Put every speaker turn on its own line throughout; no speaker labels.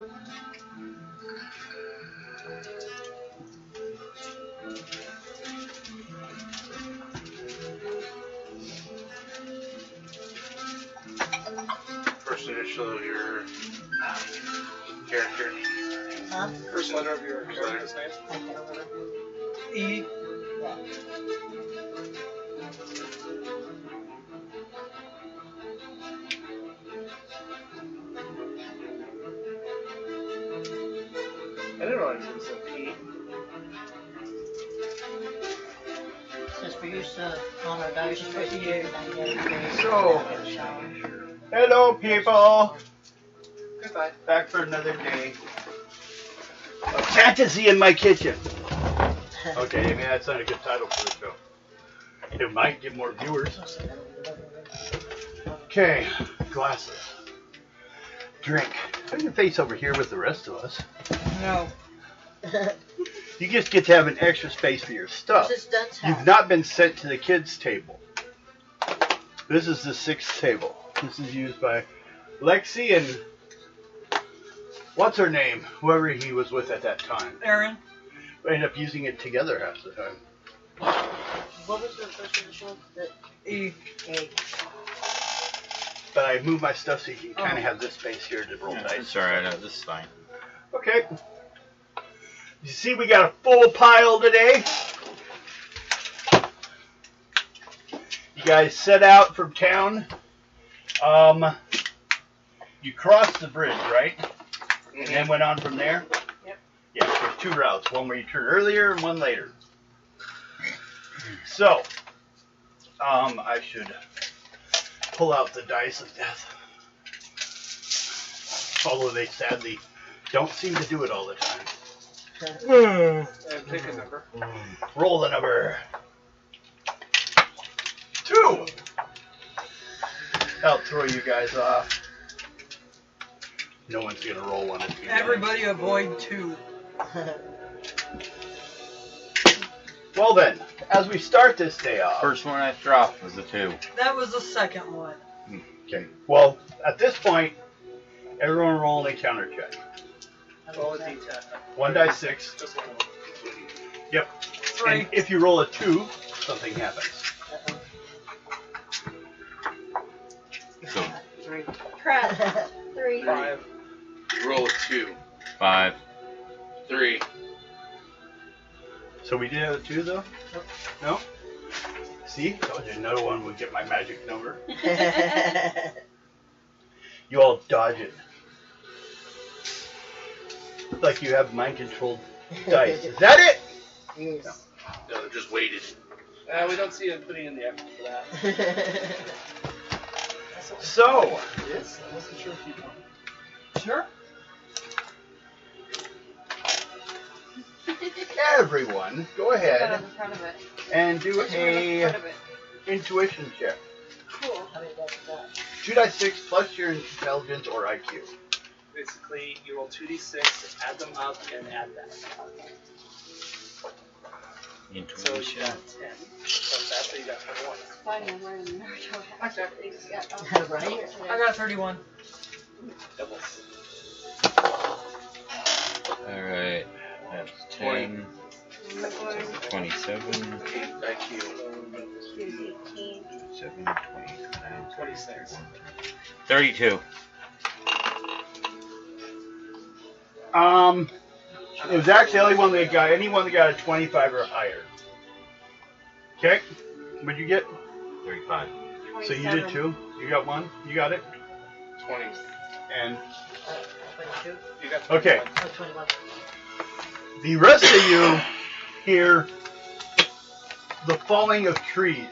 First initial of your character.
Huh?
First letter of your character's name.
I can't remember.
E.
Yeah.
I didn't realize it was a P.
Just for use on our dice, just put you
So, hello people!
Goodbye.
Back for another day of fantasy in my kitchen. Okay, maybe that's not a good title for the show. It might get more viewers. Okay, glasses. Drink. Put your face over here with the rest of us.
No.
You just get to have an extra space for your stuff.
This is Dunce
You've
house.
not been sent to the kids' table. This is the 6th table. This is used by Lexi and what's her name? Whoever he was with at that time.
Aaron.
We end up using it together half the time.
What was the first initial? The
E.
A.
But I moved my stuff so you can kind of have this space here to roll dice.
It's alright, this is fine.
Okay. You see we got a full pile today. You guys set out from town. You crossed the bridge, right? And then went on from there?
Yep.
Yeah, there's 2 routes. One where you turn earlier and one later. So, I should pull out the dice of death. Although they sadly don't seem to do it all the time.
Pick a number.
Roll the number. 2! That'll throw you guys off. No one's gonna roll one.
Everybody avoid 2.
Well then, as we start this day off.
First one I dropped was a 2.
That was the second one.
Okay. Well, at this point, everyone roll an encounter check.
Roll a D10.
1 die 6.
Just one.
Yep.
3.
And if you roll a 2, something happens.
So,
3.
Crap. 3.
5.
roll a 2. 5.
3.
So we did have a 2 though?
Nope.
No? See? Told you no one would get my magic number. You all dodge it. Like you have mind-controlled dice. Is that it?
Yes.
No, they just waited. We don't see him putting in the effort for that.
So,
Yes? I wasn't sure if you want.
Sure.
everyone, go ahead
in front of it.
and do
In
a
front of it.
intuition check.
Cool.
How many dice is that?
2 die 6 plus your intelligence or IQ.
Basically, you roll 2d6, add them up, and add that. So you
Intuition.
got 10. Plus that, so you got 21.
Fine, I'm wearing the Naruto hat.
Okay.
Yeah,
Right?
I got 31.
Doubles.
Alright. That's 10. 27.
8 IQ.
18.
7, 29,
26.
32.
It was actually the only one that got, anyone that got a 25 or higher. Okay, what'd you get?
35.
So you did 2, you got 1, you got it?
20.
And,
22?
You got
okay,
21.
Oh, 21.
the rest of you hear the falling of trees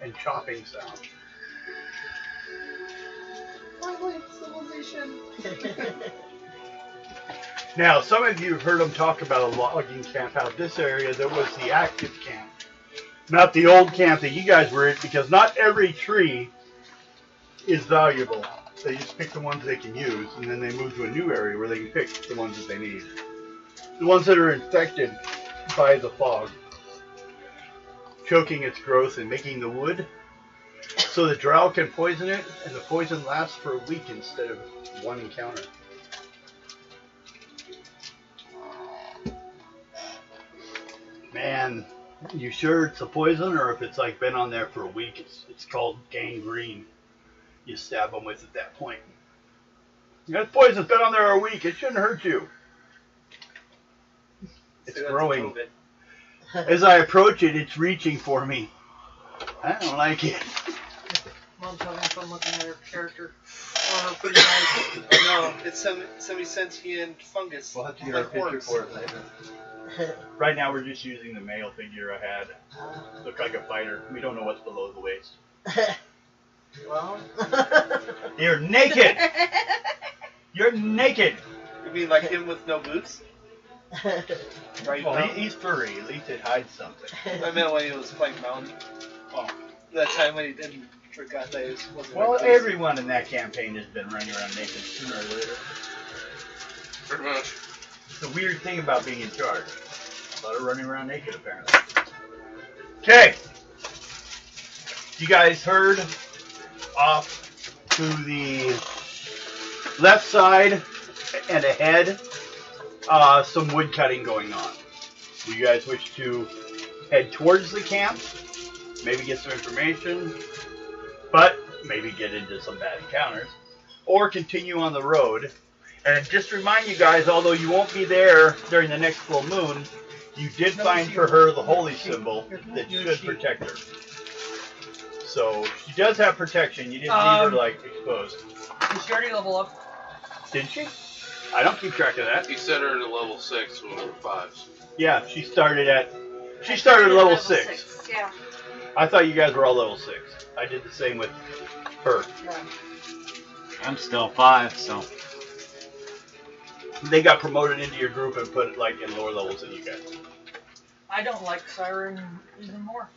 and chopping sound.
Civilization.
Now, some of you have heard them talk about a logging camp out this area that was the active camp. Not the old camp that you guys were in, because not every tree is valuable. They just pick the ones they can use, and then they move to a new area where they can pick the ones that they need. The ones that are infected by the fog, choking its growth and making the wood, so the drow can poison it, and the poison lasts for a week instead of one encounter. and you sure it's a poison, or if it's like been on there for a week, it's called gangrene. You stab them with at that point. That poison's been on there a week. It shouldn't hurt you. It's
So that's
growing.
COVID.
As I approach it, it's reaching for me. I don't like it.
Mom's having fun looking at her character. Or her pretty eyes.
No, it's some semi-sentient fungus.
We'll have to get
like
our picture
worms.
for it later. Right now, we're just using the male figure I had. Looked like a fighter. We don't know what's below the waist.
Well.
You're naked. You're naked.
You mean like him with no boots? Right.
Well, he's furry. At least it hides something.
I meant when he was playing Mountain.
Oh.
That time when he didn't forgot that he wasn't.
Well,
wearing boots.
everyone in that campaign has been running around naked sooner or later.
Pretty much.
It's the weird thing about being in charge. A lot of running around naked, apparently. Okay. You guys heard off to the left side and ahead some wood cutting going on. Do you guys wish to head towards the camp? Maybe get some information, but maybe get into some bad encounters, or continue on the road. And just remind you guys, although you won't be there during the next full moon, you did find for her the holy symbol that should protect her. So she does have protection. You didn't leave her like exposed.
Did she already level up?
Did she? I don't keep track of that.
He set her to level 6 when we were 5s.
Yeah, she started at level 6.
Yeah.
I thought you guys were all level 6. I did the same with her.
I'm still 5, so.
They got promoted into your group and put it like in lower levels than you guys.
I don't like Siren even more.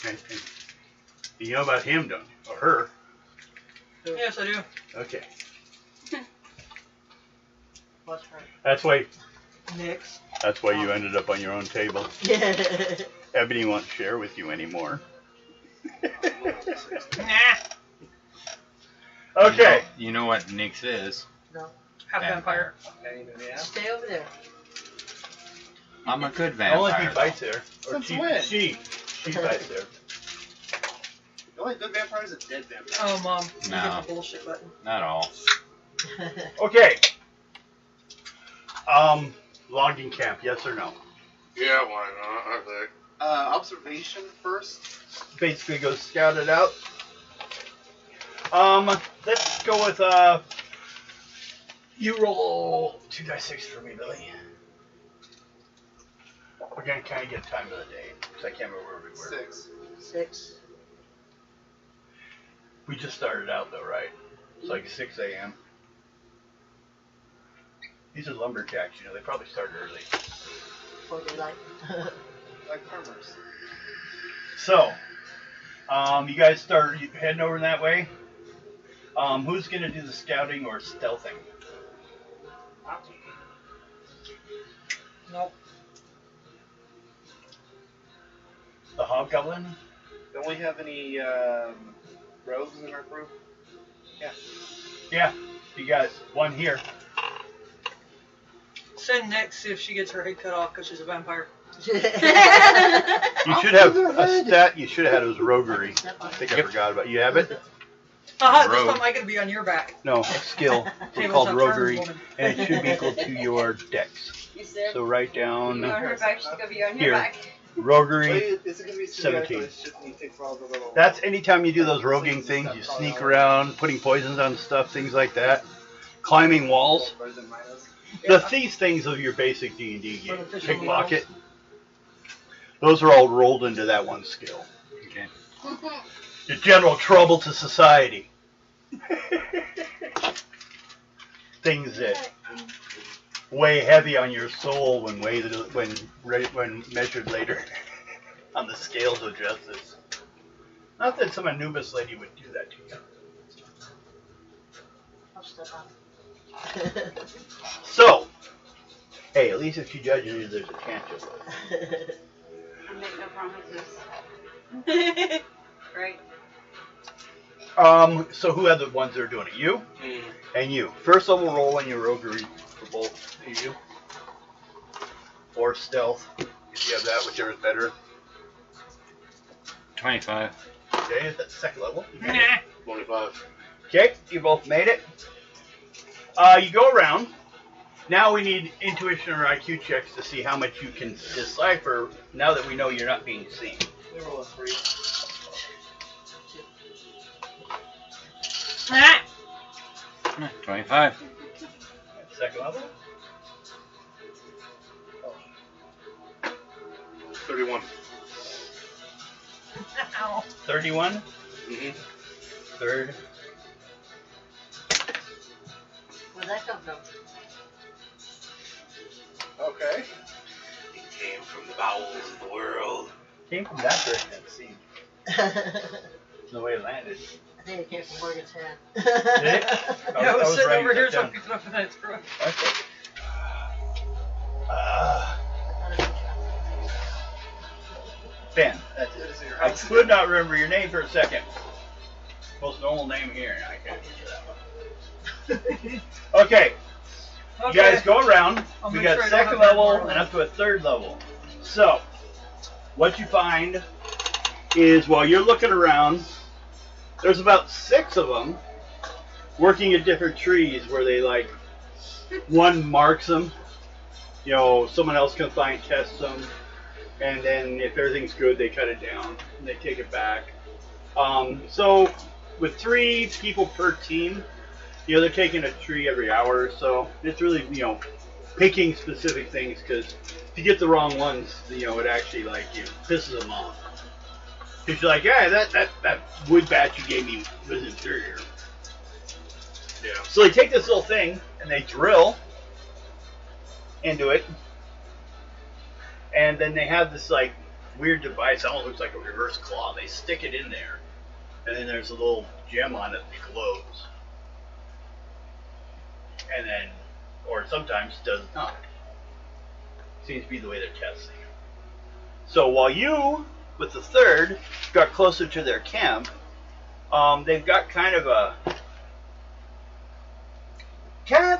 And you know about him, don't you? Or her.
Yes, I do.
Okay.
What's her?
That's why
Nix.
you ended up on your own table. Ebony won't share with you anymore.
Nah.
Okay.
You know what Nyx is?
Half vampire.
Yeah.
Stay over there.
I'm a good
Only
vampire.
he bites there. Or
Since
she
when?
she bites there.
The only good vampire is a dead vampire.
Oh, Mom. You
No.
get the bullshit button.
Not all.
Okay. Logging camp, yes or no?
Yeah, why not? I think.
Observation first.
Basically go scout it out. Let's go with you roll 2d6 for me, Billy. We're gonna kind of get time of the day, because I can't remember where we were.
6.
6.
We just started out though, right? It's like 6 a.m. These are lumberjacks, you know, they probably start early.
For daylight.
Like farmers.
So, you guys start heading over that way. Who's gonna do the scouting or stealthing?
Nope.
The hobgoblin?
Don't we have any rogues in our group?
Yeah, you got one here.
Send Nix see if she gets her head cut off because she's a vampire.
You should have a stat. You should have had it was roguery. I think I forgot about it. You have it?
Haha, this
Rogue.
time I can be on your back.
No, a skill. It's
Tables
called
have
roguery,
turns, woman.
and it should be equal to your dex.
You said
So write
you
down
on her back, she's gonna be on
Here.
your back.
roguery.
Is it going to be
17.
It's just you take all the little.
That's anytime you do those roguing things. You sneak around, putting poisons on stuff, things like that. Climbing walls. The these things are your basic D&D game. Pickpocket. Those are all rolled into that one skill.
Okay.
Your general trouble to society. Things that weigh heavy on your soul when measured later on the scales of justice. Not that some Anubis lady would do that to you.
I'll step up.
So, hey, at least if she judges you, there's a chance of it.
I make no promises. Right.
So who are the ones that are doing it? You and you. First level roll on your roguery for both of you. Or stealth, if you have that, whichever is better.
25.
Okay, is that second level?
25.
Okay, you both made it. You go around. Now we need intuition or IQ checks to see how much you can decipher now that we know you're not being seen.
We roll a 3.
Ah!
25.
Second level?
31.
Ow.
31.
Mm-hmm.
Third.
Where'd that come from?
Okay.
It came from the bowels of the world.
Came from that direction, it seemed.
I
The way it landed.
think it came from Morgan's hand.
Did it?
Yeah, I was sitting
writing
over here,
that
so I
down.
picked it up and I threw it.
Okay. Ben, that's it. I could not remember your name for a second. Most normal name here, and I can't get you that one. Okay, you guys go around.
I'll
We
make
got
sure I don't
second
have that
level
more
and up to a third level. So, what you find is while you're looking around, there's about 6 of them working at different trees where they like, one marks them, you know, someone else can find, test them, and then if everything's good, they cut it down and they take it back. So with 3 people per team, you know, they're taking a tree every hour or so. It's really, you know, picking specific things because if you get the wrong ones, you know, it actually like, you know, pisses them off. Because you're like, yeah, that wood batch you gave me was inferior.
Yeah.
So they take this little thing and they drill into it, and then they have this like weird device, almost looks like a reverse claw. They stick it in there, and then there's a little gem on it that glows, and then, or sometimes does not. Seems to be the way they're testing. So while you, with the third, got closer to their camp, they've got kind of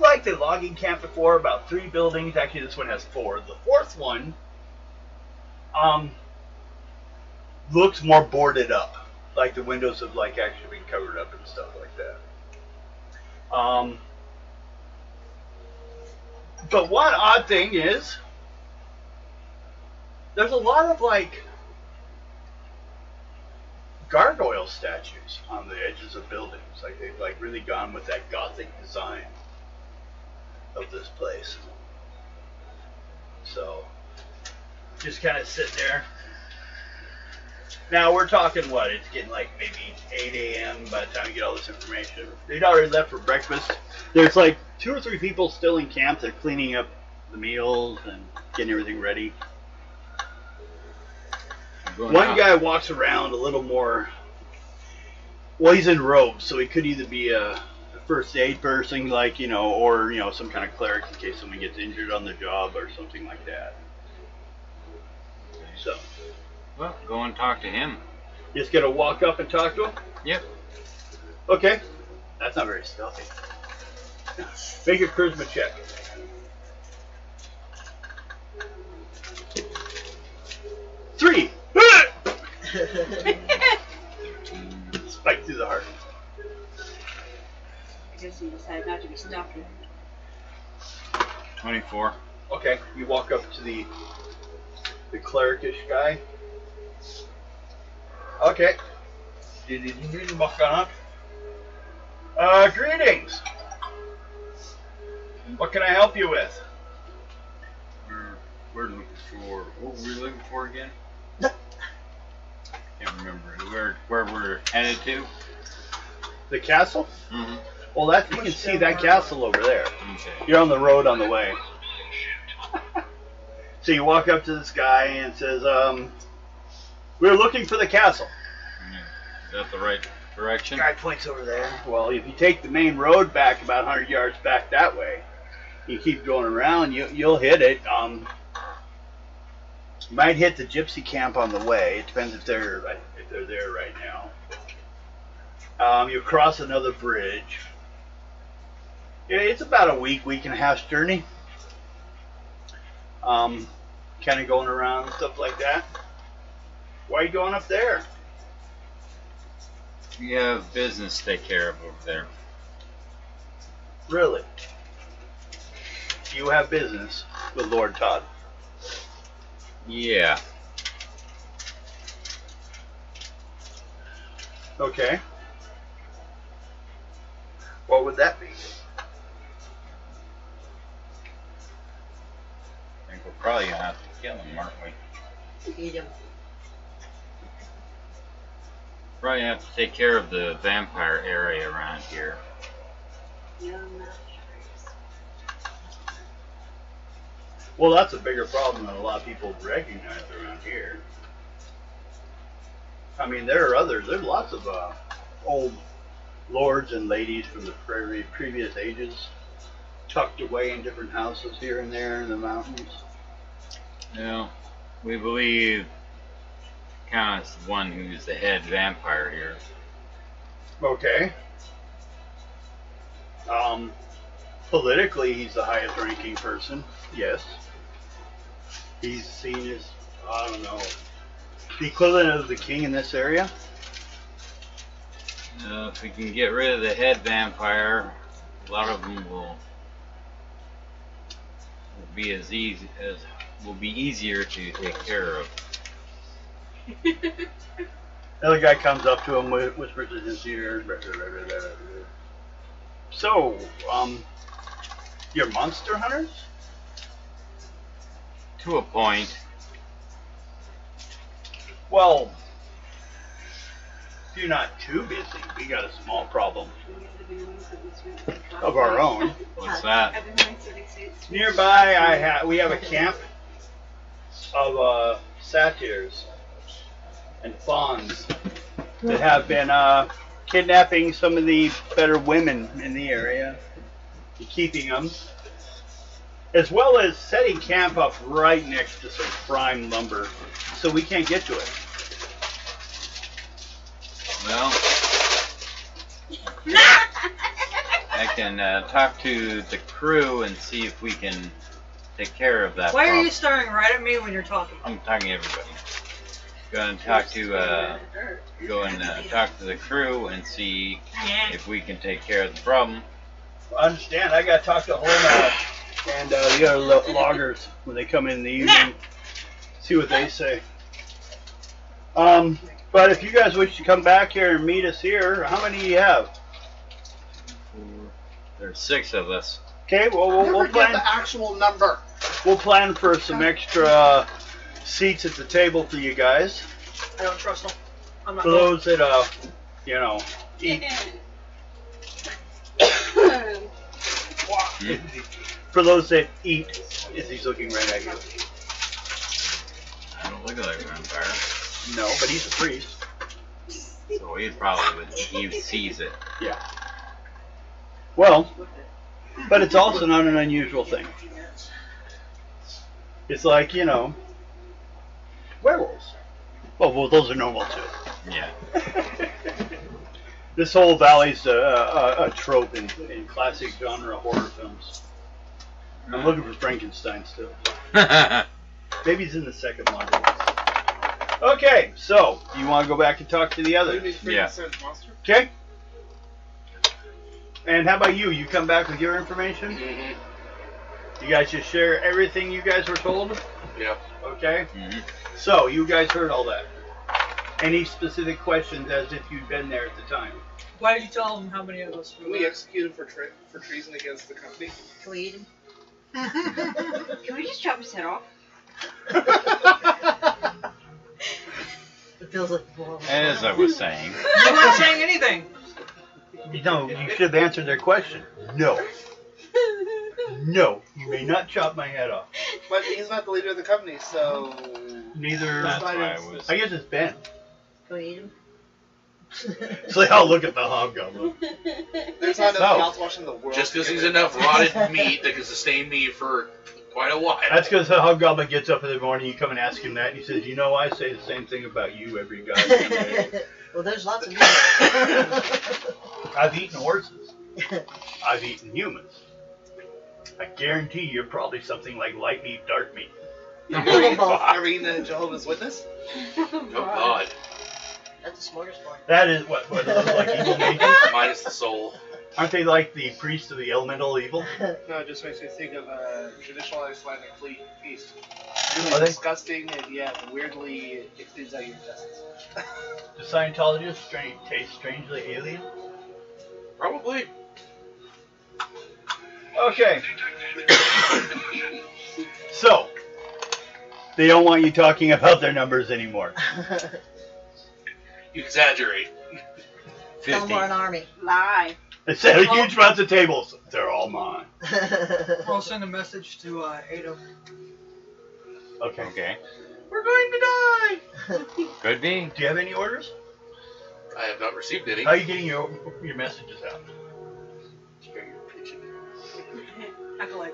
like the logging camp before, about 3 buildings. Actually, this one has 4. The 4th one looks more boarded up, like the windows have like actually been covered up and stuff like that. But one odd thing is there's a lot of like gargoyle statues on the edges of buildings. Like they've like really gone with that gothic design of this place. So just kind of sit there. Now we're talking what? It's getting like maybe 8 a.m. by the time you get all this information. They'd already left for breakfast. There's like 2 or 3 people still in camp. They're cleaning up the meals and getting everything ready. One guy walks around a little more. Well, he's in robes, so he could either be a first aid person, like, you know, or, you know, some kind of cleric in case someone gets injured on the job or something like that. So,
Well, go and talk to him.
just gonna walk up and talk to him?
Yep.
Okay. That's not very stealthy. Make your charisma check. Three. Spike through the heart.
I guess you decided not to be stalking.
24.
Okay, you walk up to the clerikish guy. Okay. Walk on up. Greetings. What can I help you with?
We're looking for. What were we looking for again? Can't remember. Where we're headed to?
The castle?
Mm-hmm.
Well, that you can see that castle over there.
Okay.
You're on the road on the way. So you walk up to this guy and says, we're looking for the castle.
Is that the right direction?
Guy points over there. Well, if you take the main road back about 100 yards back that way, you keep going around, you'll hit it. You might hit the gypsy camp on the way. It depends if they're there right now. You cross another bridge. Yeah, it's about a week and a half's journey. Kind of going around and stuff like that. Why are you going up there?
We have business to take care of over there.
Really? You have business with Lord Todd.
Yeah.
Okay. What would that be?
I think we're probably gonna have to kill him, aren't we?
Eat him.
Probably have to take care of the vampire area around here.
No, not
Well, that's a bigger problem than a lot of people recognize around here. I mean, there are others. There's lots of old lords and ladies from the previous ages tucked away in different houses here and there in the mountains.
No, we believe Count's the one who's the head vampire here.
Okay. Politically, he's the highest ranking person. Yes. He's seen as, I don't know, the equivalent of the king in this area.
If we can get rid of the head vampire, a lot of them will be will be easier to take care of.
The other guy comes up to him, whispers in his ear. So, you're monster hunters?
To a point.
Well, if you're not too busy, we got a small problem of our own.
What's that?
I've been wearing civic suits.
Nearby, we have a camp of satyrs and fawns that have been kidnapping some of the better women in the area and keeping them, as well as setting camp up right next to some prime lumber, so we can't get to it.
Well, I can talk to the crew and see if we can take care of that
Why are
problem.
you staring right at me when you're talking?
I'm talking to everybody. Go and talk to talk to the crew and see if we can take care of the problem.
I understand. I got to talk to Holman and the other loggers when they come in the evening. See what they say. But if you guys wish to come back here and meet us here, how many do you have?
There's 6 of us.
Okay, well
Never
we'll
get
plan.
the actual number.
We'll plan for some extra seats at the table for you guys.
I don't trust them. I'm not
For
going.
those that eat. For those that eat, is he's looking right at you?
I don't look like a vampire.
No, but he's a priest.
So he sees it.
Yeah. Well, but it's also not an unusual thing. It's like, werewolves. Well, those are normal too.
Yeah.
This whole valley's a trope in classic genre horror films. I'm looking for Frankenstein still. Maybe he's in the second one. Okay, so you want to go back and talk to the others?
Yeah.
Okay. And how about you? You come back with your information?
Mm-hmm.
You guys just share everything you guys were told?
Yep.
Okay.
Mhm.
So you guys heard all that. Any specific questions as if you'd been there at the time?
Why did you tell them how many of us were
Can we
there?
execute him for treason against the company?
Can we eat him?
Can we just chop his head off?
It feels like the ball.
As I was saying.
You weren't saying anything.
No, you should have answered their question. No. No, you may not chop my head off.
But he's not the leader of the company, so...
Neither.
That's why I was.
I guess it's Ben.
Can we eat him?
So I'll look at the hobgoblin.
There's not enough
No.
counts watching the world.
Just because he's enough rotted meat that can sustain me for quite a while.
That's because the hobgoblin gets up in the morning, you come and ask him that, and he says, I say the same thing about you every goddamn day.
Well, there's lots of meat.
I've eaten horses. I've eaten humans. I guarantee you're probably something like light meat, dark meat.
Ever eaten a Jehovah's Witness?
Oh God.
That's a smorgasbord.
That is what are those, like evil mages?
Minus the soul.
Aren't they like the priests of the elemental evil?
No, it just makes me think of a traditional Icelandic feast.
Are
Really
they?
disgusting, and yeah, weirdly it cleans out your intestines.
Do Scientologists taste strangely alien?
Probably.
Okay. So, they don't want you talking about their numbers anymore.
You exaggerate.
Tell
50.
more an army.
Lie.
They set a huge amounts of tables. They're all mine.
I'll send a message to Ada.
Okay.
Okay.
We're going to die.
Could be.
Do you have any orders?
I have not received any.
How are you getting your messages out?
Carrier pigeon.
Acolyte.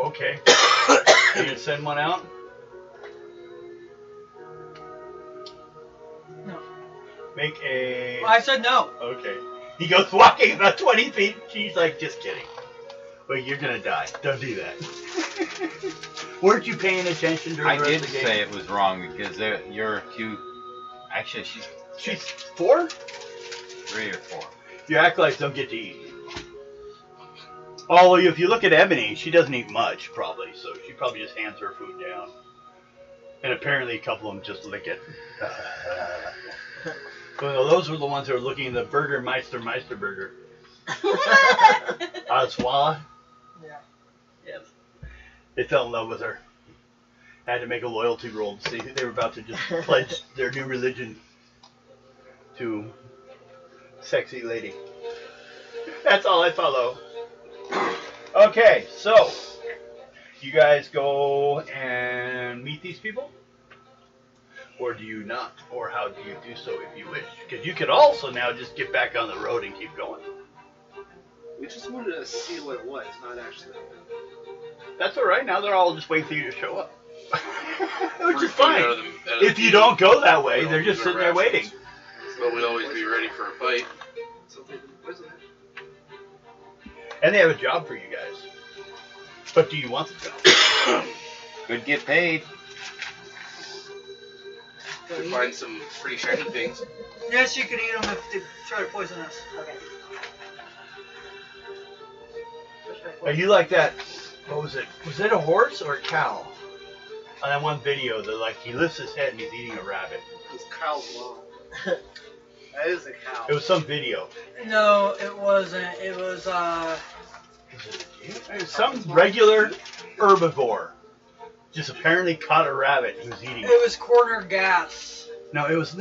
Okay. You gonna send one out?
No.
Make a.
I said no.
Okay. He goes walking about 20 feet. She's like, just kidding. Well, you're gonna die. Don't do that. Weren't you paying attention during
I
the rest
did
of the game?
say it was wrong because you're two. Actually, she's
She's 4?
3 or 4.
Your acolytes don't get to eat. Although, if you look at Ebony, she doesn't eat much, probably. So she probably just hands her food down. And apparently a couple of them just lick it. Well, those were the ones that were looking at the Burger Meister burger. Oswald.
Yeah.
Yes. They fell in love with her. Had to make a loyalty roll to see they were about to just pledge their new religion to sexy lady. That's all I follow. Okay, so you guys go and meet these people? Or do you not? Or how do you do so if you wish? Because you could also now just get back on the road and keep going.
We just wanted to see what it was, not actually.
That's alright, now they're all just waiting for you to show up. Which
We're
is fine.
out of the
If you don't go that way,
we
they're
don't
just
do our
sitting there waiting.
rations. But we'd always be ready for a fight.
Something poison it.
And they have a job for you guys. But do you want the job?
Could get paid.
To find some pretty shiny things.
Yes, you could eat them if they try to poison us.
Okay.
Are you like that? What was it? Was it a horse or a cow? On that one video, that like he lifts his head and he's eating a rabbit.
This cow's long. That is a cow.
It was some video.
No, it wasn't. It was
It was some regular herbivore. Just apparently caught a rabbit and was eating it.
it was corner gas.
No, it was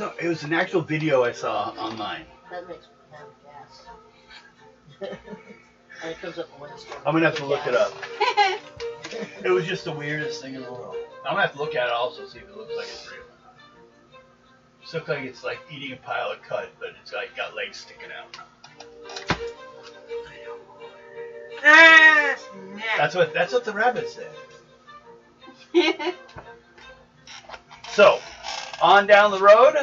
an actual video I saw online.
That makes me have gas. And it comes up in windstorm.
I'm gonna have to look it up. It was just the weirdest thing in the world. I'm gonna have to look at it also, see if it looks like it's real. It looks like it's like eating a pile of cut, but it's like got legs sticking out. That's what the rabbit said. So, on down the road,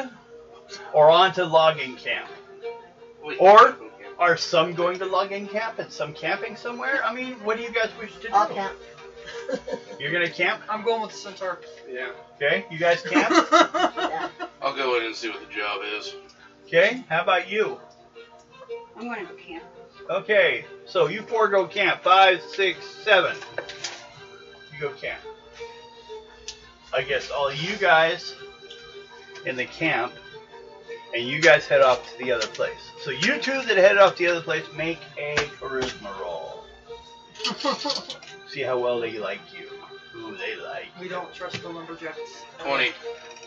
or on to logging camp.
Wait,
Or are some going to logging camp and some camping somewhere? I mean, what do you guys wish to do?
I'll camp.
You're gonna camp?
I'm going with the centaur.
Yeah.
Okay, you guys camp?
Yeah.
I'll go in and see what the job is.
Okay, how about you?
I'm going to go camp.
Okay, so you 4 go camp. 5, 6, 7. You go camp. I guess all of you guys in the camp, and you guys head off to the other place. So you two that head off to the other place, make a charisma roll. See how well they like you. Who they like.
We don't trust the lumberjacks.
20.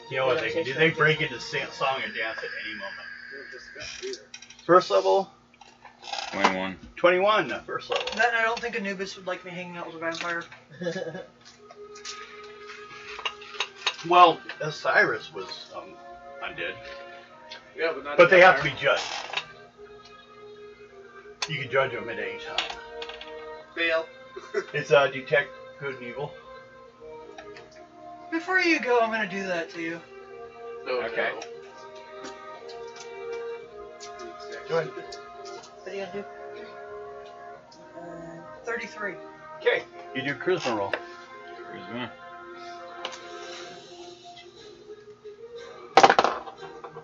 You know what they can do? They break into song and dance at any moment. First level,
21.
21. First level.
That and I don't think Anubis would like me hanging out with a vampire.
Well, Osiris was undead.
Yeah, but not.
But they have to be judged. You can judge them at any time.
Fail.
It's detect good and evil.
Before you go, I'm gonna do that to you.
No,
Okay.
no.
Go ahead.
What are you gonna do?
33.
Okay, you do charisma roll.
Charisma.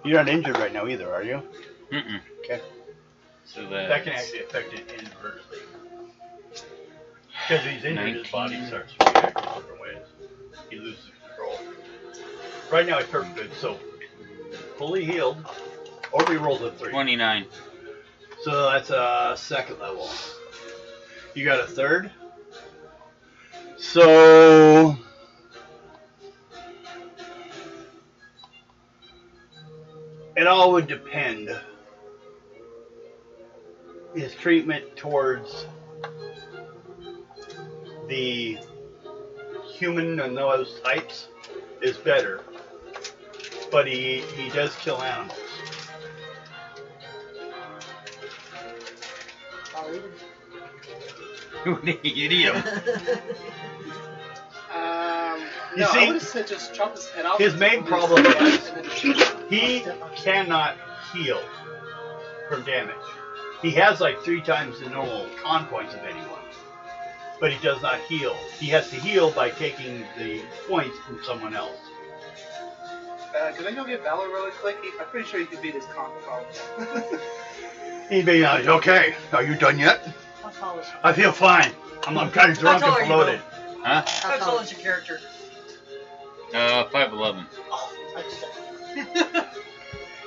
You're not injured right now either, are you?
Mm-mm.
Okay.
So
That can actually affect it inadvertently. Because he's injured, his body
19.
starts to react in different ways. He loses control. Right now, he's perfect good, so fully healed. Or he rolls a 3.
29.
So that's a second level. You got a third? So it all would depend. His treatment towards the human and those types is better, but he does kill animals.
I'll eat him.
You need him.
You
No,
see,
I would have said just chop his head off.
his main
and
problem
then
is
and then just-
he cannot heal from damage. He has like 3 times the normal con points of anyone, but he does not heal. He has to heal by taking the points from someone else.
Can I go get Valor really quick? I'm pretty sure he can beat his con problem.
He'd be like, okay, are you done yet?
How tall is he?
I feel fine. I'm kind of drunk
tall
and
are you,
bloated.
Huh?
How tall is your character?
5'11".
Oh, I'd step.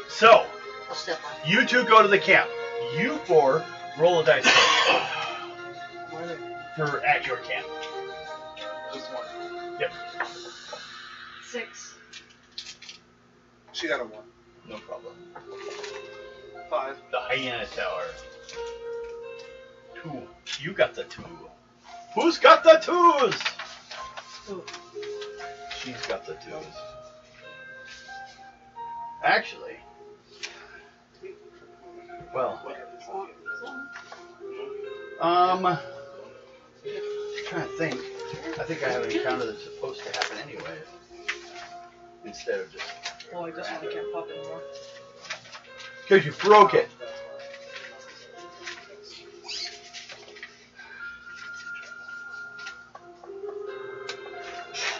So,
I'll step on.
you 2 go to the camp. You 4 roll a dice
Where are they?
for at your camp.
Just one.
Yep,
6.
She got a 1.
no problem.
5.
The hyena tower. 2. You got the 2. Who's got the 2s?
Who?
She's got the 2s. Actually, well, I'm trying to think. I think I have an encounter that's supposed to happen anyway. Instead of just
Well, I guess I can't pop anymore.
because you broke it.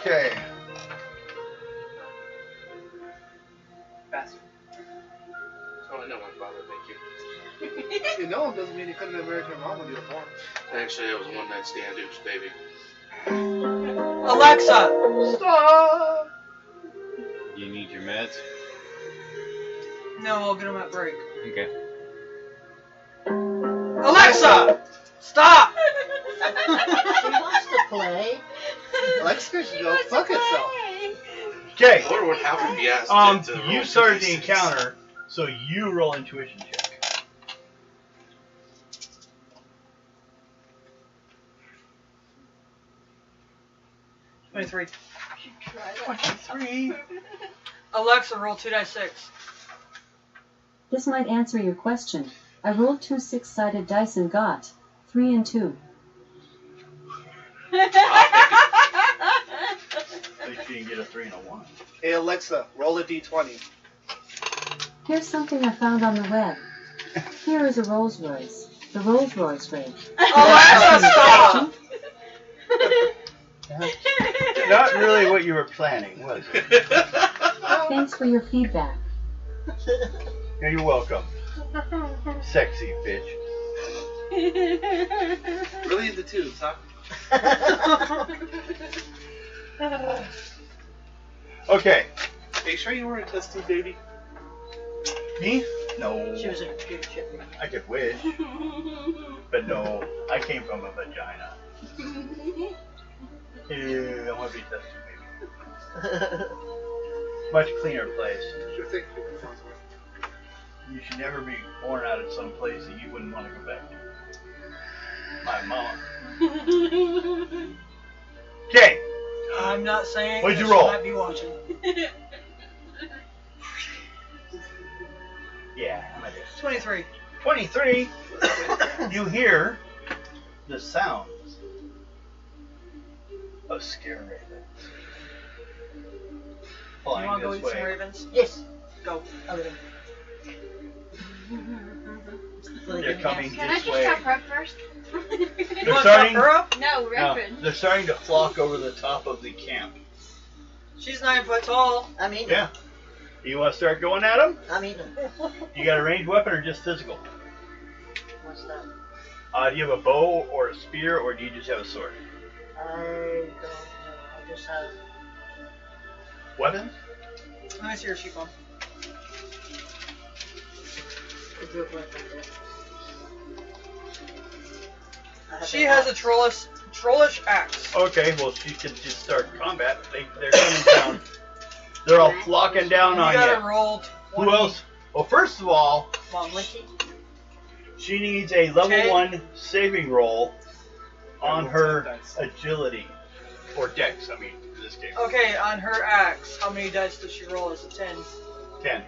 Okay.
Faster.
Oh, I know my father, thank you.
You know him doesn't mean he couldn't have married your mom when you were born.
Actually, it was a one-night stand, oops, baby.
Alexa!
Stop.
You need your meds?
No, I'll get him at break.
Okay.
Alexa! Stop!
She wants to play.
Alexa should go fuck itself.
Okay.
I wonder what happened if he asked it to roll
You started the
2d6.
encounter, so you roll intuition check.
23.
23.
Alexa, roll 2d6.
This might answer your question. I rolled 2 6-sided dice and got 3 and 2.
At least you didn't get a 3 and a 1.
Hey Alexa, roll a d20.
Here's something I found on the web. Here is a Rolls Royce. The Rolls Royce rig.
Alexa, stop!
Not really what you were planning, was it?
Thanks for your feedback.
Yeah, you're welcome. Sexy bitch.
Really into twos, huh?
Okay.
Are you sure you weren't a test tube baby?
Me? No.
She was a good chippy.
I could wish. But no, I came from a vagina. Ew, I want to be tested, baby. Much cleaner place.
Sure thing.
You should never be born out of some place that you wouldn't want to go back to. My mom. Okay.
I'm not saying
What'd you
that
roll?
She might be watching.
Yeah, I'm a dick.
23.
23. You hear the sounds of scare ravens. flying
want to go
this
eat some
way.
ravens?
Yes.
Go.
Other than.
They're coming
Can I
this
just
way.
chop her up first?
You
They're
want to chop
starting.
her up?
No,
No,
Reverend.
they're starting to flock over the top of the camp.
She's 9 foot tall.
I'm eating.
Yeah. You want to start going at them?
I'm eating them.
You got a ranged weapon or just physical?
What's that?
Do you have a bow or a spear, or do you just have a sword?
I don't know. I just have.
Weapons?
Let me see her sheep on.
a group like that. I have
She
an
has a
axe.
trollish axe.
Okay, well she can just start combat. They're coming down. They're all flocking down
You
on
gotta
you.
roll 20.
Who else? Well, first of all,
Mom, Licky.
she needs a level
Okay.
1 saving roll on
Roll
her
10 dice.
agility. Or dex, I mean, in this case.
Okay, on her axe, how many dice does she roll? Is it 10?
10.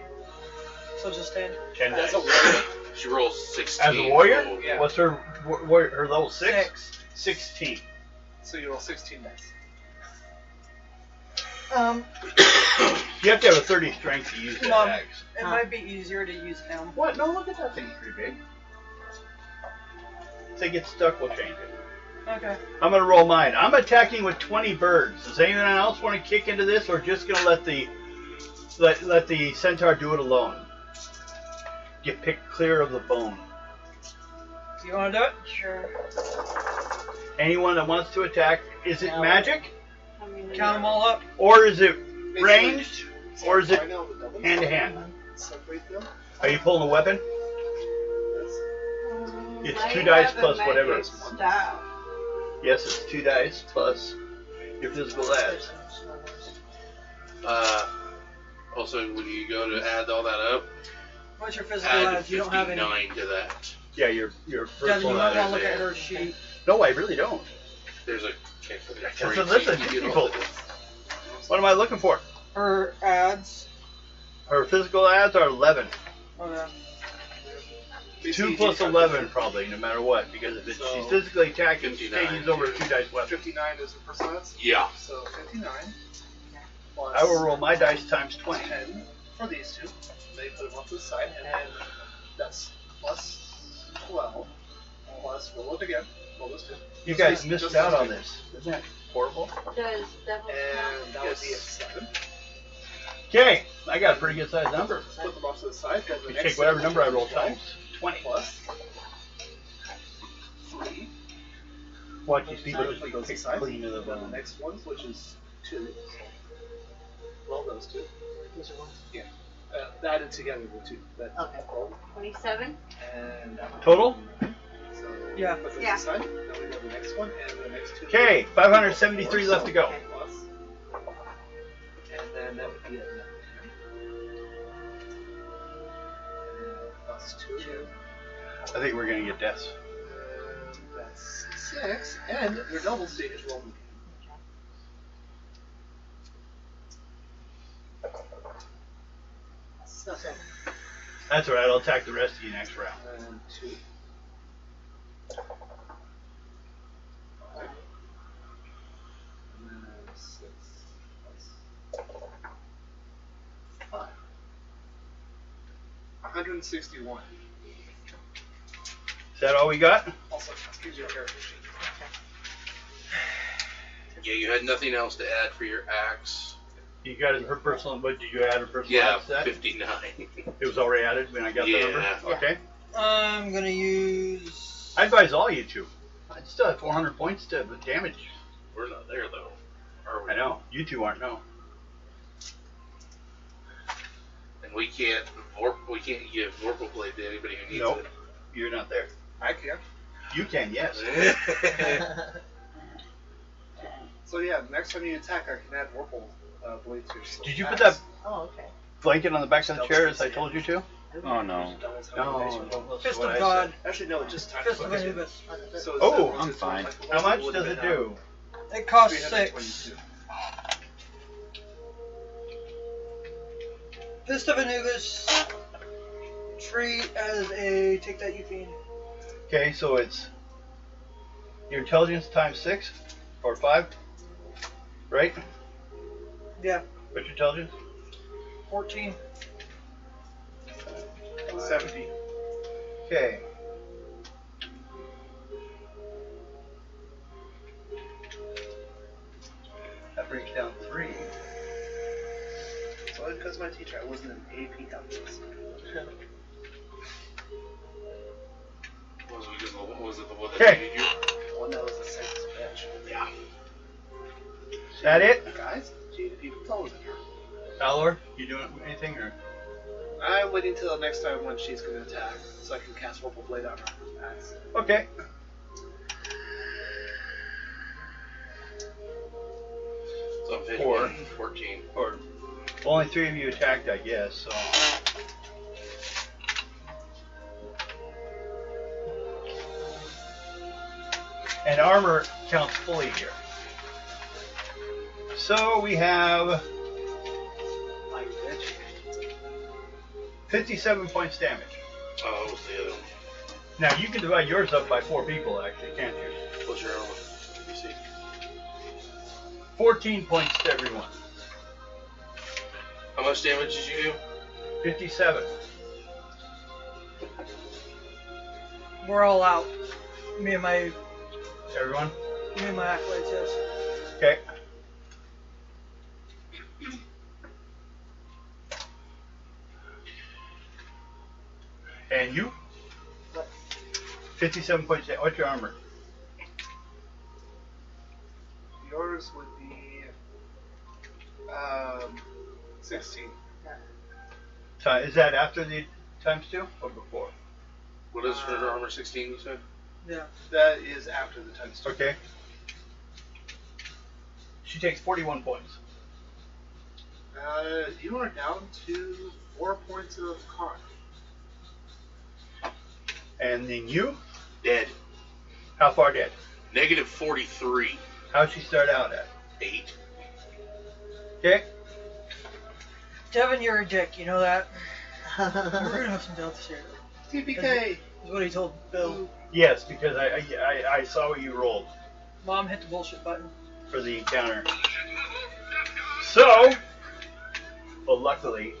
So just 10?
10
As
dice.
a warrior,
She rolls 16.
As a warrior?
Oh,
Yeah.
What's her her level 6?
6.
16.
so you roll 16 dice.
You have to have a 30 strength to use that
Mom.
axe.
It might be easier to use him.
What? No, look at that thing. It's pretty big. If they get stuck, we'll change it.
Okay.
I'm gonna roll mine. I'm attacking with 20 birds. Does anyone else want to kick into this, or just gonna let the centaur do it alone? Get picked clear of the bone.
You wanna do it?
Sure.
Anyone that wants to attack, is it
No.
magic,
I mean,
Count them all up.
or is it ranged, or is it
Right now, the double
hand to hand?
separate them.
Are you pulling a weapon? It's 2 dice plus whatever.
Style.
Yes, it's 2 dice plus your physical adds.
Also, when you go to add all that up,
What's your physical
add
odds? You don't have any.
59 to that.
Yeah, your
Devin, you
personal
might want
adds.
to look at her sheet.
No, I really don't.
There's a
So listen, people. What am I looking for?
Her ads.
Her physical adds are 11.
Okay.
2 plus 11 probably, no matter what, because if she's
So,
physically attacking, she
59.
changes over a 2 dice weapon.
59 is the first odds.
Yeah.
So 59 plus
I will roll my dice times 20.
10 for these two. They put them off to the side, and then that's plus 12 plus roll it again. Roll those two.
You
Just
guys
these-
missed
just
out
those
on
two.
this. Isn't that horrible?
Does Devil
And that would be a 7.
Okay, I got a pretty good sized number.
Put them off to the side. Then the
You
next
take whatever
set
number I
will
roll
be 12
times 20.
plus 3.
Watch these people
Put
just be
those
picked
aside.
clean of the
Then the
bone.
next ones, which is 2. Roll those two.
These are ones.
Added together the 2. That
Okay.
roll.
27?
And
Total?
So
Yeah.
put those
Yeah.
aside. Now we have the next one and the next 2.
Okay, 573 left to go.
Plus. And then that would be a 9. And plus 2.
I think we're going to get deaths.
And that's 6. And your double stage is rolling.
So,
That's alright, I'll attack the rest of you next round.
And 2. 5. And then 6 plus 5. 161.
Is that all we got?
Also, here's your character sheet.
Yeah, you had nothing else to add for your axe.
You got her personal, but did you add her personal
Yeah,
add set?
59.
It was already added when I got the number?
Yeah.
Okay.
I'm gonna use.
I advise all you two. I still have 400 points to damage.
We're not there though, are we?
I know. You two aren't, no.
And we can't give Vorpal Blade to anybody who needs
Nope. You're not there.
I can.
You can, yes.
it.
So yeah, next time you attack, I can add Vorpal Blade to your sword.
Did you put that
oh, okay.
blanket on the back of the chair as I told you to?
Oh no.
No, don't listen
Fist
to what
of
I
God.
Actually, no, just time.
Fist of Anubis.
So
Oh,
instead of
I'm
just
fine.
like the
How
last
much
one
does
would
it
have
do?
It costs
322.
6. Fist of Anubis. Treat as a. Take that, you fiend.
Okay, so it's your intelligence times 6 or 5, right?
Yeah.
What's your intelligence?
14.
17.
Okay. That breaks down 3.
It's only because of my teacher. I wasn't an AP calculus.
Was it the one that
Okay.
hated you?
The one that was a sixth bitch.
Yeah. Is that it?
Guys, jaded people told me.
Valor, you doing anything or?
I'm waiting till the next time when she's going to attack, so I can cast Vorpal Blade on her. Axe.
Okay.
So I'm hitting
4.
14.
Or only 3 of you attacked, I guess. So. And armor counts fully here. So we have
My bitch.
57 points damage.
Oh, what was the other one?
Now you can divide yours up by 4 people, actually, can't you?
What's your other one? Let me see.
14 points to everyone.
How much damage did you do?
57.
We're all out. Me and my
Everyone?
acolytes, yes.
Okay. And you? 57 points damage. What's your armor?
Yours would be 16.
So is that after the times 2 or before?
What is her armor 16, you said?
Yeah.
That is after the times 2.
Okay. She takes 41 points.
You are down to 4 points of con.
And then you?
Dead.
How far dead?
Negative 43.
How'd she start out at?
8.
Okay.
Devin, you're a dick. You know that. We're gonna have some doubts here.
TPK!
Is what he told Bill.
Yes, because I saw what you rolled
Mom hit the bullshit button.
for the encounter. So, well, luckily,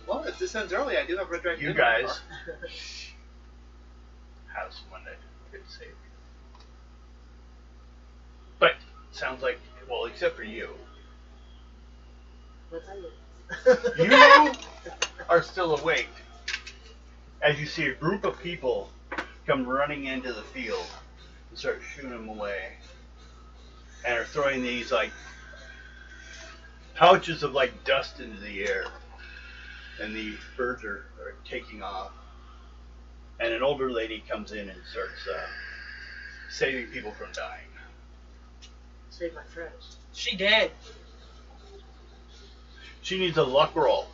Well, if this ends early, I do have Red Dragon.
you
in my
guys
car.
have someone that could save you. But sounds like, well, except for you, you are still awake as you see a group of people come running into the field and start shooting them away, and are throwing these like pouches of like dust into the air, and the birds are taking off, and an older lady comes in and starts saving people from dying.
Save my friends.
She dead.
She needs a luck roll.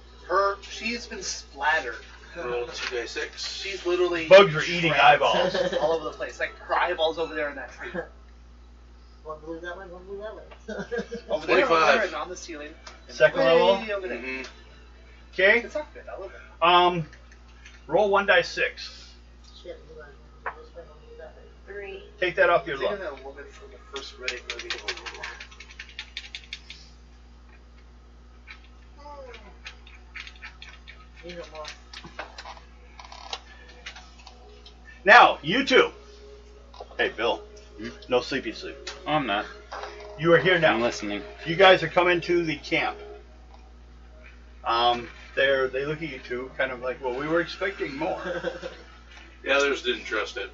She's been splattered.
Roll 2d6.
She's literally
Bugs are eating eyeballs.
all over the place. Like her eyeballs over there in that tree.
One blue that way, one blue that way.
Over there,
25.
and on the ceiling. And
Second
way
level?
over there.
Mm-hmm.
Okay.
It's not good. I love it.
Roll 1d6.
Shit, you guys want to do this way, one blue that way.
3.
Take that off your
Think
luck.
of that woman from the first Riddick movie.
Need it more.
Now, you two. Hey, Bill. No sleepy sleep.
I'm not.
You are here
I'm
now.
listening.
You guys are coming to the camp. They look at you two, kind of like, well, we were expecting more.
The others didn't trust it.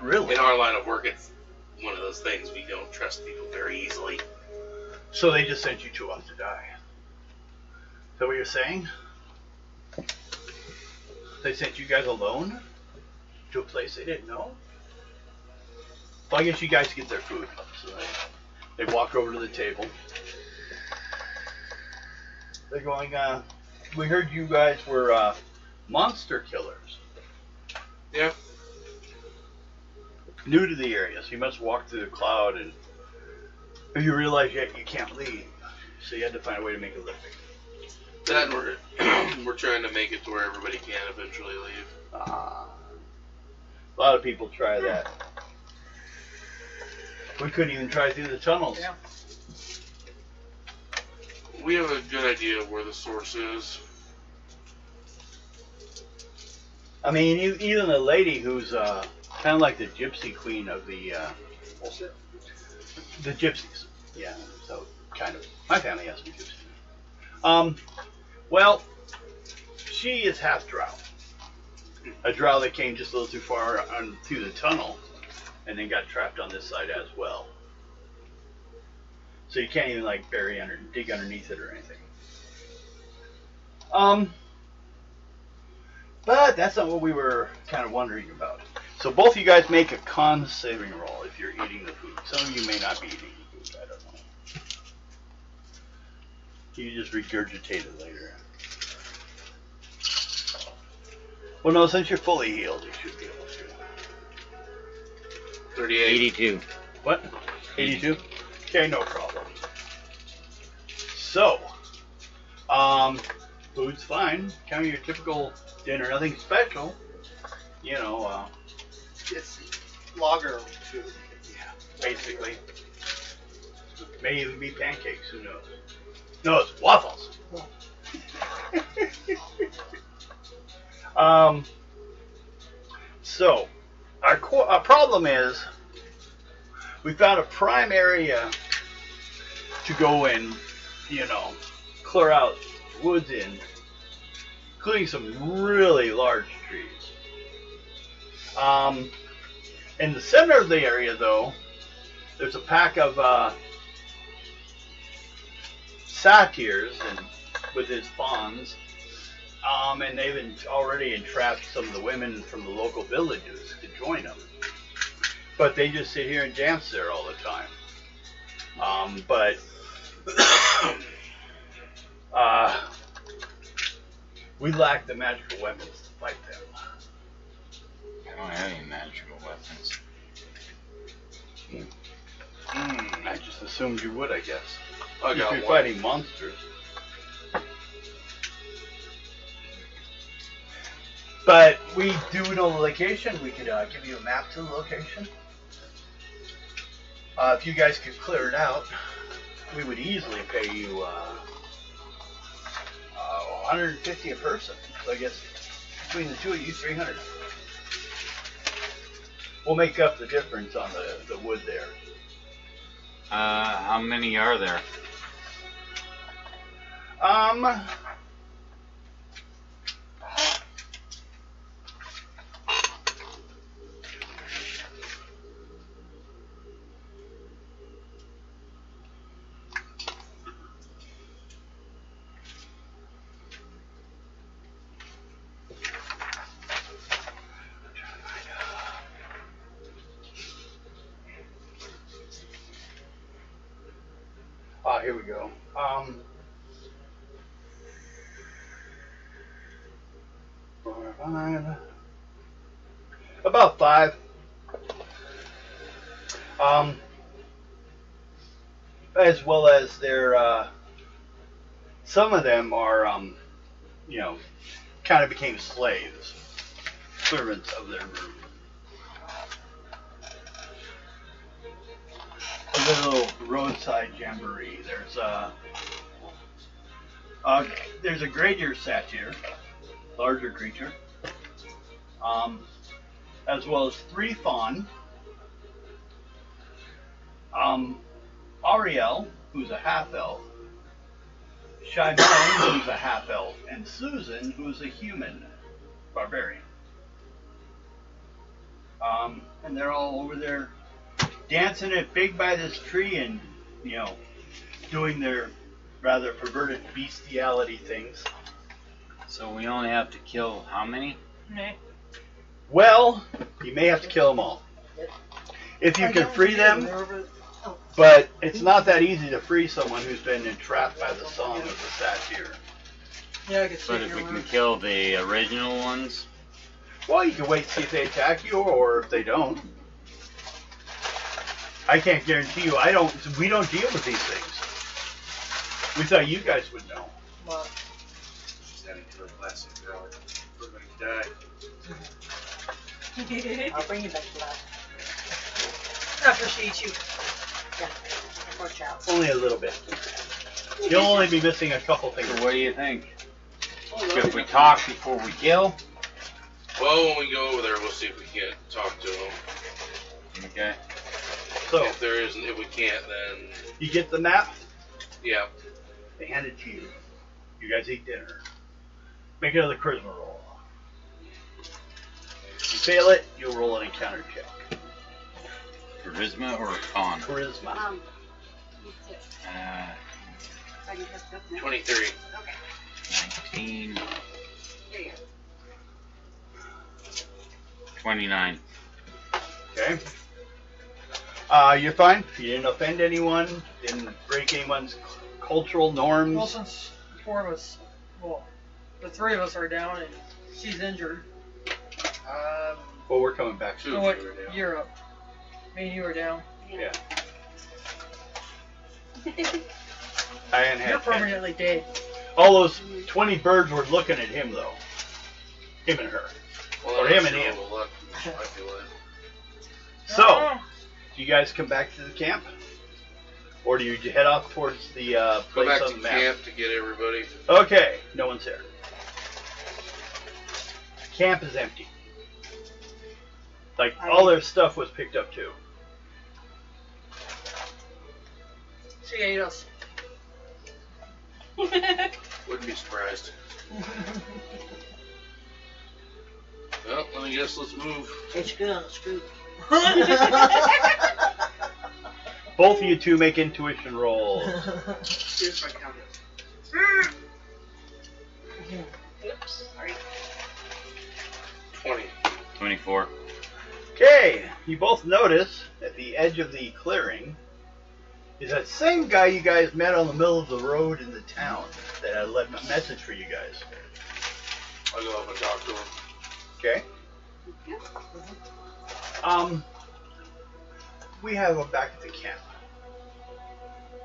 Really?
In our line of work, it's one of those things we don't trust people very easily.
So they just sent you two off to die. Is that what you're saying? They sent you guys alone to a place they didn't know? Well, I guess you guys get their food. So they walk over to the table. They're going, we heard you guys were monster killers.
Yeah.
New to the area, so you must walk through the cloud, and you realize yet you can't leave. So you had to find a way to make a living.
That we're we're trying to make it to where everybody can eventually leave.
A lot of people try that. We couldn't even try through the tunnels.
Yeah.
We have a good idea of where the source is.
I mean, even the lady who's kind of like the gypsy queen of the
Bullshit.
the gypsies. Yeah, so kind of. My family has some gypsies. Well, she is half drow. A drow that came just a little too far on through the tunnel, and then got trapped on this side as well. So you can't even like dig underneath it or anything. But that's not what we were kind of wondering about. So both of you guys make a con saving roll if you're eating the food. Some of you may not be eating the food. I don't know. You just regurgitate it later. Well, no, since you're fully healed, you should be able to.
38.
82.
What? 82? Okay, no problem. So, food's fine. Kind of your typical dinner, nothing special. You know,
It's lager food.
yeah, basically. May even be pancakes, who knows? No, it's waffles. So, our problem is we found a prime area to go in, you know, clear out woods in, including some really large trees. In the center of the area, though, there's a pack of satyrs and with his fawns. And they've already entrapped some of the women from the local villages to join them. But they just sit here and dance there all the time. But we lack the magical weapons to fight them.
I don't have any magical weapons.
I just assumed you would, I guess.
I
If
got
you're
one.
fighting monsters. But we do know the location. We could give you a map to the location. If you guys could clear it out, we would easily pay you 150 a person. So I guess between the two of you, 300. We'll make up the difference on the wood there.
How many are there?
Here we go. About 5. As well as their, some of them are, you know, kind of became slaves, servants of their group. A little roadside jamboree. There's a greater satyr, larger creature, as well as 3 fawn. Ariel, who's a half-elf, Shimon, who's a half-elf, and Susan, who's a human barbarian. And they're all over there dancing it big by this tree and, you know, doing their rather perverted bestiality things.
So we only have to kill how many?
Nah.
Well, you may have to kill them all. If you
I
can
don't
free
think
them,
they were, but-
but it's not that easy to free someone who's been entrapped by the song of the satyr.
Yeah, I could see
But if
your
we can
words.
kill the original ones,
Well, you can wait and see if they attack you or if they don't. I can't guarantee you. We don't deal with these things. We thought you guys would know.
But
Just adding to the classic hour. We're going to die.
I'll bring you back to life.
after she eats you.
Yeah, watch out.
Only a little bit. You'll only be missing a couple things.
So what do you think? Should we talk before we kill?
Well, when we go over there, we'll see if we can't talk to him.
Okay.
So,
If we can't, then
you get the map,
yeah.
they hand it to you. You guys eat dinner. Make another charisma roll. If you fail it, you'll roll an encounter check.
Charisma or con?
Charisma.
Me too.
Uh,
I can just go now.
23.
Okay.
19,
There you go.
29.
Okay. You're fine. You didn't offend anyone. Didn't break anyone's cultural norms.
Well, since the 4 of us, the 3 of us are down and she's injured.
Well, we're coming back
Two
soon.
of
What?
you are down.
You're up. Me and you are down.
Yeah. Diane
You're
had 10.
permanently dead.
All those 20 birds were looking at him, though. Him and her.
Well,
Or him
that's
and him.
a little lucky, I feel like.
So, do you guys come back to the camp? Or do you head off towards the
Go
place
back
on
to
the map?
camp to get everybody.
Okay, no one's there. Camp is empty. Like, all their stuff was picked up, too.
She ate us.
Wouldn't be surprised. Well, let me guess. Let's move.
It's good on the scoop.
Both of you two make intuition rolls.
Here's my counter.
Oops. Sorry.
20.
24.
Okay, you both notice at the edge of the clearing is that same guy you guys met on the middle of the road in the town that had left a message for you guys.
I'll go up and talk to him.
Okay? We have him back at the camp.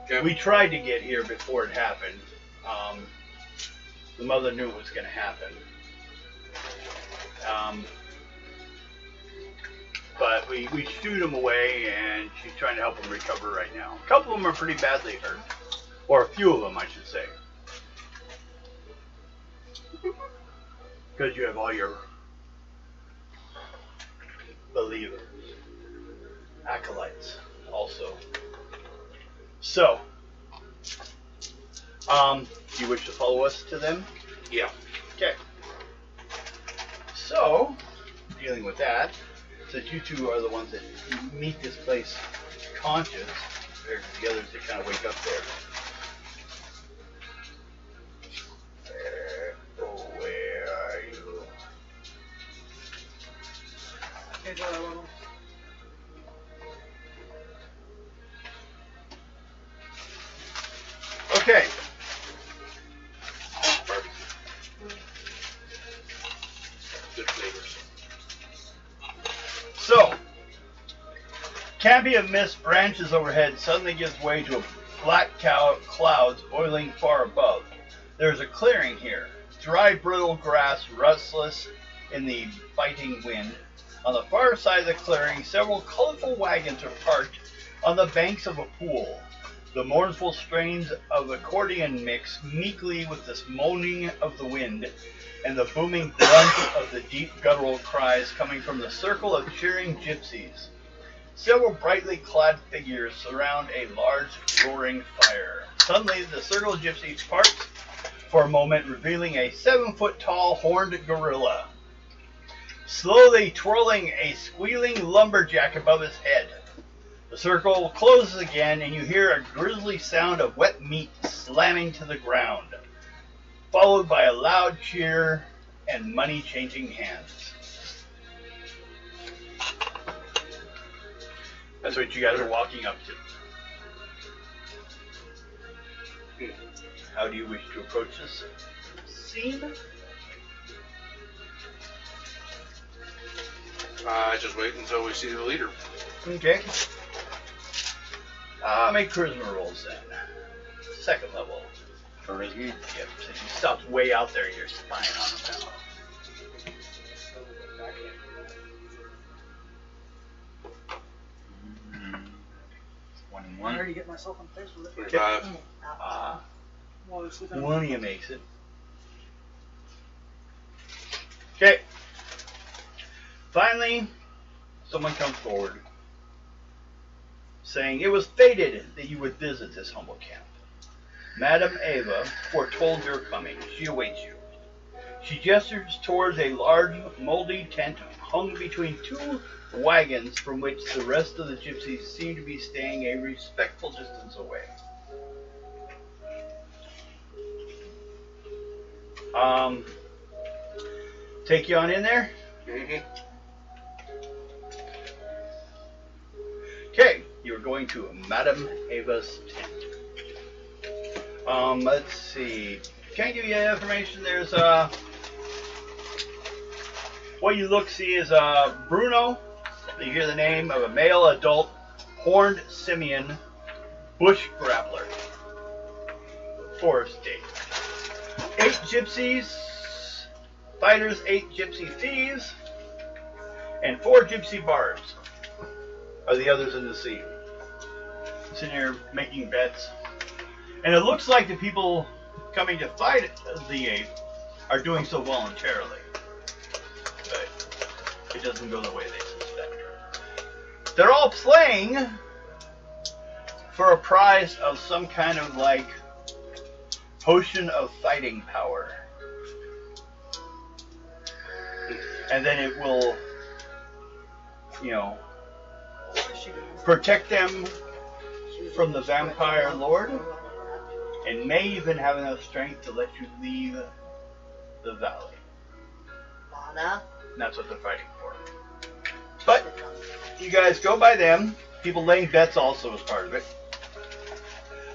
Okay.
We tried to get here before it happened. The mother knew it was going to happen. But we shooed him away, and she's trying to help him recover right now. A couple of them are pretty badly hurt. Or a few of them, I should say. Because you have all your believers, acolytes, also. So, do you wish to follow us to them?
Yeah.
Okay. So, dealing with that, since you two are the ones that meet this place conscious, compared to the others that kind of wake up there. Where are you?
Okay, I love 'em.
Okay.
Good flavors.
So, canopy of mist branches overhead suddenly gives way to black clouds boiling far above. There's a clearing here. Dry, brittle grass, rustless in the biting wind. On the far side of the clearing, several colorful wagons are parked on the banks of a pool. The mournful strains of accordion mix meekly with the moaning of the wind and the booming grunt of the deep guttural cries coming from the circle of cheering gypsies. Several brightly clad figures surround a large roaring fire. Suddenly, the circle of gypsies parts for a moment, revealing a 7-foot-tall horned gorilla, slowly twirling a squealing lumberjack above his head. The circle closes again, and you hear a grisly sound of wet meat slamming to the ground, followed by a loud cheer and money changing hands. That's what you guys are walking up to. How do you wish to approach this scene?
Just wait until we see the leader.
Okay. Make charisma rolls then. Second level.
Charisma?
Yep, since you stopped way out there, you're spying on him now.
I
21.
already get myself in place with it.
25.
While we're sleeping.
One of you makes it. Okay. Finally, someone comes forward saying, "It was fated that you would visit this humble camp. Madame Eva foretold your coming. She awaits you." She gestures towards a large, moldy tent hung between two wagons from which the rest of the gypsies seem to be staying a respectful distance away. Take you on in there?
Mm-hmm.
Okay, you're going to Madame Eva's tent. Let's see. Can't give you any information. There's what you see is Bruno. You hear the name of a male adult horned simian bush grappler. Forest date. 8 gypsies, fighters, 8 gypsy thieves, and 4 gypsy bards are the others in the scene. Sitting here making bets. And it looks like the people coming to fight the ape are doing so voluntarily. But it doesn't go the way they suspect. They're all playing for a prize of some kind of like potion of fighting power. And then it will, protect them from the vampire lord, and may even have enough strength to let you leave the valley.
Lana?
And that's what they're fighting for. But you guys go by them. People laying bets also is part of it.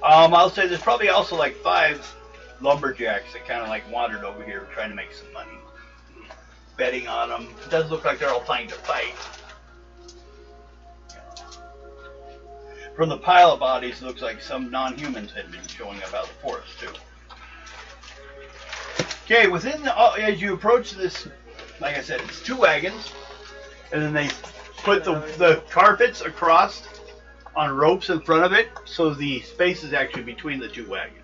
I'll say there's probably also like 5 lumberjacks that kind of like wandered over here trying to make some money. Betting on them. It does look like they're all trying to fight. From the pile of bodies, it looks like some non-humans had been showing up out of the forest too. Okay, as you approach this, like I said, it's 2 wagons, and then they put the carpets across on ropes in front of it, so the space is actually between the 2 wagons.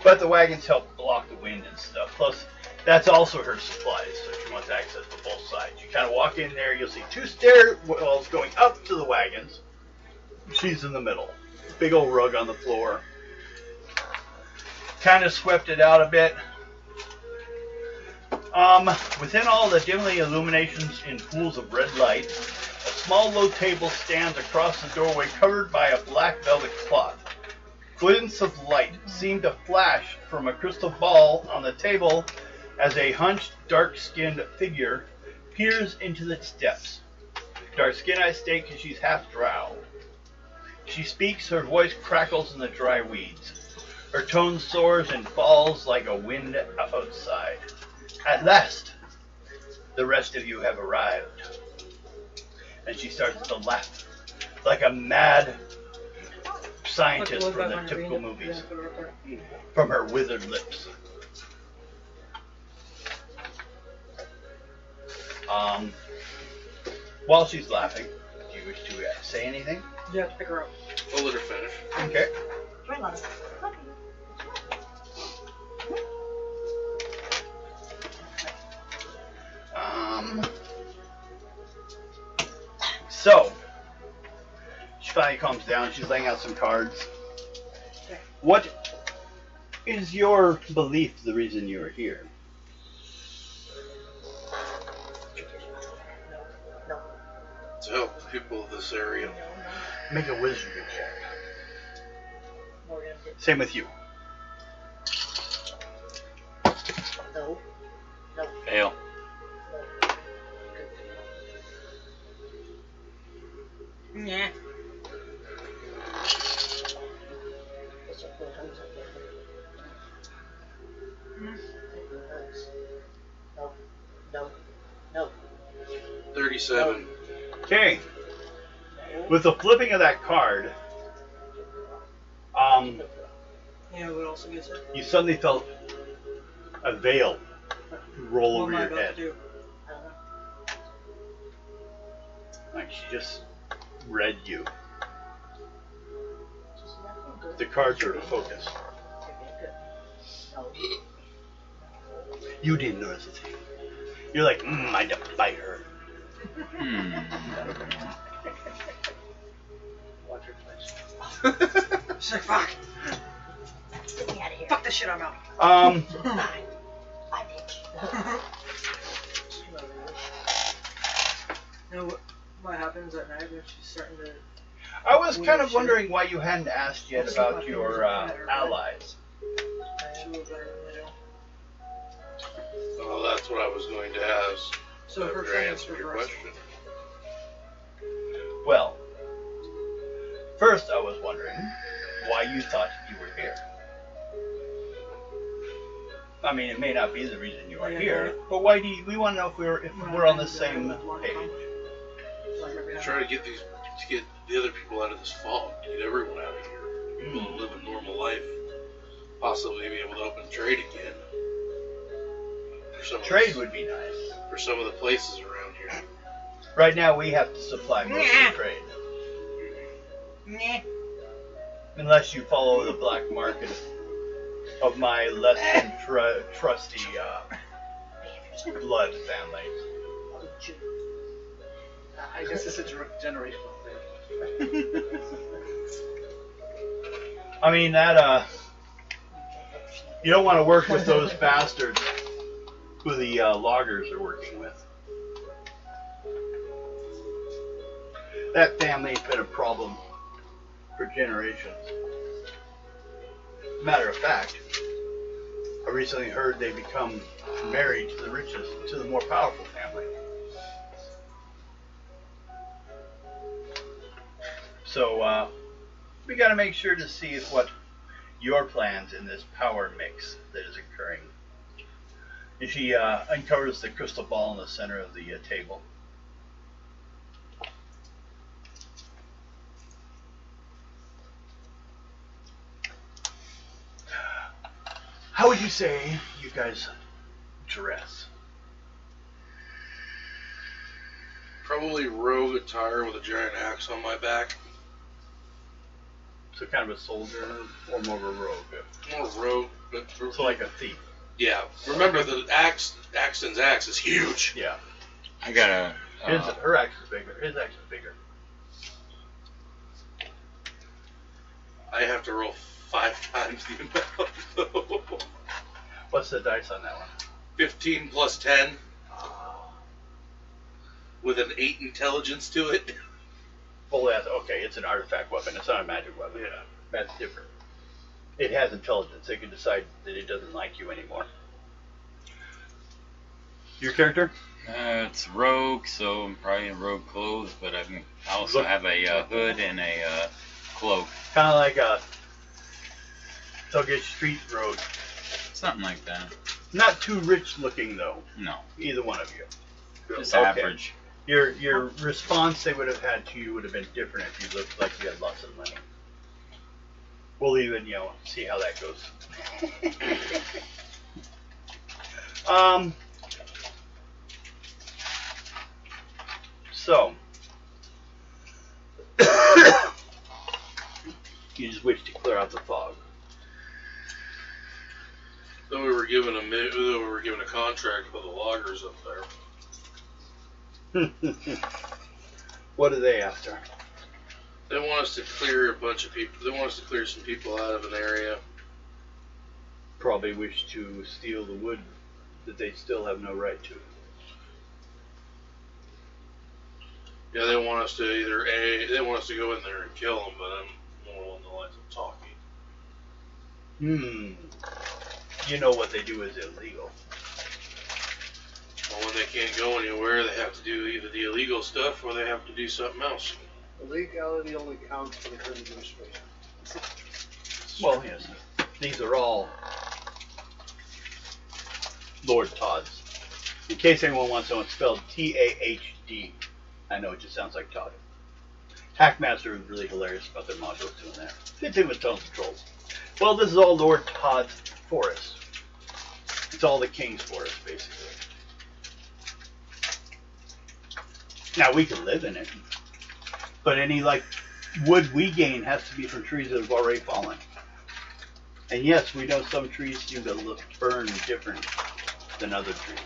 But the wagons help block the wind and stuff. Plus, that's also her supplies, so she wants access to both sides. You kind of walk in there, you'll see 2 stairwells going up to the wagons. She's in the middle. Big old rug on the floor. Kind of swept it out a bit. Within all the dimly illuminations in pools of red light, a small low table stands across the doorway covered by a black velvet cloth. Glints of light seem to flash from a crystal ball on the table as a hunched, dark-skinned figure peers into the depths. Dark skin, I state, because she's half drow. She speaks, her voice crackles in the dry weeds. Her tone soars and falls like a wind outside. At last, the rest of you have arrived. And she starts to laugh like a mad scientist from the typical movies, from her withered lips. While she's laughing, do you wish to say anything?
You have to pick her up.
I'll let her finish.
Okay.
Right, Lana.
So, she finally calms down. She's laying out some cards. What is your belief the reason you are here?
No.
To help the people of this area.
Make a wizardry check.
We're gonna get
Same with you.
no. No.
Fail.
Yeah.
No. No. No.
37.
Okay. With the flipping of that card,
Yeah, what else gets it?
you suddenly felt a veil roll
What
over
am I
your
about
head.
to do?
I don't know.
Like she just read you.
Just nothing.
The cards are focused. You didn't notice a thing. You're like, I don't fight her.
Watch your flesh.
She's like, fuck.
Get me out of here.
Fuck this shit, I'm out.
Bye, bitch.
You know what happens at night when she's starting to...
I was kind of wondering why you hadn't asked yet about your allies.
She was better than they do.
Oh, that's what I was going to ask.
So her
After I
friend is
answered your
progressive.
question.
Well, first I was wondering why you thought you were here. I mean, it may not be the reason you are here, but why do we want to know if we're on the same page?
Try to get the other people out of this fog, get everyone out of here. People to live a normal life, possibly be able to open trade again.
Trade would be nice.
For some of the places around here.
Right now we have to supply most of the trade. Unless you follow the black market of my less than trusty blood family.
I guess it's a generational thing.
I mean that you don't want to work with those bastards who the loggers are working with. That family's been a problem for generations. Matter of fact, I recently heard they become married to the richest, to the more powerful family. So we got to make sure to see if what your plans in this power mix that is occurring. And she uncovers the crystal ball in the center of the table. How would you say you guys dress?
Probably rogue attire with a giant axe on my back.
So kind of a soldier or more of a rogue?
More rogue, but
So like a thief.
yeah. Remember the Axton's axe is huge.
Yeah.
I got a.
Her axe is bigger. His axe is bigger.
I have to roll 5 times the amount. Though.
What's the dice on that one?
15 plus 10. With an 8 intelligence to it.
Well, that's okay. It's an artifact weapon. It's not a magic weapon.
Yeah.
That's different. It has intelligence. It can decide that it doesn't like you anymore. Your character?
It's rogue, so I'm probably in rogue clothes, but I also have a hood and a cloak.
Kind of like a thuggish street rogue.
Something like that.
Not too rich looking though.
No,
Either one of you.
just
Okay.
average.
Your response they would have had to you would have been different if you looked like you had lots of money. We'll even, see how that goes. So you just wish to clear out the fog.
Though we were given a contract by the loggers up there.
What are they after?
They want us to clear a bunch of people. They want us to clear some people out of an area.
Probably wish to steal the wood that they still have no right to.
Yeah, they want us to they want us to go in there and kill them, but I'm more along the lines of talking.
You know what they do is illegal.
Well, when they can't go anywhere, they have to do either the illegal stuff or they have to do something else.
Legality only counts for the current administration.
Well, yes. These are all Lord Todd's. In case anyone wants to know, it's spelled T-A-H-D. I know it just sounds like Todd. Hackmaster is really hilarious about their modules doing that. Fits in with Tone Controls. Well, this is all Lord Todd's forest. It's all the King's forest, basically. Now, we can live in it. But any, wood we gain has to be from trees that have already fallen. And yes, we know some trees seem to burn different than other trees.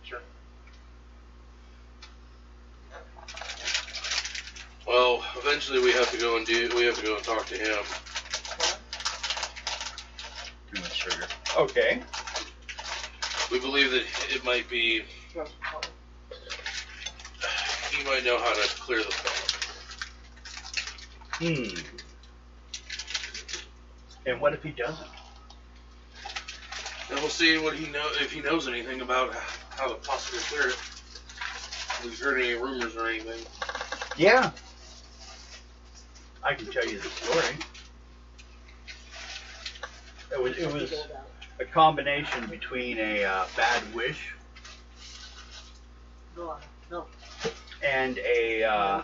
Sure.
Well, eventually we have to go and talk to him.
Too much sugar.
Okay.
We believe that it might be. He might know how to clear the fog.
And what if he doesn't?
And we'll see what if he knows anything about how to possibly clear it. If we've heard any rumors or anything.
Yeah. I can tell you the story. It was a combination between a bad wish
Go on. No.
and a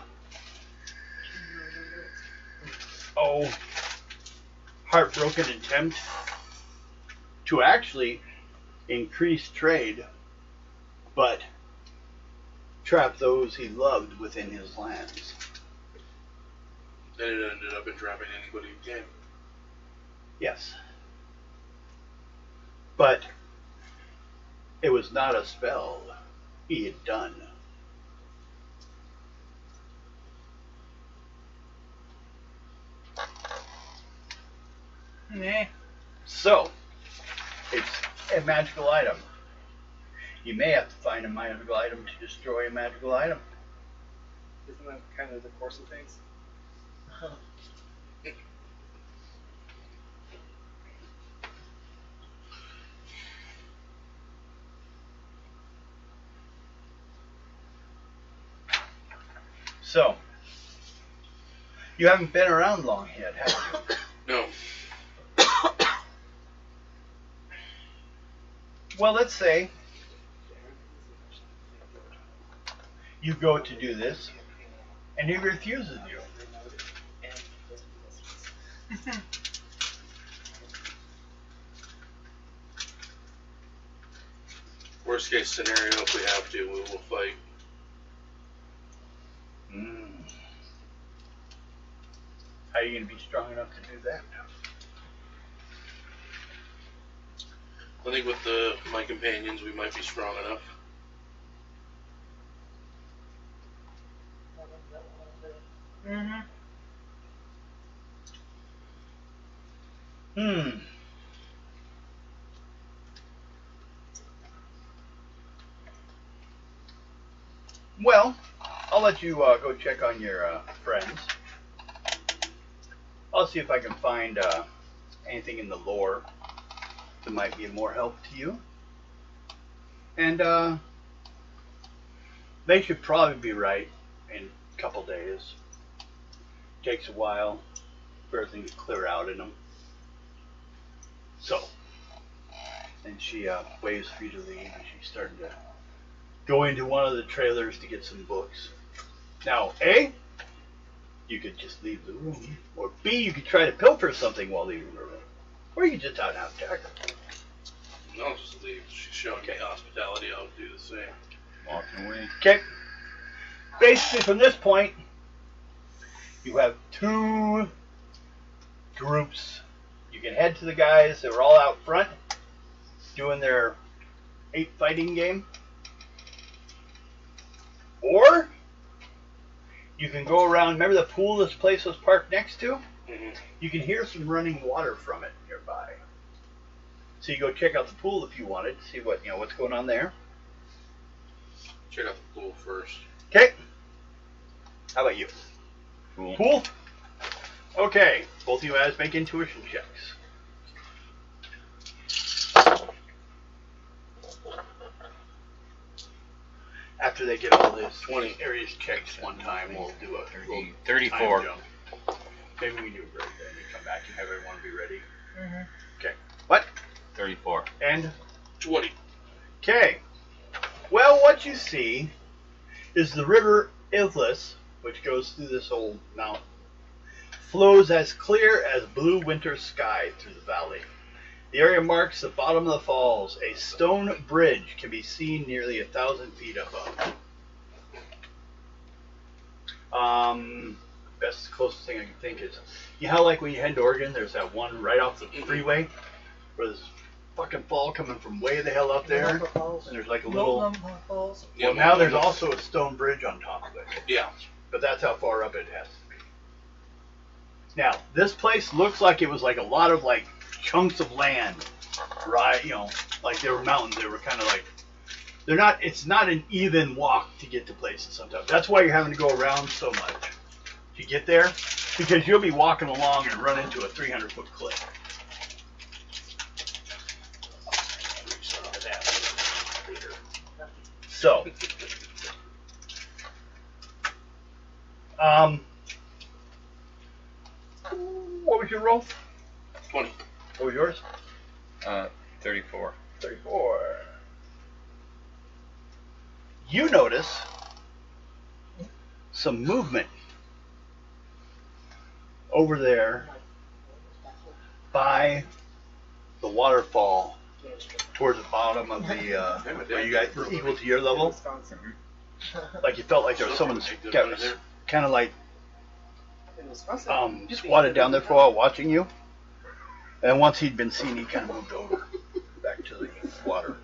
heartbroken attempt to actually increase trade, but trap those he loved within his lands.
And it ended up entrapping anybody who came.
Yes. But it was not a spell he had done.
Nah.
So, it's a magical item. You may have to find a magical item to destroy a magical item.
Isn't that kind of the course of things?
So, you haven't been around long yet, have you?
No.
Well, let's say you go to do this, and he refuses you.
Worst case scenario, if we have to, we will fight.
How are you going to be strong enough to do that?
I think with my companions, we might be strong enough.
Well, I'll let you go check on your friends. I'll see if I can find anything in the lore that might be of more help to you. And they should probably be right in a couple days. Takes a while for everything to clear out in them. So, and she waves for you to leave, and she's starting to go into one of the trailers to get some books. Now, A, you could just leave the room, or B, you could try to pilfer something while leaving the room, or you could just out and out attack her.
I'll just leave. She's showing me hospitality. I'll do the same.
Walking away.
Okay. Basically, from this point, you have two groups. You can head to the guys that are all out front doing their 8 fighting game. Or you can go around. Remember the pool this place was parked next to?
Mm-hmm.
You can hear some running water from it nearby. So you go check out the pool if you wanted to see what's going on there.
Check out the pool first.
Okay. How about you?
Cool.
Pool? Okay. Both of you guys make intuition checks. After they get all this 20 areas checked one time, we'll do a
34.
time jump. Maybe we do a break then. We come back and have everyone be ready. Okay. What?
34.
And
20.
okay. Well, what you see is the river Ivlis, which goes through this old mountain, flows as clear as blue winter sky through the valley. The area marks the bottom of the falls. A stone bridge can be seen nearly 1,000 feet above. Best closest thing I can think is, you know how like when you head to Oregon, there's that one right off the freeway where there's fucking fall coming from way the hell up there, and there's like a little.
Falls.
Well, now there's also a stone bridge on top of it.
Yeah.
But that's how far up it has to be. Now, this place looks like it was like a lot of like chunks of land, right? You know, like they were mountains. They were kind of like, they're not, it's not an even walk to get to places sometimes. That's why you're having to go around so much to get there, because you'll be walking along and run into a 300-foot cliff. So, what was your roll?
20.
What was yours?
34.
34. You notice some movement over there by the waterfall towards the bottom of the, where you guys equal to your level. Like you felt like there was someone kind of like squatted down there for a while watching you. And once he'd been seen, he kind of moved over back to the water.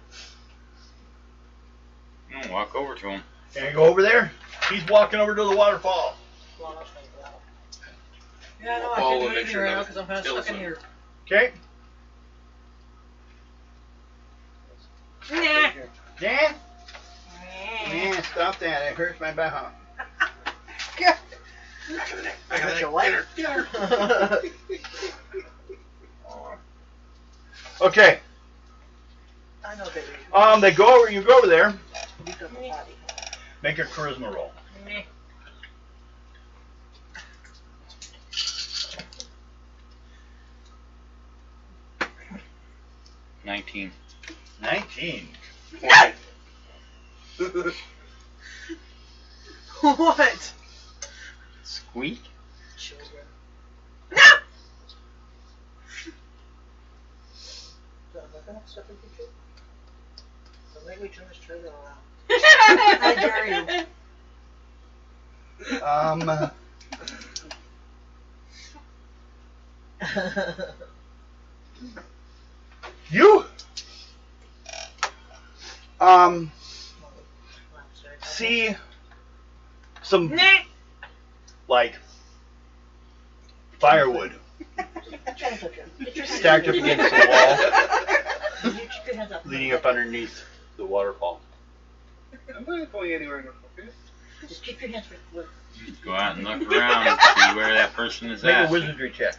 Walk over to him.
Can you go over there? He's walking over to the waterfall.
Yeah, no, I
Follow
can't do
and make
anything
sure
right now
nothing
because I'm kind of
kills
stuck in
him.
here.
Okay?
Nah.
Yeah? Yeah, stop that. It hurts my back.
Back of the neck.
I
Back of
got
the
your
neck.
lighter.
Okay.
I know, baby.
They go over. You go over there.
You got the body.
Make a charisma roll.
19.
19.
What?
Squeak?
Children. So am I gonna have stuff in the kitchen? So maybe we turn this trailer around.
I dare
You see some like firewood stacked up against the wall,
You keep your hands up.
leading up underneath the waterfall.
I'm not going anywhere. Okay?
Just keep your hands with.
Go out and look around and see where that person is
Make
at.
a wizardry check.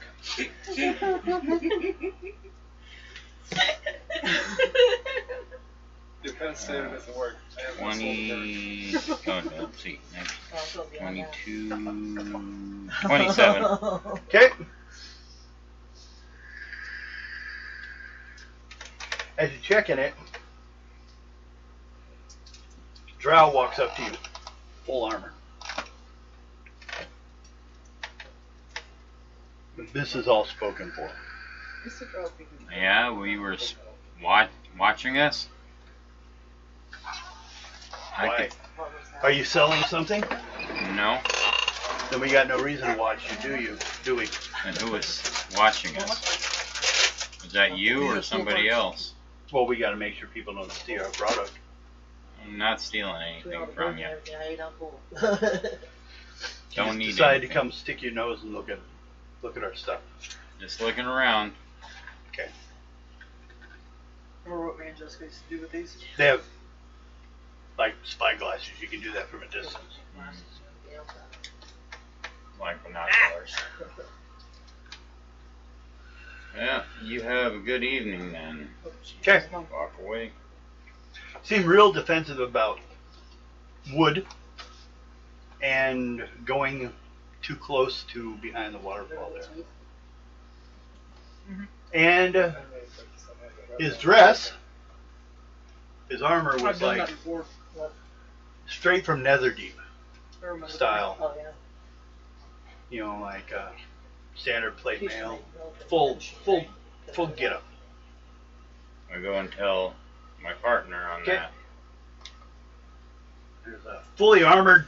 Your pen statement doesn't work. I have my
20. Oh, no, let's see.
Oh, go beyond that.
22. 27.
Okay. As you're checking it, Drow walks up to you, full armor. This is all spoken for.
Yeah, we were watching us.
Why? Are you selling something?
No.
Then we got no reason to watch you, do we?
And who was watching us? Was that you or somebody else?
Well, we got to make sure people don't steal our product.
I'm not stealing anything from you.
Yeah, don't fool.
Don't need
Decide to
anything.
come stick your nose and look at our stuff.
Just looking around.
Okay.
Remember what me and Jessica used to do with these?
They have like spy glasses. You can do that from a distance.
Like binoculars. Yeah, you have a good evening then.
Okay.
Walk away.
Seem real defensive about wood and going too close to behind the waterfall there. And his dress, his armor
I've
was
done
like
that before.
straight from Netherdeep
I remember.
style.
Oh, yeah.
You know, like standard plate mail, full get up.
I go and tell my partner on
Okay.
that.
There's a fully armored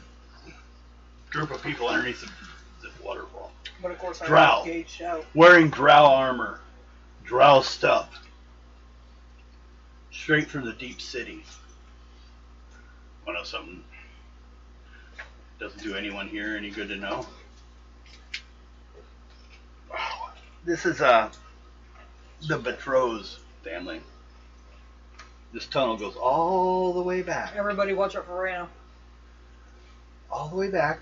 group of people underneath the waterfall.
But of course, I
Drow.
gauged out.
Wearing drow armor. Drow stuff. Straight from the deep city. Want to know something? Doesn't do anyone here any good to know. Wow. This is the Betrothed family. This tunnel goes all the way back.
Everybody watch out for Rhino.
All the way back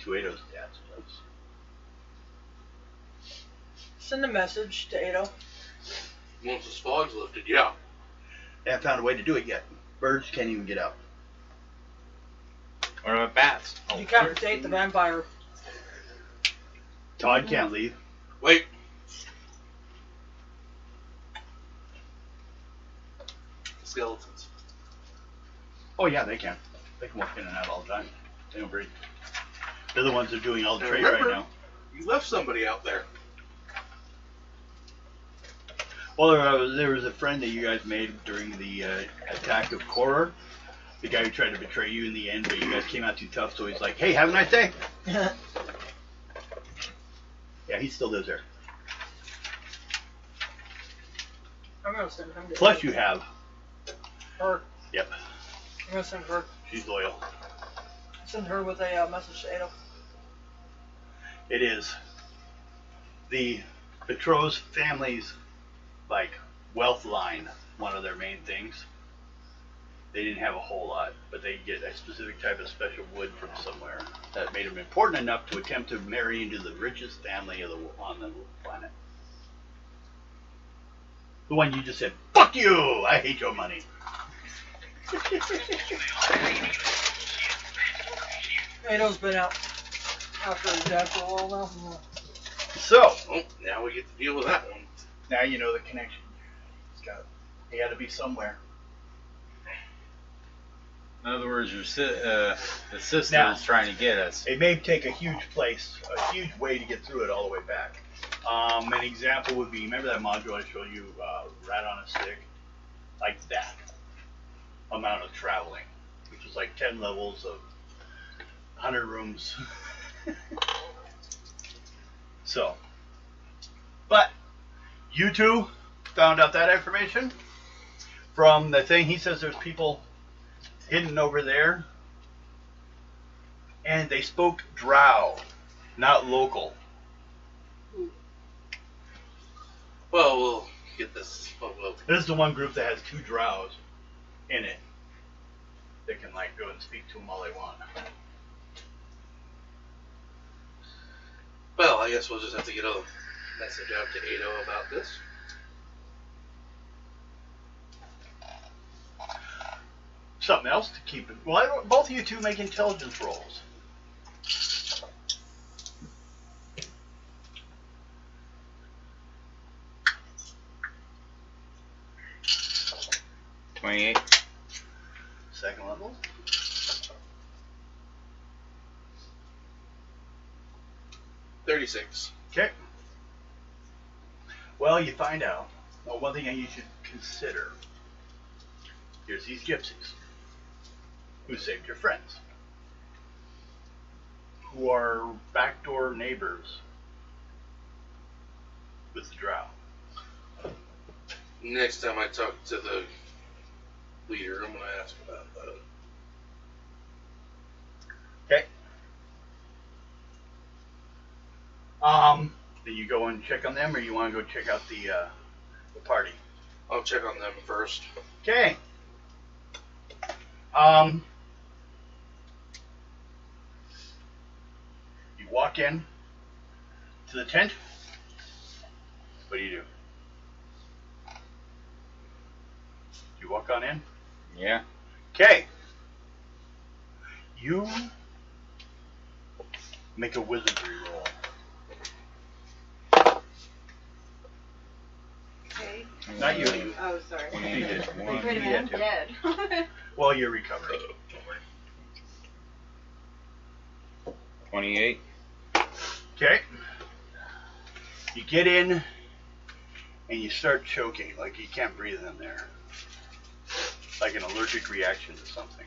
to Ado's dad's place.
Send a message to Ado.
Once the fog's lifted, yeah.
They haven't found a way to do it yet. Birds can't even get out.
What about bats?
Decapitate the vampire.
Todd can't leave.
Wait. Skeletons.
Oh yeah, they can. They can walk in and out all the time. They don't breathe. They're the ones that are doing all the
And
trade right
remember,
now.
You left somebody out there.
Well, there was a friend that you guys made during the attack of Korra. The guy who tried to betray you in the end, but you guys came out too tough, so he's like, hey, have a nice day. Yeah, he still lives there.
I'm gonna send him to
Plus
Ado.
you have.
Her.
Yep,
I'm gonna send her.
she's loyal.
Send her with a message to Ado.
It is the Betrothed family's, like, wealth line, one of their main things. They didn't have a whole lot, but they get a specific type of special wood from somewhere that made them important enough to attempt to marry into the richest family on the planet. The one you just said, fuck you! I hate your money.
Ado's been out after his dad for a while now.
So,
Oh, now we get to deal with that one.
now you know the connection. He had to be somewhere.
In other words, the sister
Now-
is trying to get us.
It may take a huge way to get through it all the way back. An example would be, remember that module I showed you, Rat on a Stick? Like that amount of traveling, which was like 10 levels of 100 rooms. So, but you two found out that information from the thing. He says there's people hidden over there, and they spoke Drow, not local.
Well, we'll get this. Well,
This is the one group that has 2 Drows in it. They can like go and speak to them all they want.
well, I guess we'll just have to get a message out to Ado about this.
Something else to keep it. Well, both of you two make intelligence rolls.
$28.
Second level.
36.
Okay. Well, you find out. Well, one thing that you should consider. Here's these gypsies who saved your friends, who are backdoor neighbors with the Drow.
Next time I talk to the leader, I'm going to ask about that.
Okay. Do you go and check on them, or you want to go check out the party?
I'll check on them first.
Okay. You walk in to the tent. What do? You walk on in?
Yeah.
Okay. You make a wizardry roll.
Okay.
Not you.
Oh, sorry.
You did.
Wait a minute, I'm dead.
Well, you're recovering.
28.
Okay. You get in and you start choking, like you can't breathe in there. Like an allergic reaction to something.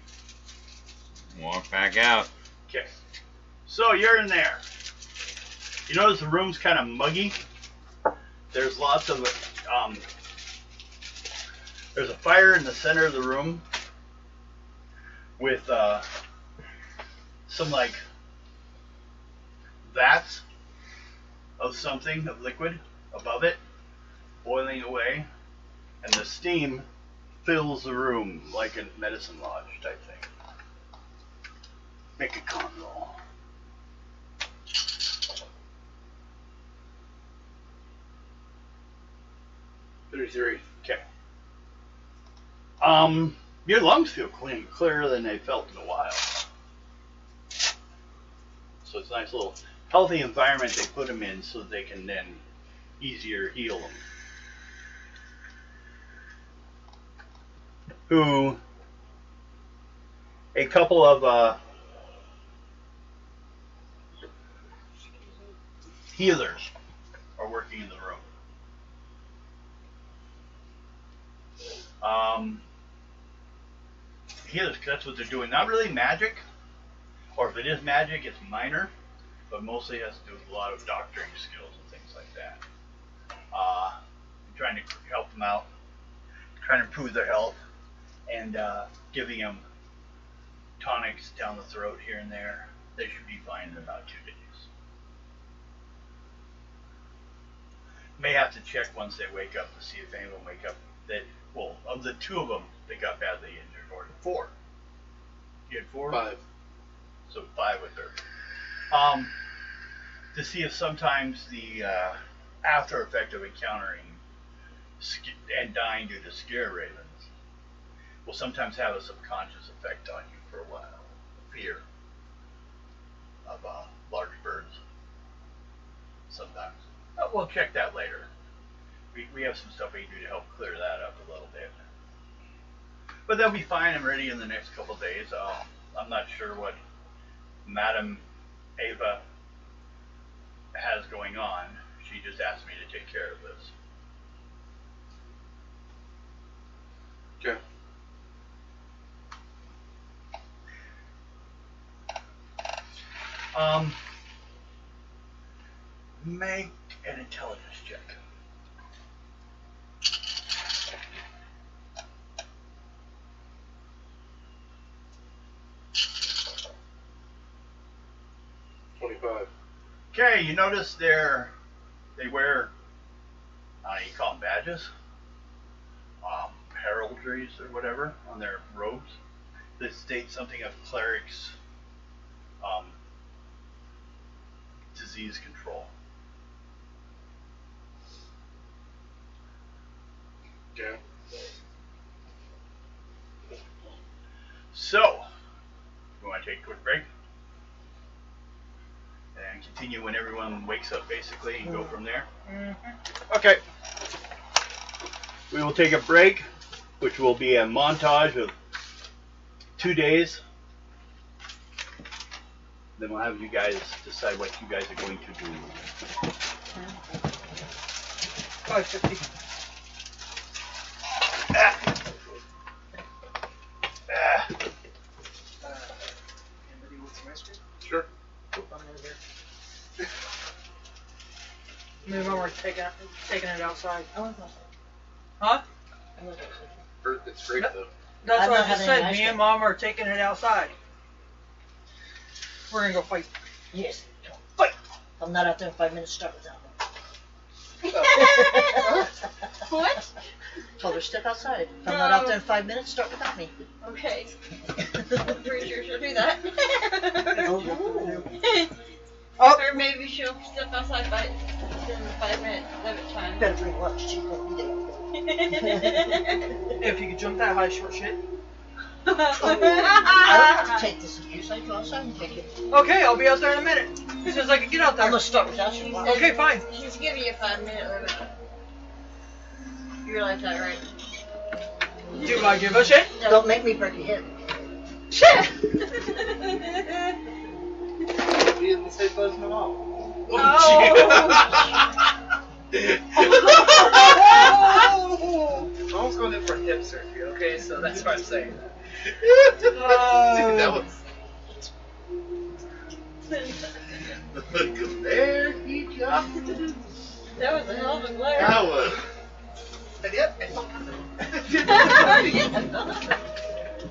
Walk back out.
Okay. So you're in there. You notice the room's kind of muggy. There's lots of, there's a fire in the center of the room with some like vats of something, of liquid above it, boiling away, and the steam fills the room like a medicine lodge type thing. Make a con roll.
33.
Okay. Your lungs feel clean, clearer than they felt in a while. So it's a nice little healthy environment they put them in so that they can then easier heal them. Who a couple of healers are working in the room. Healers, that's what they're doing. Not really magic, or if it is magic, it's minor, but mostly has to do with a lot of doctoring skills and things like that. Trying to help them out, trying to improve their health, and giving them tonics down the throat here and there. They should be fine in about 2 days. May have to check once they wake up to see if any of them wake up. That, well, of the 2 of them that got badly injured, or 4. You had 4?
5.
So 5 with her. To see if sometimes the after effect of encountering and dying due to scare ravens will sometimes have a subconscious effect on you for a while. Fear of large birds. Sometimes. Oh, we'll check that later. We have some stuff we can do to help clear that up a little bit. But they'll be fine and ready in the next couple of days. I'm not sure what Madam Ava has going on. She just asked me to take care of this.
Okay.
Make an intelligence check. Okay, you notice they wear, you call them badges, heraldries or whatever on their robes that state something of clerics' disease control.
Okay.
So, you want to take a quick break? And continue when everyone wakes up, basically, and go from there? Mm-hmm. Okay. We will take a break, which will be a montage of 2 days. Then we'll have you guys decide what you guys are going to do.
550.
Anybody want some ice cream?
Sure.
Me and Mom are taking it outside.
I want that.
Huh?
I want that.
It's great though.
That's
I'm
what
not
I just
having
said.
ice
Me
cream.
and Mom are taking it outside. We're gonna go fight.
Yes. Fight! If I'm not out there in 5 minutes, start without me.
What?
Told her step outside. If I'm not out there in 5 minutes, start without me.
Okay. I'm pretty sure she'll do that.
Oh.
Or maybe she'll step outside by within the 5-minute limit time.
Better bring lunch. She won't be there.
If you could jump that high, short shit.
I don't have to take this abuse. I go outside and take it.
Okay, I'll be out there in a minute. As soon as I can get out there.
I'm gonna start without you. Wow.
Okay, fine.
He's giving you a 5-minute limit. You realize that, right?
Do I give a shit?
No.
Don't make me break your hip.
Shit!
Be in the same position at all.
Oh.
Mom's going in for hip surgery, okay? So that's why I'm saying that.
Dude, that was. There he goes.
That was a hell of a glare.
That was.
And yet, I thought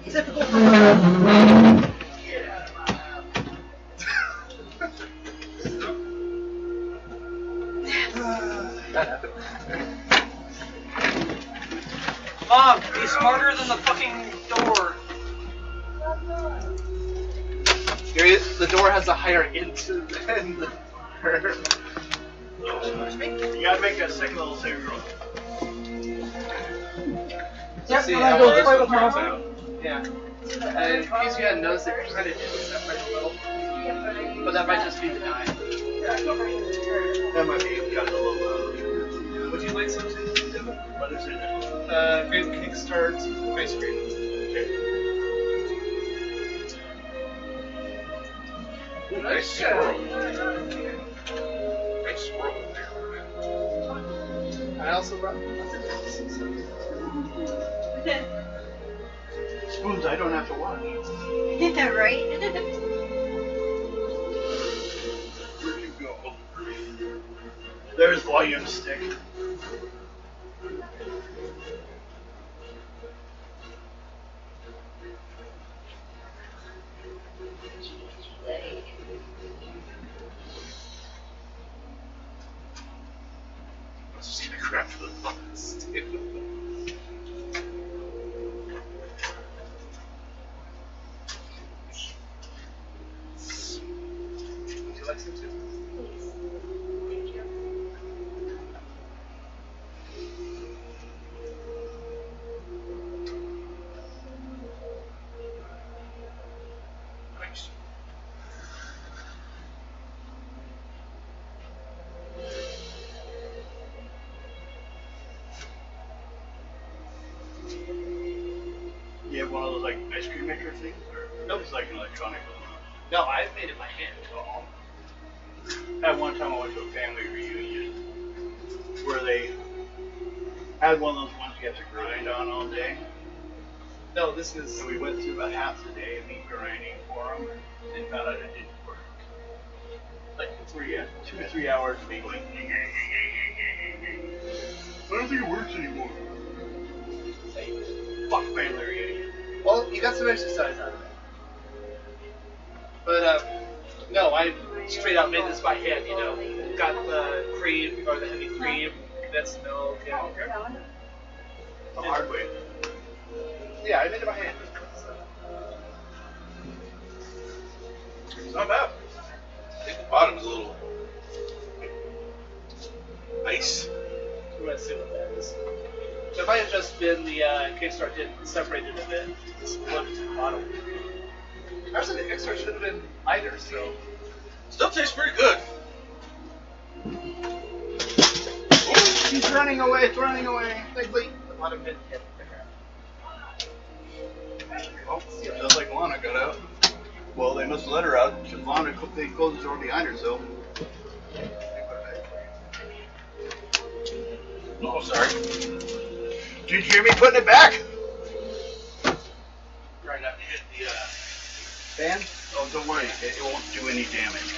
Typical.
that happened.
Mom, be smarter than the fucking door.
The door has a higher into than the her.
You gotta make that second little saving roll.
Yep,
See
I'm
how
gonna
well
go
this
play
one
with
turns
Mom.
out. Yeah. And in case you hadn't noticed, it kind of did separate a little. But that might just be the die.
That might be got a little.
Would you like some?
What is it?
Great Kickstart ice cream.
Ooh, nice swirl. Nice swirl there.
I also brought.
Spoons I don't have to wash.
Yeah, right?
Where'd you go? There's volume stick.
I'm just gonna grab the box, dude.
Would you like some too?
Thank you.
Nice.
You have one of those like ice cream maker things? Or nope, it's like an electronic one.
No, I made it by hand.
At one time I went to a family reunion where they had one of those ones you have to grind on all day.
No, this is.
So we went through about half the day of me grinding for them and found out it didn't work. Like 2 to 3 hours of me going. I don't think it works anymore. Fuck family reunion.
Well, you got some exercise out of it. But, no, I straight out made this by hand, you know. Got the cream, or the heavy cream, condensed milk, and.
The hard way.
Yeah, I made it by hand.
It's not bad.
I think the bottom's a little nice.
We're gonna see what that is. It might have just been the Kickstart didn't separate it a bit. Just flip to the bottom. Actually, the Kickstart should have been lighter, so.
Still tastes pretty good.
He's running away, it's running away.
Thankfully, the bottom didn't hit.
Oh, sounds like Lana got out. Well, they must have let her out because Lana, they closed the door behind her, so.
Oh, sorry.
Did you hear me putting it back?
Right after you hit the,
Fan? Oh, don't worry, it won't do any damage.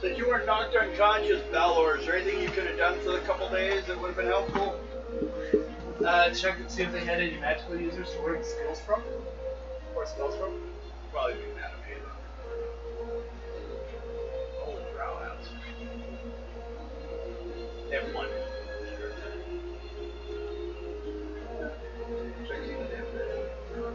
Since you weren't knocked unconscious, Belle, or is there anything you could have done for the couple days that would have been helpful?
Check and see if they had any magical users to learn skills from. Or spells from.
Probably be animated. Holy brow house. They have one. Check see what they have there.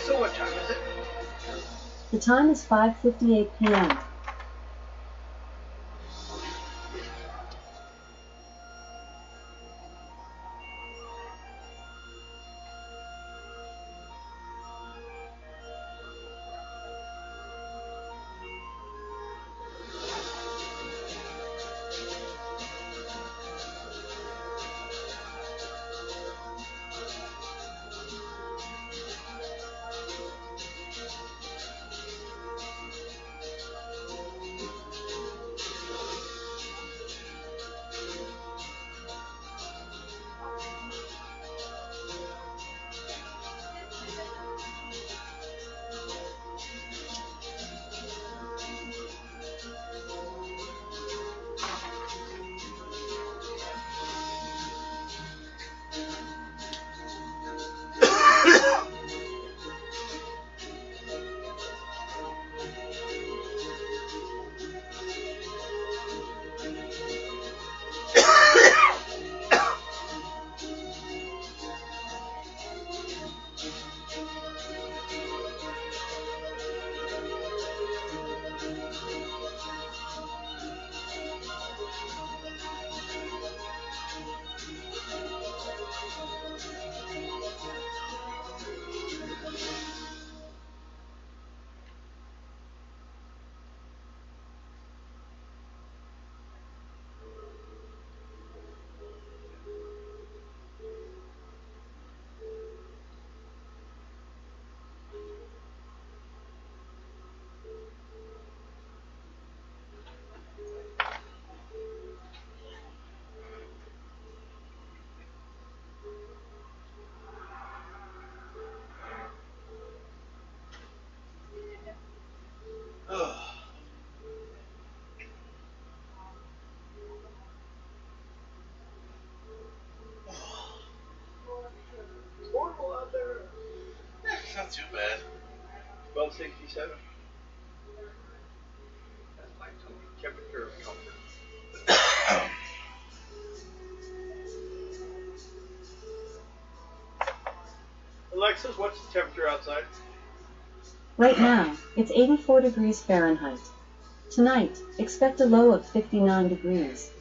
Alexa, what time is it?
The time is 5:58 p.m.
It's horrible out there.
It's not too bad.
1267. That's my temperature of comfort. Alexis, what's the temperature outside?
Right now, it's 84 degrees Fahrenheit. Tonight, expect a low of 59 degrees.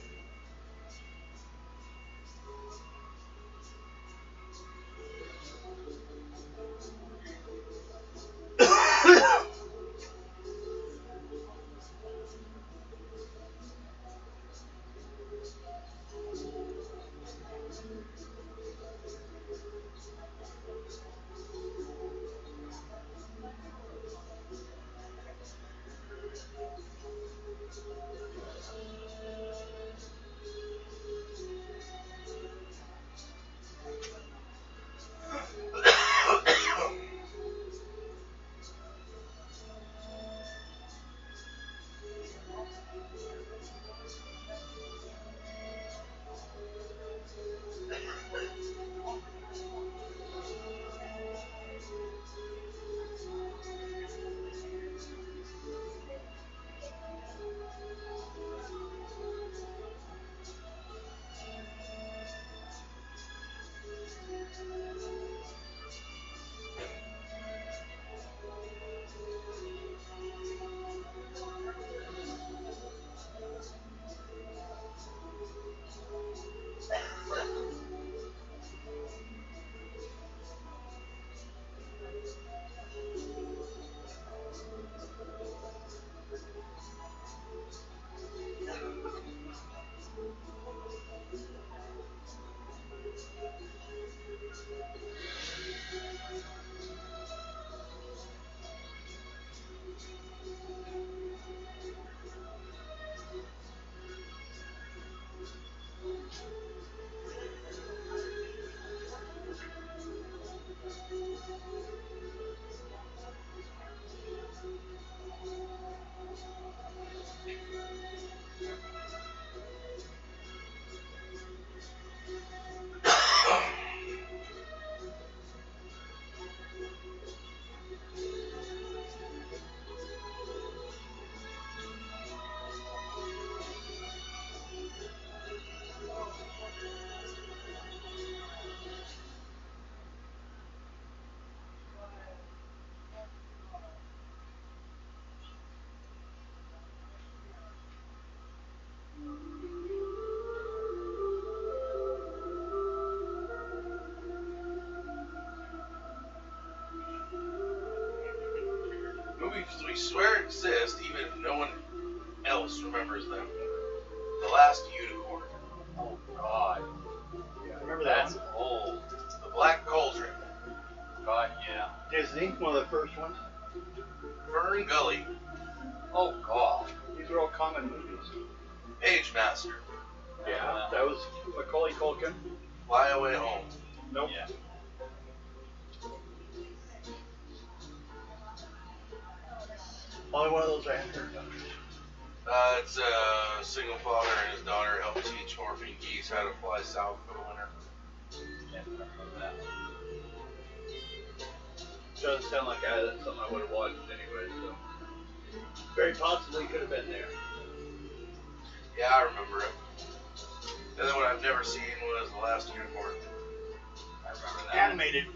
movies we swear exist, even if no one else remembers them. The Last Unicorn.
Oh God.
Yeah, I remember that
That's
one.
old.
The Black Cauldron.
God, yeah.
Disney, one of the first ones.
Fern Gully.
Oh God.
These are all common movies.
Page Master.
Yeah, that was Macaulay Culkin.
Fly Away Home.
Nope.
Yeah.
Only one of those I haven't heard of.
It's a single father and his daughter help teach orphan geese how to fly south for the winter.
Can't remember that.
Doesn't sound like that's something I would have watched anyway, so. Very possibly could have been there.
Yeah, I remember it. The other one I've never seen was The Last Unicorn.
I remember that.
Animated.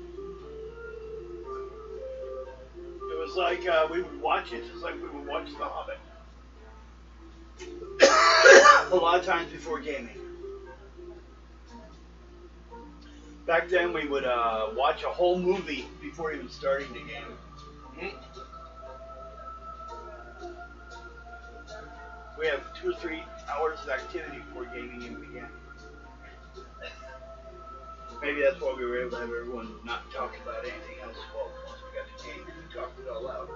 It was like we would watch it just like we would watch The Hobbit. A lot of times before gaming. Back then we would watch a whole movie before even starting the game. We have 2 or 3 hours of activity before gaming even began. Maybe that's why we were able to have everyone not talk about anything else. Well, once we got to game, we talked it all out.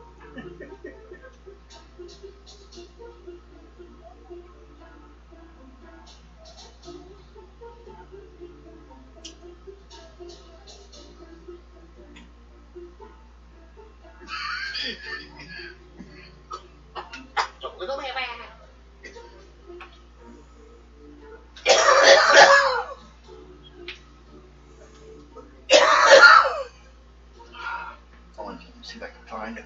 See if I can find it.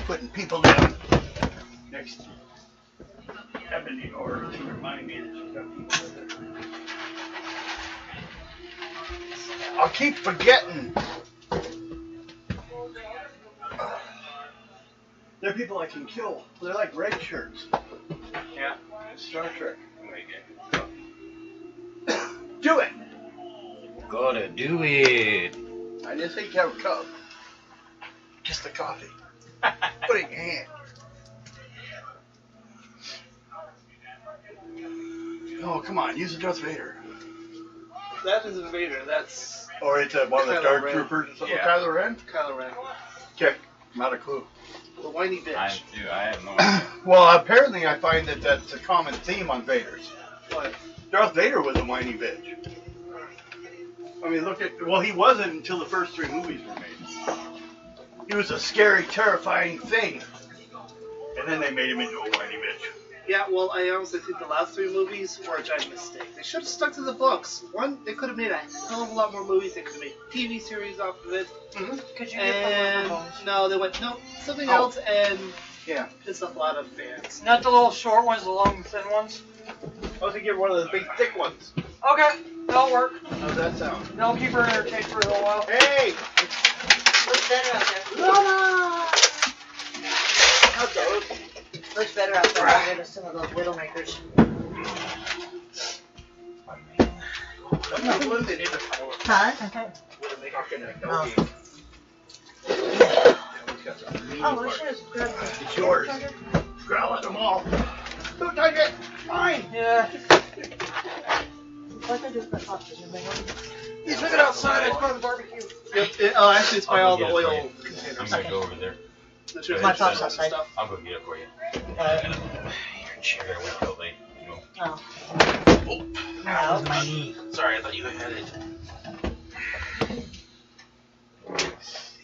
putting people down next to Ebony or to remind me that she's got people with her. I'll keep forgetting. They're people I can kill. They're like red shirts.
Yeah.
Star Trek.
Make it.
Do it!
Gotta do it.
I didn't say have a cup. Just the coffee. Put it in your hand. Oh, come on. Use the Darth Vader.
That is an Vader. That's
Or it's one of the
Kylo
Dark
Ren.
Troopers or something.
Yeah.
Kylo Ren?
Kylo Ren.
Okay. Not a clue.
The whiny bitch.
I have no idea.
Well, apparently I find that that's a common theme on Vader's.
What?
Darth Vader was a whiny bitch. I mean, look at... Well, he wasn't until the first 3 movies were made. He was a scary, terrifying thing. And then they made him into a whiny bitch.
Yeah, well, I honestly think the last 3 movies were a giant mistake. They should have stuck to the books. One, they could have made a hell of a lot more movies. They could have made TV series off of it.
Mm-hmm.
Could you get
And
the little
no, they went no something
Oh.
else and
Yeah.
pissed off a lot of fans.
Not the little short ones, the long, thin ones?
I was thinking one of the big, thick ones.
Okay, that'll work.
How's that sound?
That'll keep her entertained for a little while.
Hey!
Looks better out there.
Mama!
How's those?
Looks better out there than rid of some of those Widowmakers.
What they need to call it?
Huh?
Oh.
Oh, I should have grabbed the
It's yours. Growl at them all. Don't touch it. Fine.
Yeah.
What did I do with my sausages?
You took it outside, I put it on the barbecue.
Actually, it's by all the
I'll go get it
oil
for you. I'm
containers.
gonna go over there.
The chili
My
sauce
pop's
and
outside.
stuff.
I'll go get it for you. Your chair went till late.
Oh.
That was my knee. Sorry, I thought you had it.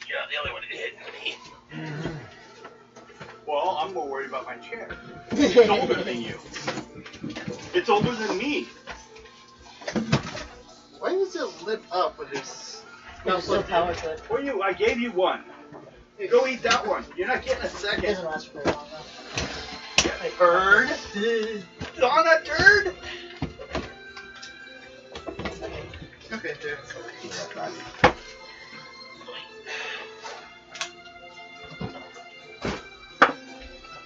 Yeah, the other one hit me.
Well, I'm more worried about my chair. It's older than you. It's older than me.
Why does it lit up when it's
Not so power to it.
For you, I gave you one. Hey, go eat that one. You're not getting a
It
second.
doesn't last very long though.
Turd. On a turd.
okay, there.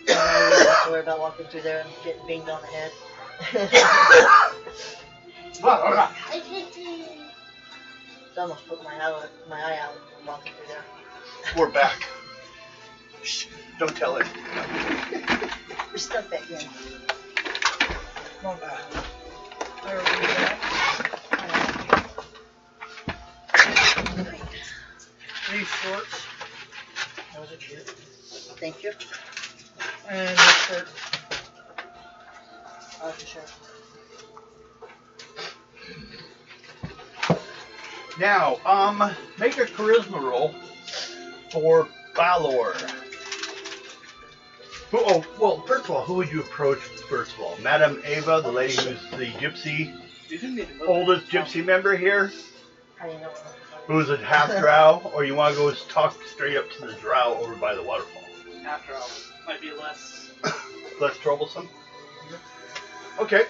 I don't have to worry about walking through there and getting binged on the head. So I almost put my eye out walking through there.
We're back. Shh, don't tell it.
We're stuck back in.
Come on back. There we go. These shorts.
Those are cute. Thank you.
And this shirt.
Oh, for sure.
Now, make a charisma roll for Balor. Well, first of all, who would you approach first of all? Madame Ava, the lady who's the gypsy,
You didn't need to move
oldest gypsy member here,
How do you know?
who's a half drow, or you want to go talk straight up to the drow over by the waterfall?
after all. Might be less.
Less troublesome? Okay.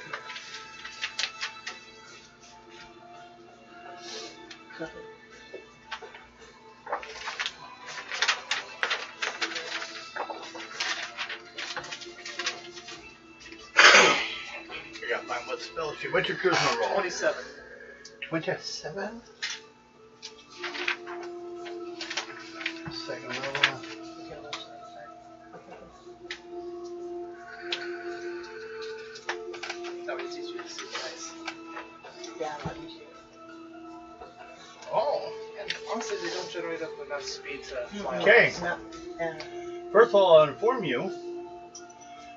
I gotta find what spell she. What's your charisma roll?
27.
27? Second level.
That way it's easier to see guys.
Yeah, I'm not used to it.
Oh.
And honestly, they don't generate up enough speed to fly.
Okay.
No,
First of all, I'll inform you,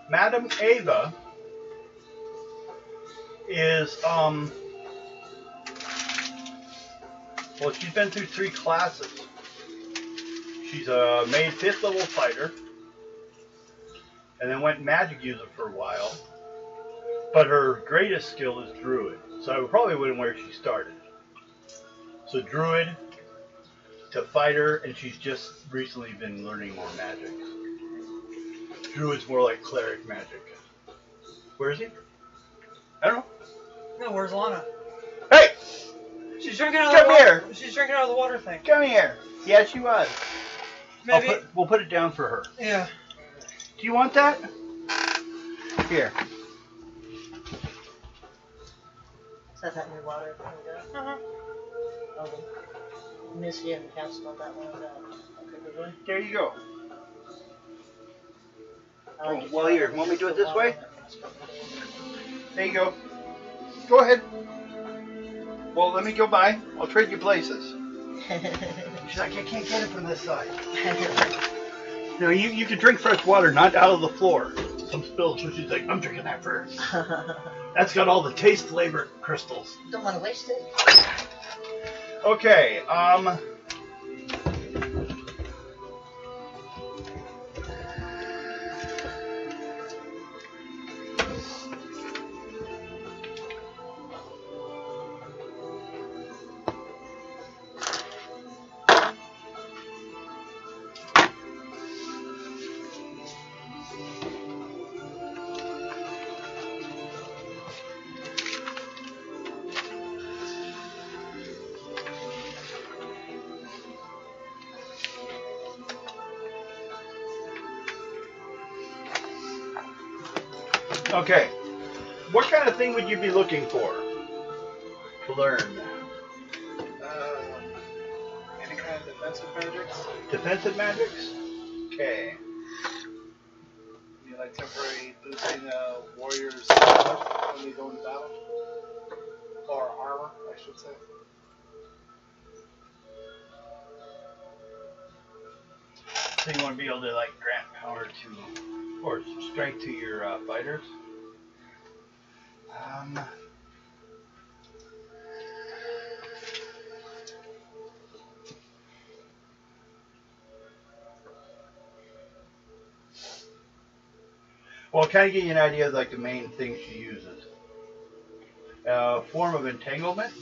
Madame Ava is, well, she's been through 3 classes. She's a made 5th level fighter, and then went magic user for a while, but her greatest skill is druid, so I probably wouldn't where she started. So druid to fighter, and she's just recently been learning more magic. Druid's more like cleric magic. Where is he? I don't know.
No, where's Lana?
Hey!
She's drinking out of the
Come
water.
here!
She's drinking out of the water thing.
Come here! Yeah, she was.
Maybe.
We'll put it down for her.
Yeah.
Do you want that? Here.
Is that new water thing we got?
Uh-huh.
Oh, Misty and Council on that one. Okay, good one.
There you go.
I like it.
Well, here, want me to do it this way? There you go. Go ahead. Well, let me go by. I'll trade you places. She's like, I can't get it from this side. No, you can drink fresh water, not out of the floor. Some spills, so she's like, I'm drinking that first. That's got all the taste flavor crystals.
Don't want to waste it.
Okay, okay. What kind of thing would you be looking for to learn?
Any kind of defensive magics?
Defensive magics? Okay.
You like temporary boosting warriors' damage when they go into battle? Or armor, I should say.
So you want to be able to like grant power to, or strength to your fighters? Well, kind of give you an idea of like the main things she uses. Form of entanglement.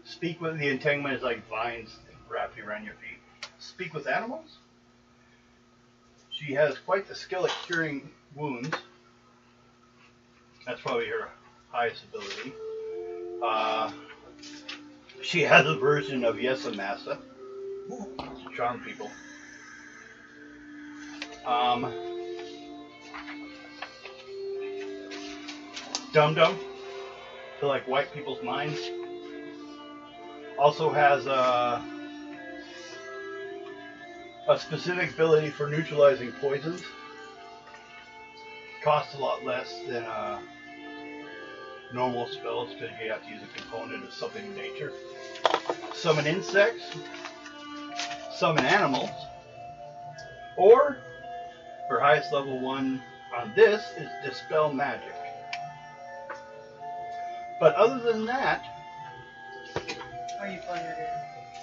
Speak with the entanglement is like vines wrapped around your feet. Speak with animals. She has quite the skill at curing wounds. That's probably her highest ability. She has a version of Yesamasa. Charm people. Dum Dum to like wipe people's minds. Also has a specific ability for neutralizing poisons. Costs a lot less than normal spells because you have to use a component of something in nature. Summon insects, summon animals, or her highest level one on this is dispel magic. But other than that,
How you playing your game?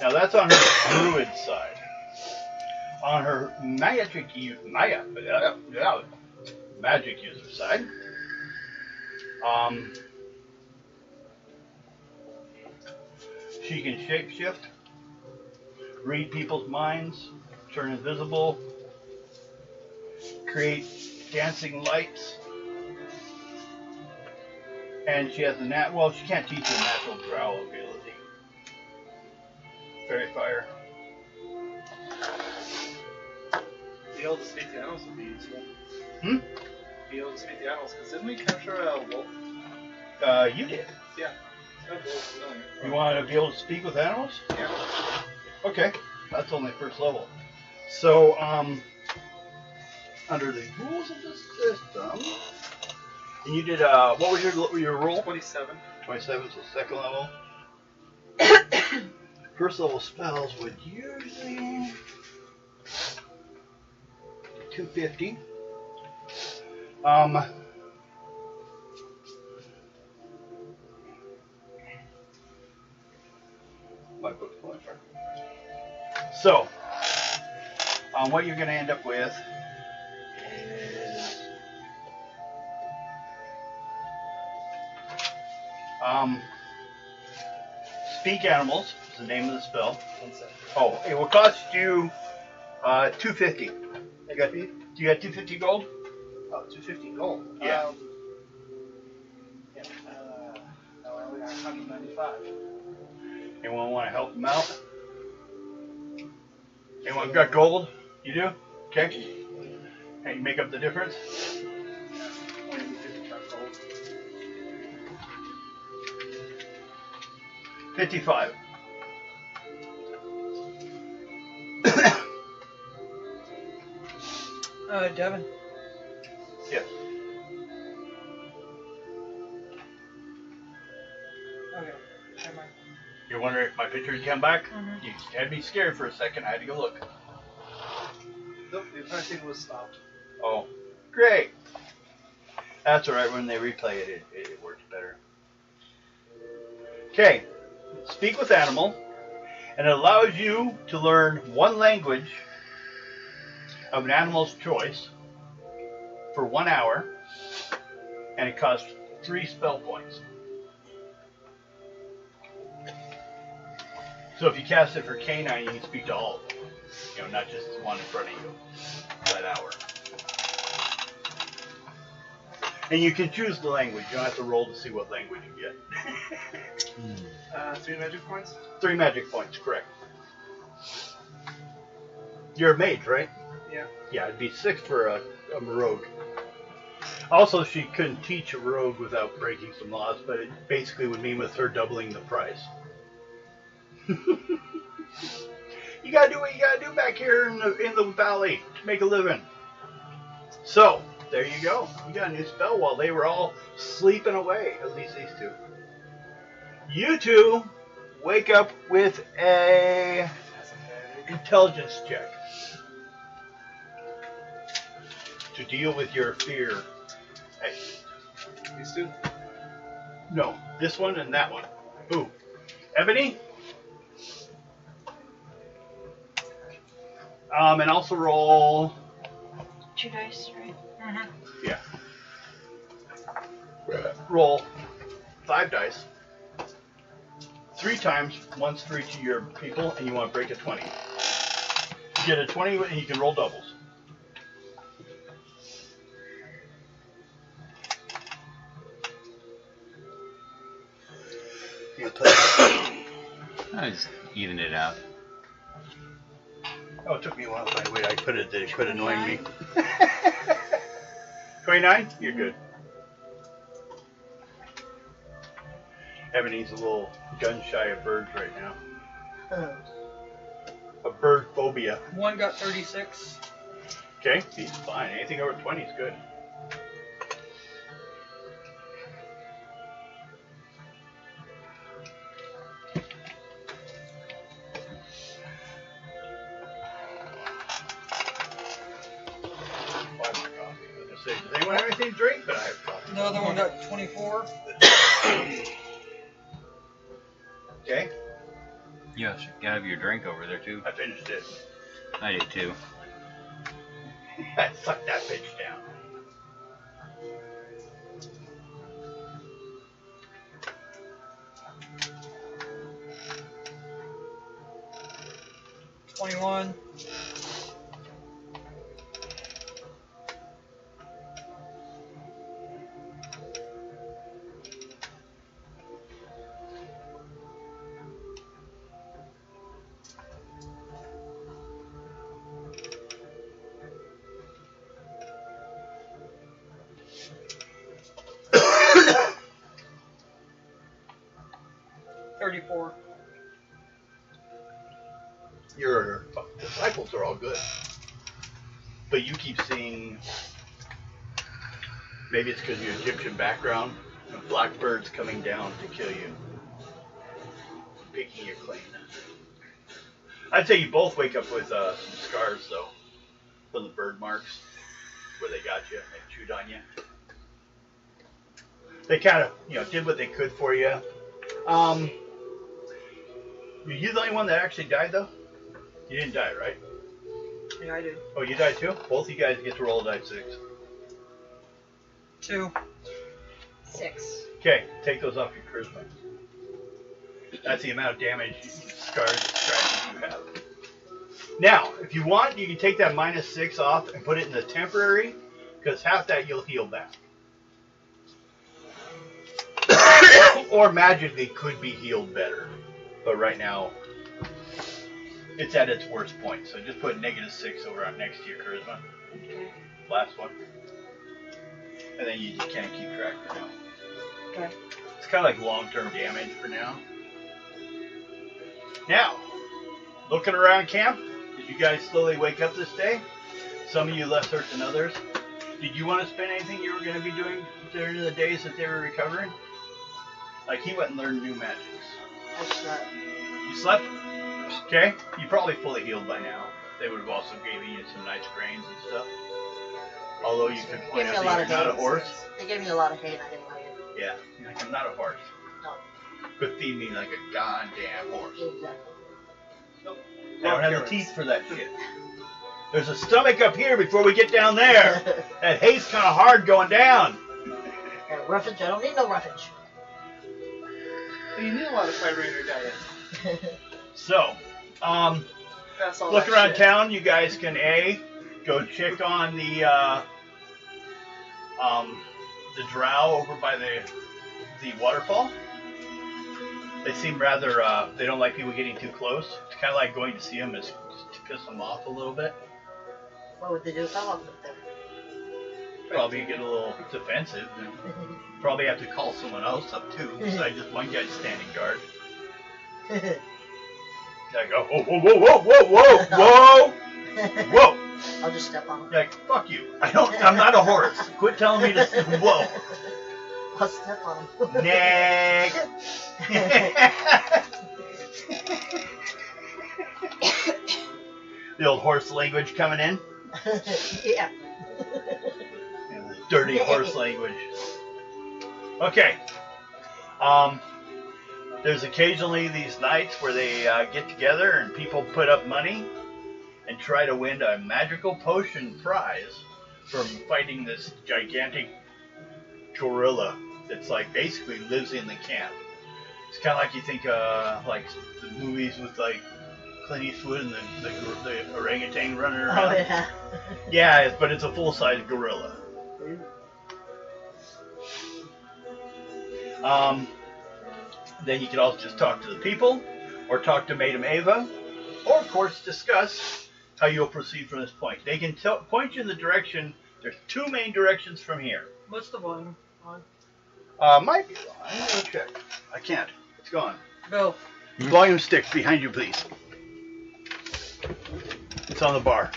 now that's on her druid side. On her magic user side, she can shapeshift, read people's minds, turn invisible, create dancing lights, and she has a well, she can't teach you a natural growl ability. Fairy fire.
Be able to speak to animals would be useful. Be able to speak to animals, because didn't we capture a wolf?
You did.
Yeah. That wolf was familiar.
You want to be able to speak with animals?
Yeah.
Okay, that's only first level. So, under the rules of the system, and you did, what was your roll?
27.
27, so second level. First level spells would usually 250. My book's going for. So, what you're going to end up with is speak animals is the name of the spell. Oh, it will cost you 250. You got,
XP?
you got 250 gold?
Oh, 250 gold.
Yeah.
Yeah. No, I only got 195.
Anyone want to help him out? Anyone got gold? You do? Okay. And you make up the difference?
Only 55 gold.
55.
Devin.
Yes.
Okay. Never mind.
You're wondering if my picture had come back?
Mhm.
You had me scared for a second. I had to go look.
Nope, the entire thing was stopped.
Oh, great. That's all right. When they replay it, it works better. Okay. Speak with animal, and it allows you to learn one language of an animal's choice for 1 hour, and it costs 3 spell points. So if you cast it for canine, you can speak to all of them. You know, not just the one in front of you for that hour. And you can choose the language. You don't have to roll to see what language you get.
3 magic points?
3 magic points, correct. You're a mage, right?
Yeah.
Yeah, it'd be 6 for a rogue. Also, she couldn't teach a rogue without breaking some laws, but it basically would mean with her doubling the price. You gotta do what you gotta do back here in the valley to make a living. So, there you go. You got a new spell while they were all sleeping away. At least these two. You two wake up with a intelligence check to deal with your fear. Hey,
These two?
no, this one and that one. Ooh. Ebony? And also roll.
2 dice, right?
Mhm.
Yeah. Roll 5 dice. 3 times, once for each of your people, and you want to break a 20. You get a 20 and you can roll doubles. You play.
I just even it out.
Oh, it took me a while to find a way I put it that it quit annoying me. 29? You're good. Ebony's a little gun shy of birds right now. A bird phobia.
One got 36.
Okay, he's fine. Anything over 20 is good. Why my coffee? I was gonna say, does anyone have anything to drink? But I have coffee.
The other one got 24.
Okay,
Yes, you have your drink over there too.
I finished it.
I did too.
I sucked that bitch down.
$21. $34.
Your disciples are all good. But you keep seeing, maybe it's because of your Egyptian background, blackbirds coming down to kill you. Picking you clean. I'd say you both wake up with some scars, though, from the bird marks, where they got you, they chewed on you. They kind of, did what they could for you. Were you the only one that actually died, though? You didn't die, right?
Yeah, I did.
Oh, you died too? Both of you guys get to roll a die 6.
2.
6.
Okay, take those off your charisma. That's the amount of damage, scars, and scratches you have. Now, if you want, you can take that -6 off and put it in the temporary, because half that you'll heal back. Or magically could be healed better. But right now, it's at its worst point. So just put -6 over on next to your charisma. Last one. And then you just can't keep track for now.
Okay.
It's kind of like long-term damage for now. Now, looking around camp, did you guys slowly wake up this day? Some of you less hurt than others. Did you want to spend anything you were going to be doing during the days that they were recovering? Like he went and learned new magics.
I slept.
You slept? Okay. You probably fully healed by now. They would have also given you some nice grains and stuff. Although you could point
Gave me
out
a lot
that
of
you're not a
hay.
horse.
They gave me a lot of hay and I didn't like it.
Yeah. You're like, I'm not a horse.
No.
Could feed me like a goddamn horse.
Exactly.
I don't have the teeth for that shit. There's a stomach up here before we get down there. That hay's kind of hard going down.
Yeah, roughage, I don't need no roughage.
You need a lot of fiber in your diet.
So,
That's all
look
that
around
shit.
town. You guys can go check on the drow over by the waterfall. They seem rather they don't like people getting too close. It's kind of like going to see them is to piss them off a little bit.
What would they do if I walked up there?
Probably get a little defensive. And probably have to call someone else up too, besides just one guy standing guard. Like, oh, whoa, whoa, whoa, whoa, whoa, whoa, whoa.
I'll just step on them.
Like, fuck you. I'm not a horse. Quit telling me to, whoa.
I'll step on them.
Next. The old horse language coming in.
Yeah.
And the dirty horse language. Okay. There's occasionally these nights where they get together and people put up money and try to win a magical potion prize from fighting this gigantic gorilla that's like basically lives in the camp. It's kind of like you think like the movies with like Clint Eastwood and the orangutan running around.
Oh, yeah.
Yeah, but it's a full-size gorilla. Then you can also just talk to the people, or talk to Madam Ava, or of course discuss how you'll proceed from this point. They can point you in the direction. There's two main directions from here.
What's the volume on?
Might be wrong. I'm gonna check. I can't. It's gone.
Go.
Volume stick behind you, please. It's on the bar.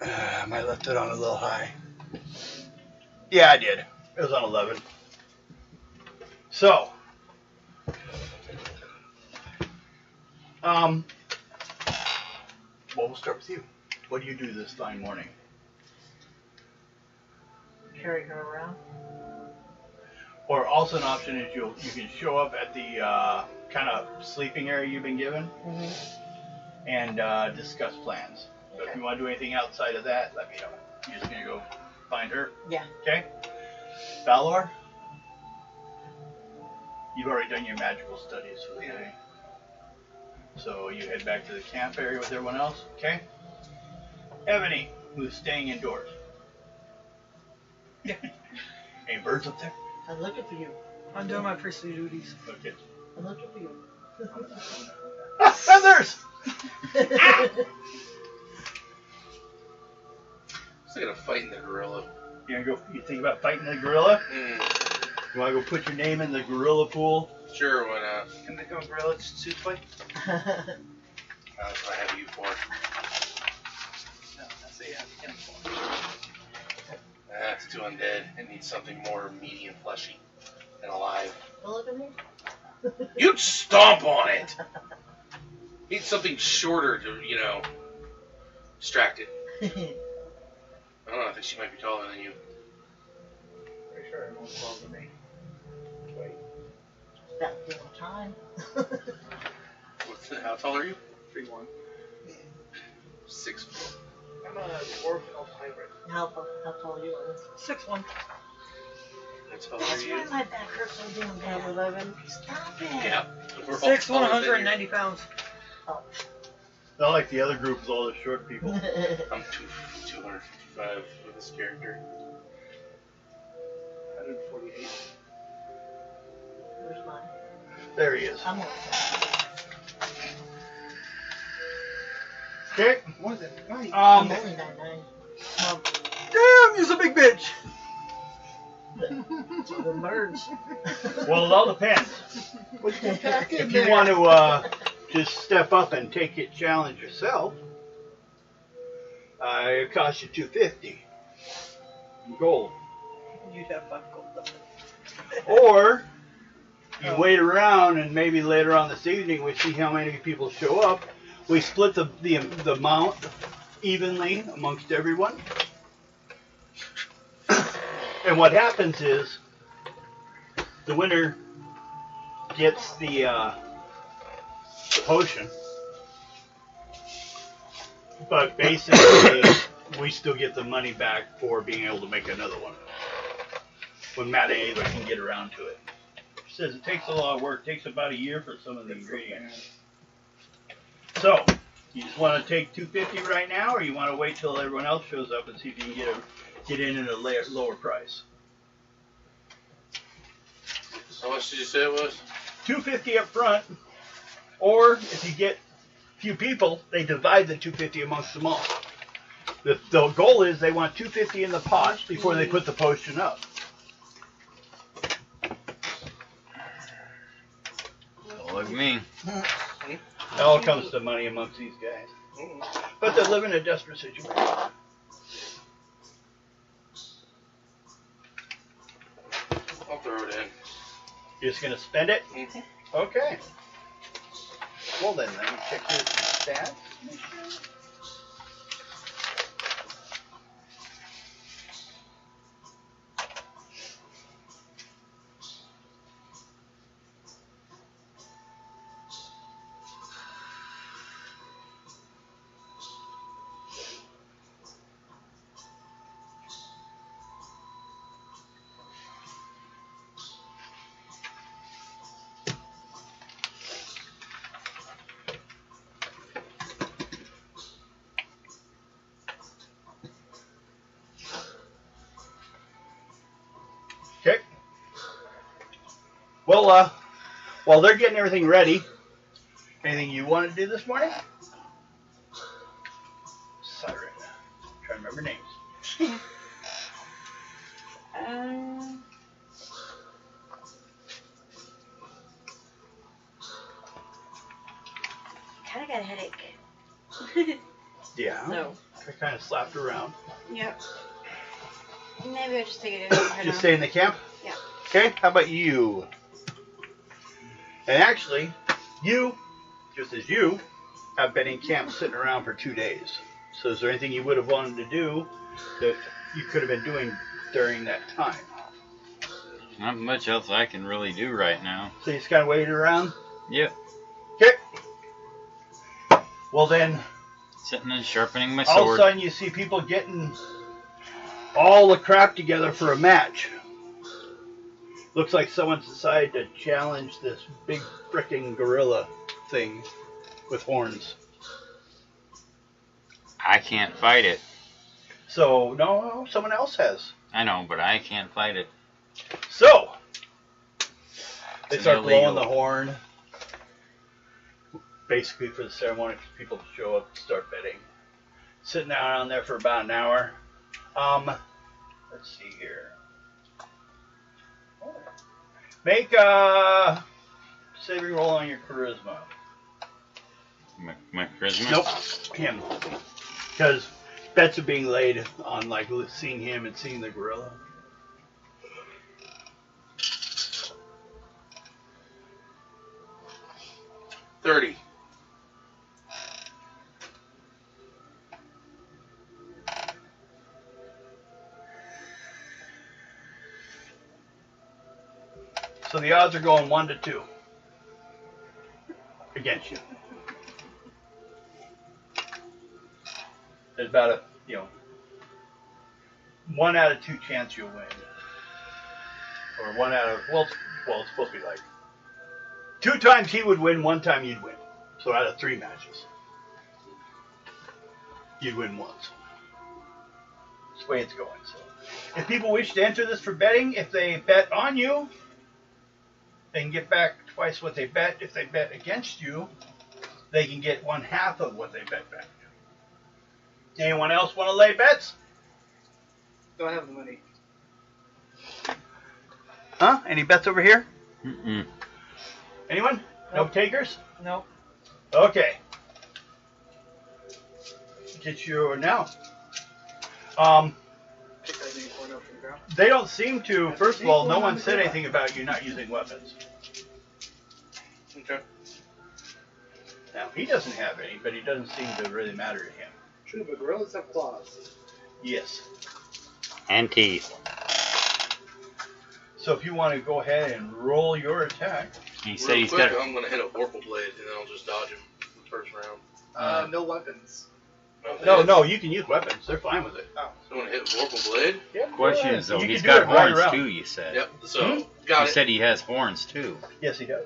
I might left it on a little high. Yeah, I did. It was on 11. So, well, we'll start with you. What do you do this fine morning?
Carry her around.
Or also an option is you can show up at the kind of sleeping area you've been given and discuss plans. So if you want to do anything outside of that, let me know. You're just going to go find her?
Yeah.
Okay. Valor? You've already done your magical studies for the day. So you head back to the camp area with everyone else, okay? Ebony, who's staying indoors. Any birds up there?
I'm looking for you.
I'm doing my priestly duties.
Okay.
I'm looking for you.
Ah, feathers!
Still gotta fight the gorilla.
You think about fighting the gorilla?
Mm,
You want to go put your name in the gorilla pool?
sure, why not?
Can they go gorilla suit fight?
That's what I have you for.
No, that's a
That's too undead. It needs something more meaty and fleshy and alive.
Don't look at me.
You'd stomp on it! Need something shorter to, distract it. I don't know, I think she might be taller than you.
Pretty sure everyone's taller than me. Wait.
About damn time.
How tall are you?
3'1".
6 foot.
I'm a dwarf elf hybrid.
How tall are you?
6'1".
How tall
That's
are you?
why my back hurts so damn bad. 11. Stop it.
Yeah. We're all
6'1",
taller than you.
190 pounds.
Not like the other group is all the short people.
I'm 255 with this character.
148.
Where's mine?
There he is.
I'm on
Okay.
More than right.
I'm only 99.
Damn, you're a big bitch.
The merge.
Well, it all depends.
Put your pack in
If you
there.
want to just step up and take it challenge yourself, it costs you $250 gold.
You'd have 5 gold.
Or you wait around and maybe later on this evening we see how many people show up. We split the amount evenly amongst everyone. And what happens is the winner gets the potion, but basically we still get the money back for being able to make another one when Matt and Ava can get around to it. It says it takes a lot of work. It takes about a year for some of the ingredients. So, you just want to take $250 right now, or you want to wait till everyone else shows up and see if you can get in at a lower price?
How much did you say it was?
$250 up front, or if you get a few people, they divide the $250 amongst them all. The goal is they want $250 in the pot before they put the potion up.
Don't look at me.
It all comes to money amongst these guys. But they live in a desperate situation.
I'll throw it in.
You're just going to spend it?
Mhm.
Okay. Well then, let me check your stats. Okay. Well, while they're getting everything ready, anything you want to do this morning? Siren. Trying to remember names.
Kinda got a headache.
Yeah.
So,
I kind of slapped around.
yep. Maybe I'll just take it in.
Just stay in the camp?
Yeah.
Okay, how about you? And actually, you, just as you, have been in camp sitting around for 2 days. So is there anything you would have wanted to do that you could have been doing during that time?
Not much else I can really do right now.
So you just kind of waited around?
Yep.
Okay. Well then,
Sitting and sharpening my
all of a
sword.
sudden you see people getting all the crap together for a match. Looks like someone's decided to challenge this big frickin' gorilla thing with horns.
I can't fight it.
So, no, someone else has.
I know, but I can't fight it.
So, they
It's
start blowing
illegal.
the horn. Basically for the ceremony, for people to show up and start betting. Sitting down there for about an hour. Let's see here. Make a saving roll on your charisma.
My charisma?
Nope, him. Because bets are being laid on like seeing him and seeing the gorilla.
$30.
So the odds are going 1 to 2 against you. There's about a 1 out of 2 chance you'll win, or 1 out of well, it's supposed to be like 2 times he would win, 1 time you'd win. So out of 3 matches, you'd win once. That's the way it's going. So, if people wish to enter this for betting, if they bet on you, they can get back twice what they bet. If they bet against you, they can get 1/2 of what they bet back. Anyone else want to lay bets?
Don't have the money.
Huh? Any bets over here?
Mm-mm.
Anyone? No takers?
Nope.
Okay. Get your now.
Pick that name point up from the ground.
They don't seem to. First of all, no one said anything about you not using weapons.
Okay.
Now he doesn't have any, but it doesn't seem to really matter to him.
True, but gorillas have claws.
Yes.
And teeth.
So if you want to go ahead and roll your attack.
He said
Real
he's
quick,
got.
I'm gonna hit a Vorpal Blade and then I'll just dodge him in the first round.
No weapons.
No, you can use weapons. They're fine with it.
Oh.
So I'm gonna hit Vorpal Blade.
Yeah,
Question is though,
you
he's
can do
got
it right
horns
around.
too. You said.
Yep. So got
You
it.
said he has horns too,
Yes, he does.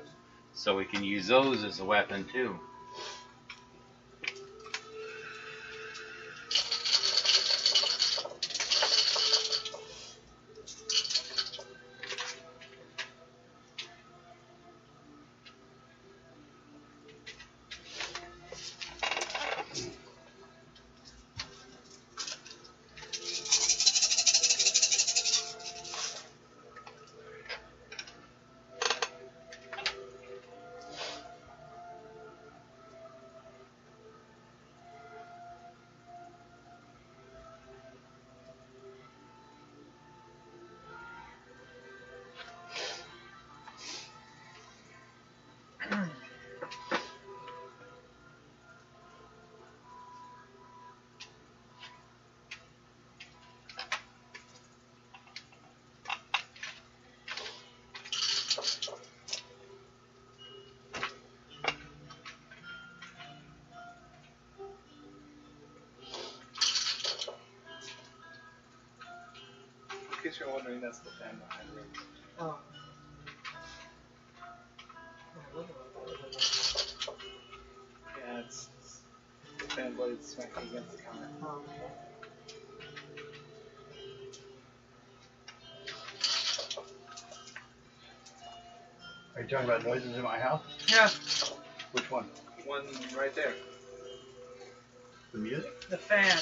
so we can use those as a weapon too.
In case you're wondering, that's the fan behind me.
Oh.
Yeah, it's the fan blade smacking against the counter.
Oh,
Are you talking about noises in my house?
Yeah,
Which one?
One right there.
The music?
the fan.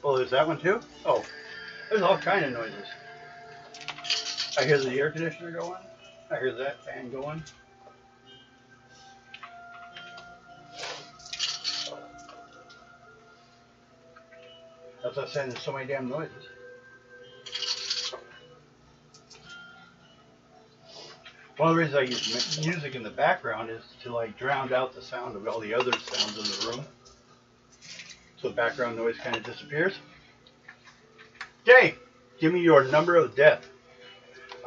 Oh, there's that one too? Oh, there's all kind of noises. I hear the air conditioner going. I hear that fan going. That's what I'm saying, there's so many damn noises. One of the reasons I use music in the background is to like drown out the sound of all the other sounds in the room. So the background noise kind of disappears. Okay, give me your number of death.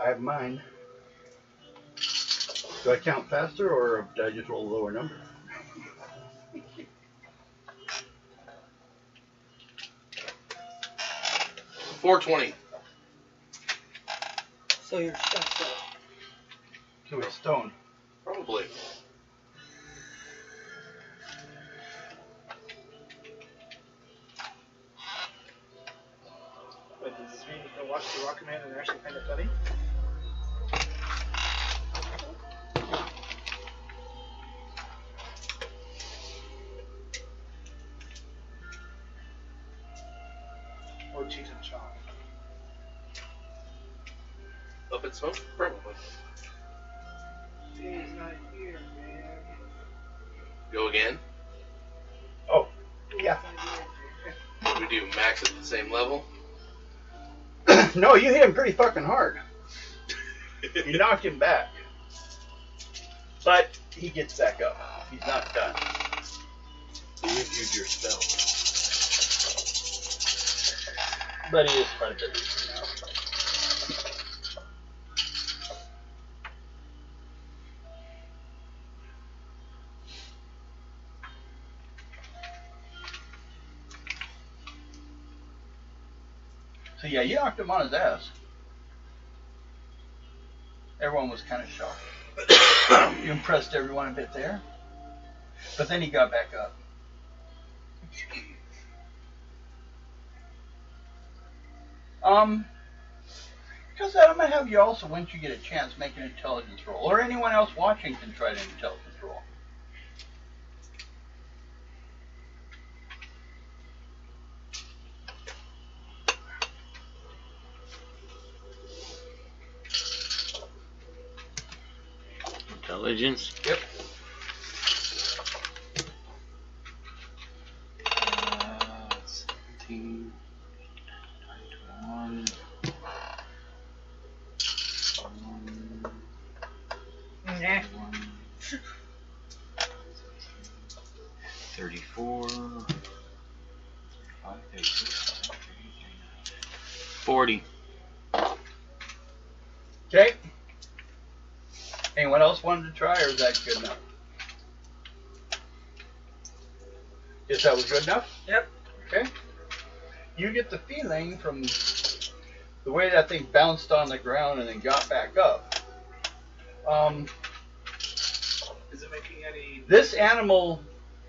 I have mine. Do I count faster or did I just roll a lower number?
420.
So you're stuck there.
To a stone.
Probably.
But does this mean you can watch the Rocket Man and actually find it funny? Or Cheech and Chong?
Up in smoke? Probably.
He's not here, man.
Go again.
Oh, yeah.
We do max at the same level.
No, you hit him pretty fucking hard. You knocked him back. But he gets back up. He's not done. You used your spell. But he is quite a bit weaker now. So yeah, you knocked him on his ass. Everyone was kind of shocked. You impressed everyone a bit there. But then he got back up. Because I'm going to have you also, once you get a chance, make an intelligence roll. Or anyone else watching can try an intelligence roll.
Intelligence.
Yep.
17, 21, 34, 35, 36, 40.
Okay. Anyone else wanted to try, or is that good enough? Yes, that was good enough?
Yep.
Okay. You get the feeling from the way that thing bounced on the ground and then got back up.
Is it making any?
This animal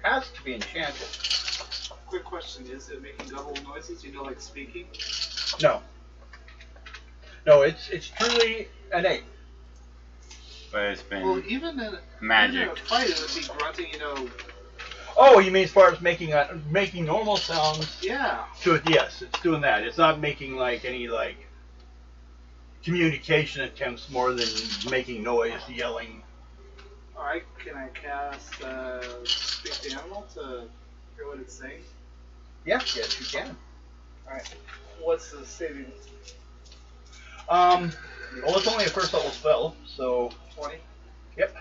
has to be enchanted.
Quick question: is it making guttural noises? You know, like speaking?
No. No, it's truly an ape.
But it's been
Well, even in
magic.
a fight, it would be grunting. You know.
Oh, you mean as far as making normal sounds?
Yeah.
To it, yes, it's doing that. It's not making like any like communication attempts more than making noise, yelling.
All right. Can I cast speak the animal to hear what it's saying?
Yeah, yes, you can.
All right. What's the saving?
Well, it's only a first level spell, so
20.
yep.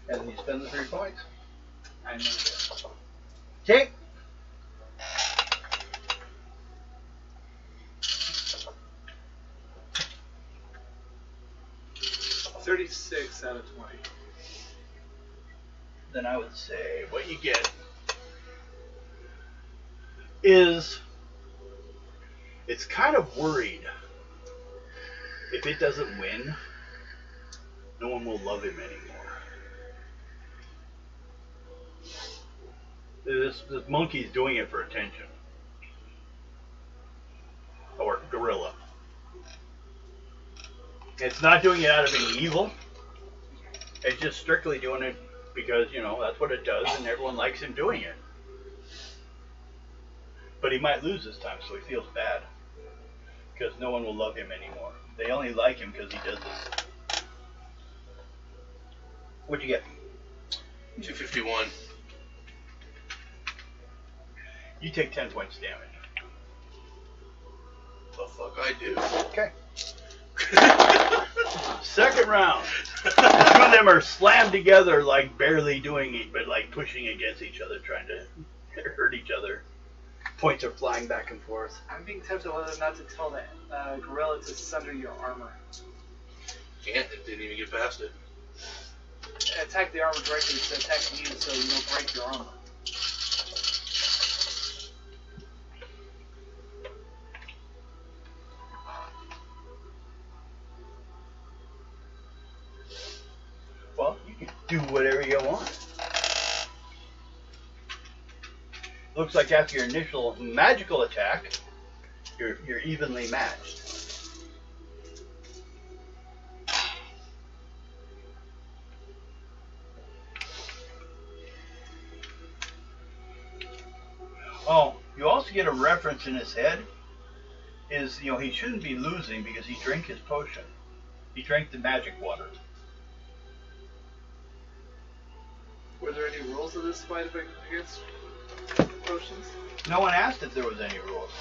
And then you spend the 3 points.
I know that.
Okay.
$36 out of 20.
Then I would say what you get is it's kind of worried if it doesn't win, no one will love him anymore. This monkey's doing it for attention. Or gorilla. It's not doing it out of any evil. It's just strictly doing it because, you know, that's what it does and everyone likes him doing it. But he might lose this time, so he feels bad. Because no one will love him anymore. They only like him because he does this. What'd you get?
251.
You take 10 points damage.
The fuck I do.
Okay. Second round. The two of them are slammed together, like barely doing it, but like pushing against each other, trying to hurt each other. Points are flying back and forth.
I'm being tempted whether or not to tell that gorilla to sunder your armor.
Can't. It didn't even get past it.
Attack the armor directly instead of attacking you so you don't break your armor.
Well, you can do whatever you want. Looks like after your initial magical attack, you're evenly matched. Oh, you also get a reference in his head. Is, you know, he shouldn't be losing because he drank his potion. He drank the magic water.
Were there any rules of this fight against potions?
No one asked if there was any rules.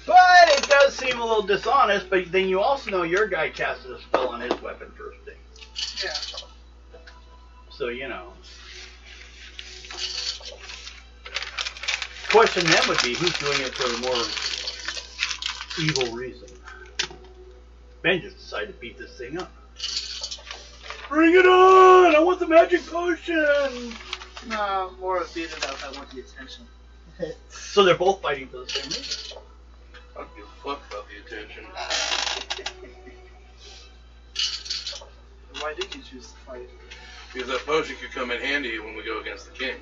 But it does seem a little dishonest, but then you also know your guy casted a spell on his weapon first thing.
Yeah.
So, you know. Question then would be, who's doing it for a more evil reason? Ben just decided to beat this thing up. Bring it on! I want the magic potion!
No, more of beating it up. I want the attention.
So they're both fighting for the same reason.
I don't give a fuck about the attention.
Why did you choose to fight?
Because that potion could come in handy when we go against the king.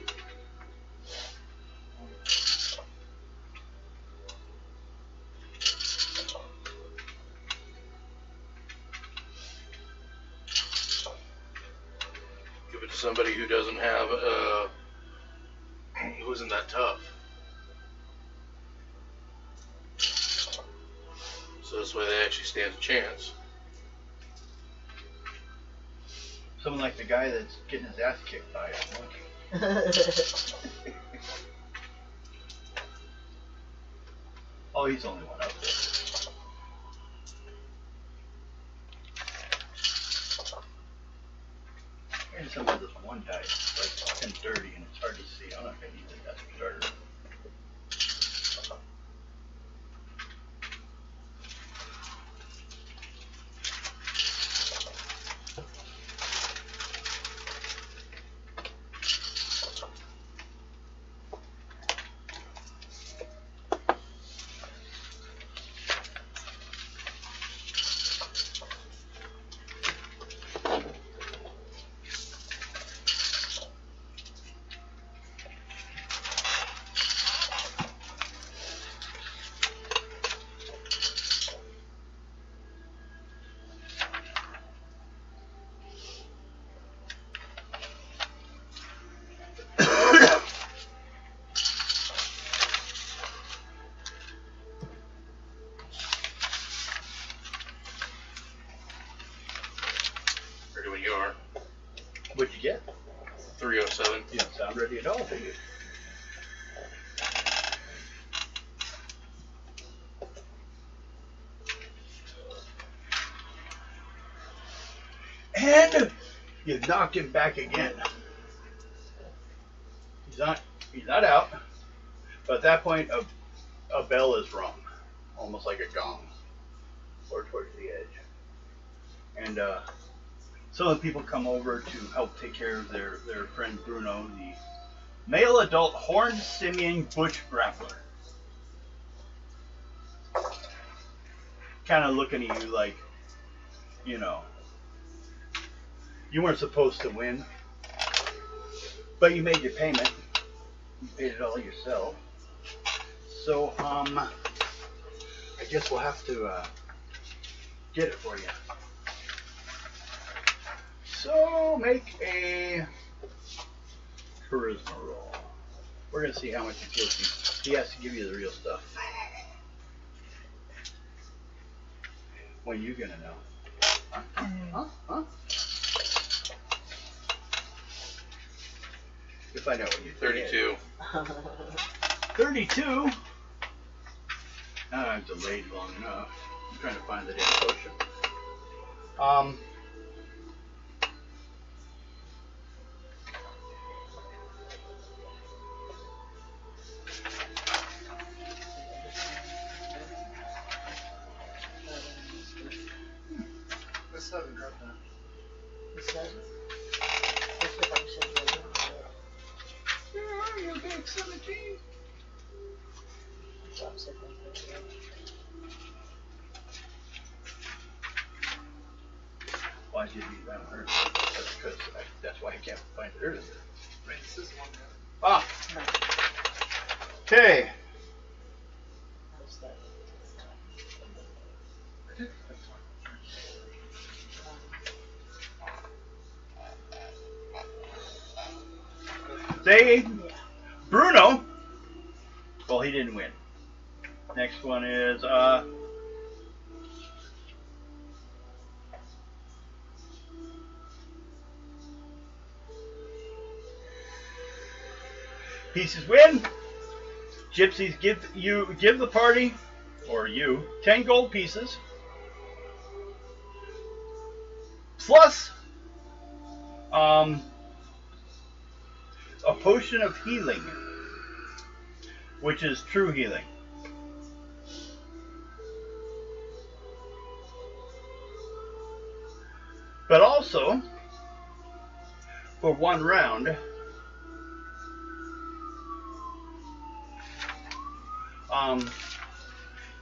Give it to somebody who doesn't have, who isn't that tough. So this way they actually stand a chance.
Someone like the guy that's getting his ass kicked by a monkey. Oh, he's only one up there. And some of this one dice, like 10:30, and it's hard to see. I'm not going to use it as a starter.
Ready when you are.
What'd you get?
307.
You don't sound ready at all, do you? And you knocked him back again. He's not out. But at that point, a bell is rung, almost like a gong, or towards the edge. And some of the people come over to help take care of their friend Bruno, the male adult horned simian bush grappler. Kind of looking at you like, you know, you weren't supposed to win, but you made your payment. You paid it all yourself. So, I guess we'll have to get it for you. So, make a charisma roll. We're going to see how much he gives you. He has to give you the real stuff. When you going to know? Huh? You'll find out when you're
32.
32? I've delayed long enough. I'm trying to find the damn potion.
This doesn't hurt that.
This doesn't? That's what I said.
Yeah, you big 17. Why did you that hurt? That's because that's why I can't find it earlier.
Right, this is one there.
Ah. Okay.
How's that?
I did. That's one.
Say, Bruno. Well, he didn't win. Next one is pieces win. Gypsies give the party, or you, 10 gold pieces. Plus a potion of healing, which is true healing. But also, for one round,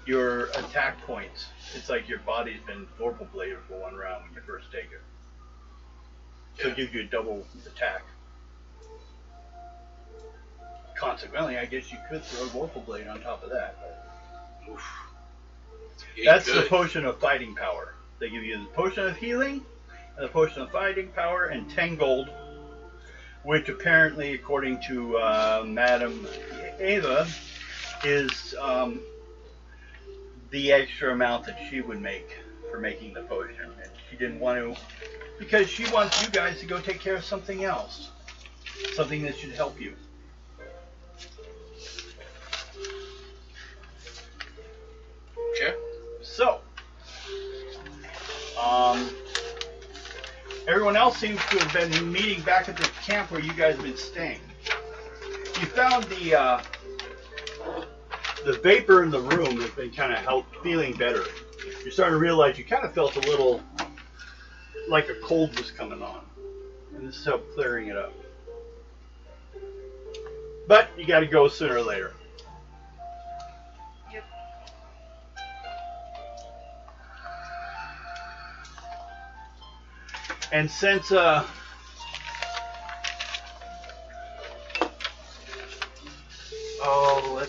your attack points. It's like your body's been vorpal bladed for one round when you first take it. So it gives you a double attack. Consequently, I guess you could throw a Vorpal Blade on top of that. But
Oof. Yeah,
that's
you
the
could.
potion of fighting power. They give you the potion of healing, and the potion of fighting power, and 10 gold, which apparently, according to Madam Ava, is the extra amount that she would make for making the potion. And she didn't want to, because she wants you guys to go take care of something else. Something that should help you.
Okay.
So, everyone else seems to have been meeting back at the camp where you guys have been staying. You found the vapor in the room has been kind of feeling better. You're starting to realize you kind of felt a little like a cold was coming on, and this is helped clearing it up. But you got to go sooner or later.
Yep.
And since let's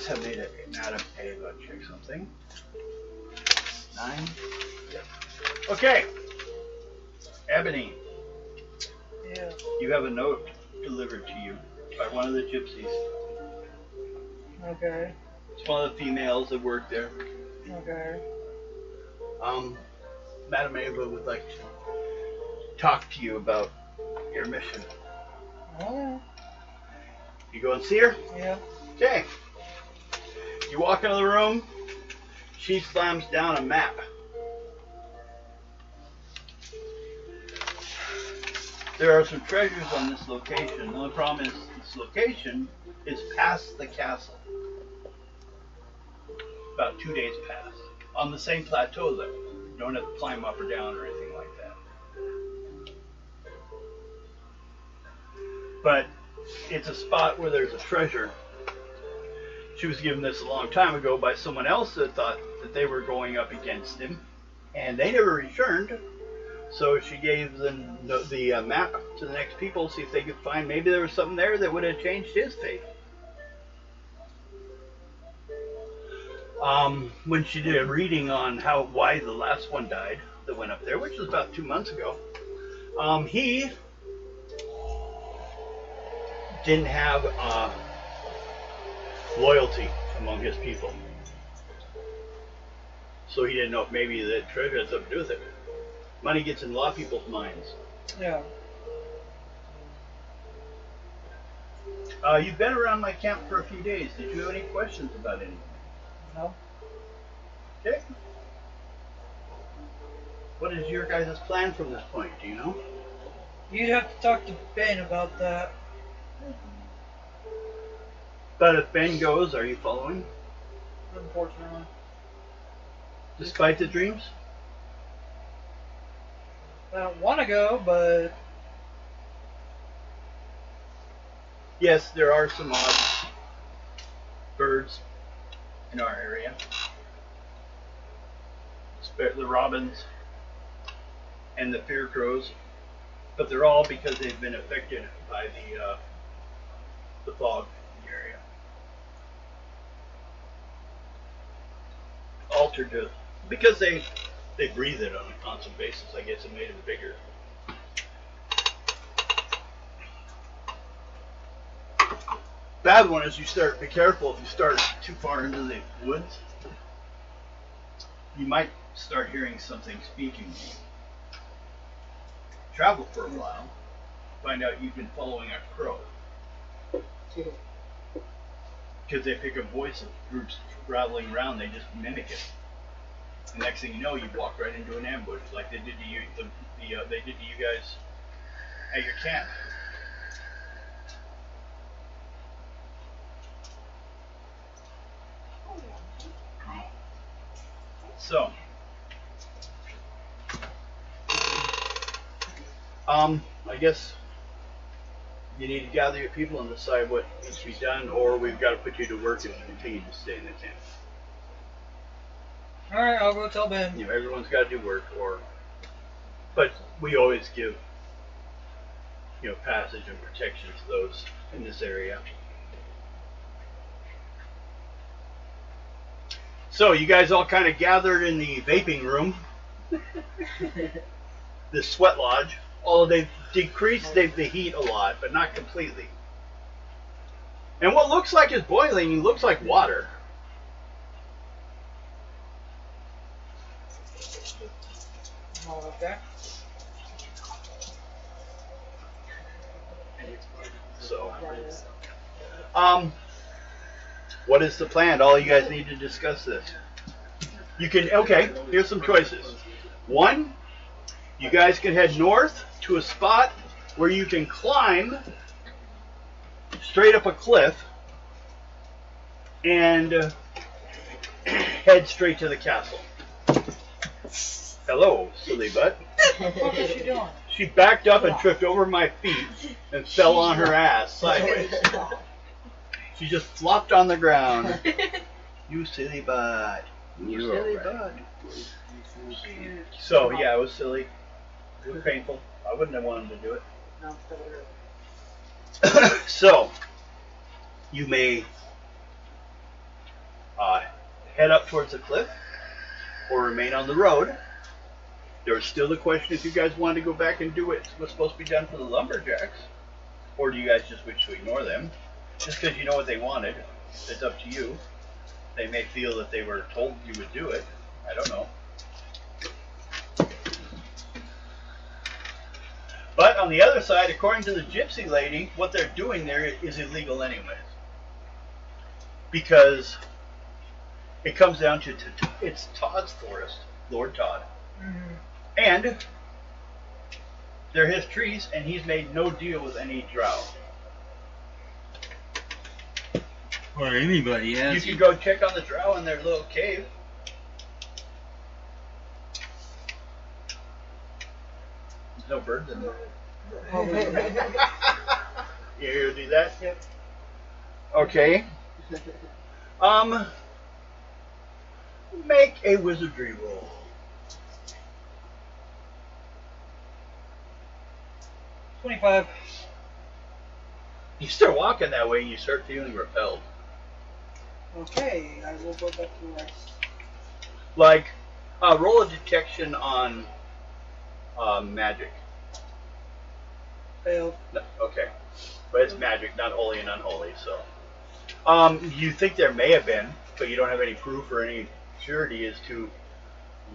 have Madam Ava check something. 9. Yep. Okay. Ebony,
Yeah.
you have a note delivered to you by one of the gypsies.
Okay.
It's one of the females that work there.
Okay.
Madam Ava would like to talk to you about your mission.
Oh.
You go and see her?
Yeah.
Okay. You walk into the room. She slams down a map. There are some treasures on this location. The only problem is this location is past the castle. About 2 days past. On the same plateau though. You don't have to climb up or down or anything like that. But it's a spot where there's a treasure. She was given this a long time ago by someone else that thought that they were going up against him. And they never returned. So she gave the map to the next people, see if they could find, maybe there was something there that would have changed his fate. When she did a reading on why the last one died that went up there, which was about 2 months ago, he didn't have loyalty among his people. So he didn't know if maybe the treasure had something to do with it. Money gets in a lot of people's minds.
Yeah.
You've been around my camp for a few days. Did you have any questions about anything?
No.
Okay. What is your guys' plan from this point? Do you know?
You'd have to talk to Ben about that.
But if Ben goes, are you following?
Unfortunately.
Despite the dreams?
I don't want to go, but
Yes, there are some odd birds in our area. The robins and the fear crows. But they're all because they've been affected by the fog in the area. Altered to, because they breathe it on a constant basis, I guess it made them bigger. Bad one is be careful if you start too far into the woods. You might start hearing something speaking. Travel for a while, find out you've been following a crow. Because they pick up voice of groups rattling around, they just mimic it. The next thing you know, you walk right into an ambush, like they did to you. They did to you guys at your camp. So, I guess you need to gather your people and decide what needs to be done, or we've got to put you to work and continue to stay in the camp.
alright, I'll go tell Ben.
You know, everyone's got to do work, but we always give passage and protection to those in this area. So you guys all kind of gathered in the vaping room, the sweat lodge. Although they've decreased the heat a lot, but not completely. And what looks like is boiling looks like water.
Okay.
So, what is the plan? All you guys need to discuss this. You can, okay, here's some choices. One, you guys can head north to a spot where you can climb straight up a cliff and head straight to the castle. Hello, silly butt.
What is she doing?
She backed up and tripped over my feet and fell on her ass sideways. She just flopped on the ground. You silly butt. You silly butt. So, yeah, it was silly. It was painful. I wouldn't have wanted to do it. So, you may head up towards the cliff or remain on the road. There's still the question if you guys want to go back and do what was supposed to be done for the lumberjacks, or do you guys just wish to ignore them? Just because you know what they wanted, it's up to you. They may feel that they were told you would do it. I don't know. But on the other side, according to the gypsy lady, what they're doing there is illegal anyways. Because it comes down to it's Todd's forest, Lord Todd.
Mm-hmm.
And they're his trees, and he's made no deal with any drow.
Or anybody has.
You can go check on the drow in their little cave. There's no birds in there. You gonna do that?
Yep.
Okay. Make a wizardry roll.
$25.
You start walking that way and you start feeling repelled.
Okay, I will go back to the rest.
Like, roll a detection on magic.
Failed.
No, okay. But it's magic, not holy and unholy, so. You think there may have been, but you don't have any proof or any surety as to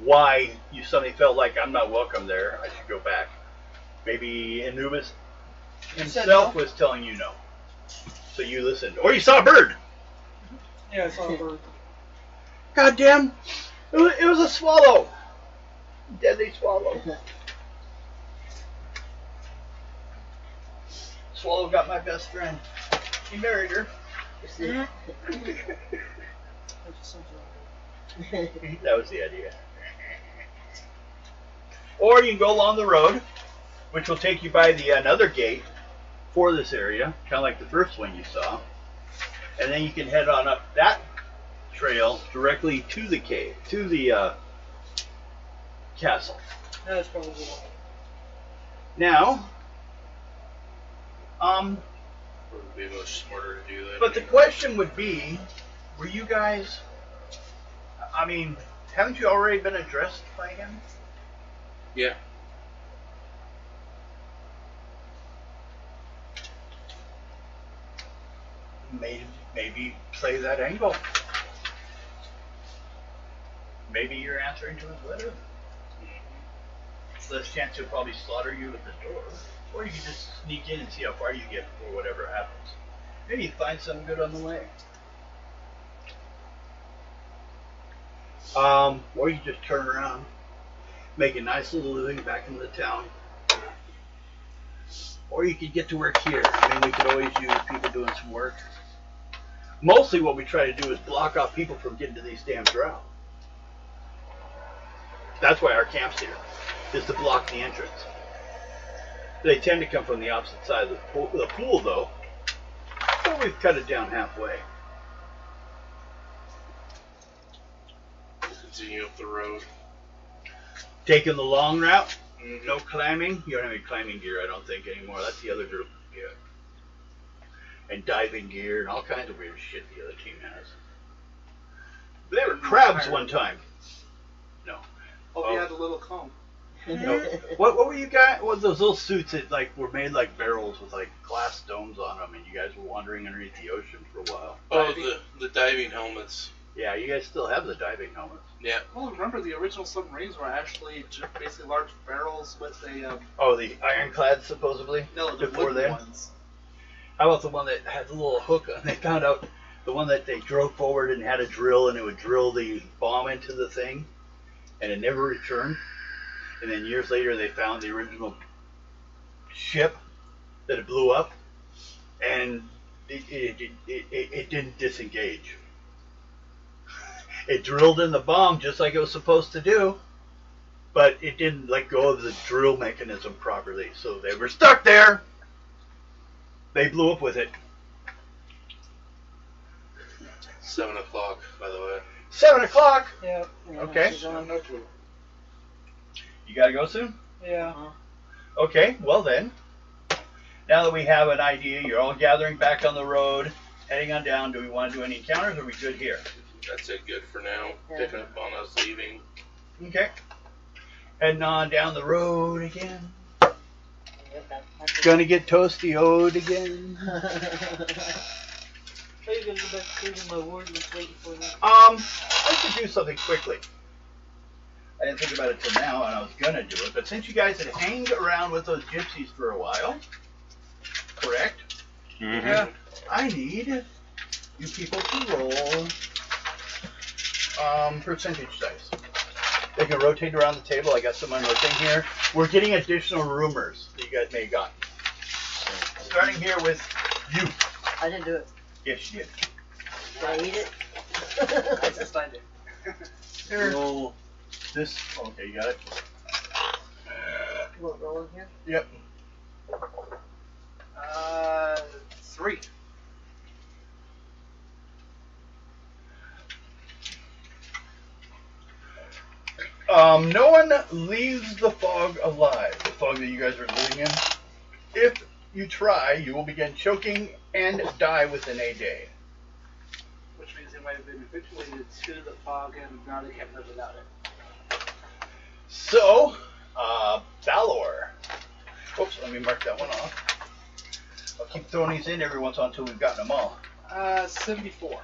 why you suddenly felt like I'm not welcome there, I should go back. Maybe Anubis himself was telling you no. So you listened. Or you saw a bird!
Yeah, I saw a bird.
Goddamn! It was a swallow! Deadly swallow. Swallow got my best friend. He married her. That was the idea. Or you can go along the road, which will take you by the another gate for this area, kind of like the first one you saw. And then you can head on up that trail directly to the cave, to the castle.
That's probably one.
Now,
Would be much smarter to do that.
but the question would be, were you guys, I mean, haven't you already been addressed by him?
Yeah.
Maybe play that angle. Maybe you're answering to his letter. Less chance he'll probably slaughter you at the door. Or you can just sneak in and see how far you get before whatever happens. Maybe you find something good on the way. Or you just turn around, make a nice little living back in the town. Or you could get to work here. I mean, we could always use people doing some work. Mostly what we try to do is block off people from getting to these damn drow. That's why our camp's here, is to block the entrance. They tend to come from the opposite side of the pool though. So we've cut it down halfway.
Continue up the road.
Taking the long route? No climbing? You don't have any climbing gear, I don't think, anymore. That's the other group. Yeah. And diving gear and all kinds of weird shit the other team has. But they were crabs one time. No.
Hope you had a little comb.
No. What were you guys? What those little suits that like were made like barrels with like glass domes on them, and you guys were wandering underneath the ocean for a while.
Oh, the diving helmets.
Yeah, you guys still have the diving helmets.
Yeah.
Well, remember the original submarines were actually just basically large barrels with a
Oh, the ironclad supposedly.
no, the
before
wooden
then.
ones.
How about the one that had the little hook? And they found out the one that they drove forward and had a drill, and it would drill the bomb into the thing, and it never returned. And then years later, they found the original ship that it blew up, and it didn't disengage. It drilled in the bomb just like it was supposed to do, but it didn't let go of the drill mechanism properly. So they were stuck there. They blew up with it.
7 o'clock, by the way.
7 o'clock.
Yeah.
Okay.
she's on.
You gotta go soon?
Yeah.
Okay, well then. Now that we have an idea, you're all gathering back on the road, heading on down. Do we want to do any encounters, or are we good here?
That's it, good for now.
Yeah.
Picking up on us leaving.
Okay. Heading on down the road again.
That's
Gonna get toasty-o'd again.
Are you gonna go back to cleaning my ward was waiting for me?
I should do something quickly. I didn't think about it till now, and I was gonna do it, but since you guys had hanged around with those gypsies for a while, correct?
Mm-hmm.
Yeah.
I need you people to roll percentage dice. They can rotate around the table. I got some on my thing here. We're getting additional rumors that you guys may have gotten. Starting here with you.
I didn't do it.
Yes, you did.
Did I eat it?
I just I did.
Here.
Roll this. Okay, you got it.
What, rolling here?
Yep.
3.
No one leaves the fog alive, the fog that you guys are living in. If you try, you will begin choking and die within a day.
Which means they might have been habituated to the fog and now they can't live without it.
So, Valor. Oops, let me mark that one off. I'll keep throwing these in every once in a while until we've gotten them all.
74.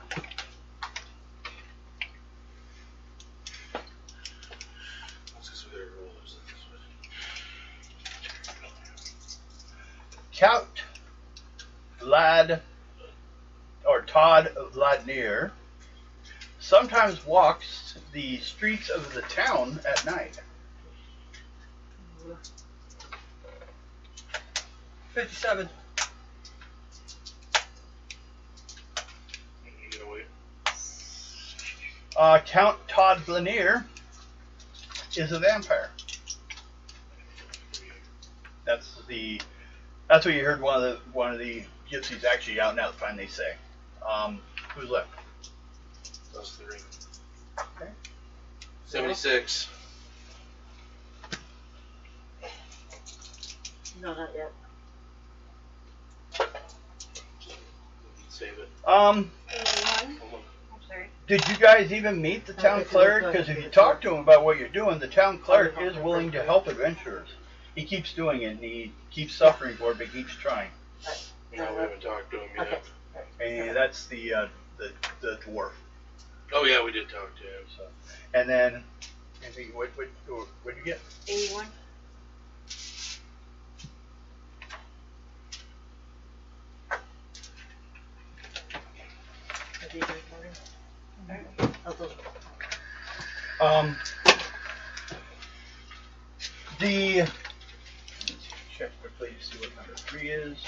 Count Todd Vladimir sometimes walks the streets of the town at night.
57.
Count Todd Vladimir is a vampire. That's what you heard one of the gypsies actually out and out finally say. Who's left?
That's 3.
Okay.
76.
No, not yet.
Save it.
81. I'm sorry.
Did you guys even meet the town cleric? Because if you talk to him about what you're doing, the town cleric is willing to help adventurers. He keeps doing it, and he keeps suffering for it, but keeps trying.
No, we haven't talked to him yet.
Okay.
And that's the dwarf.
Oh yeah, we did talk to him.
So, and then, what did you get?
81.
Have you drank water? Oh, those.
Check quickly to see what number 3 is.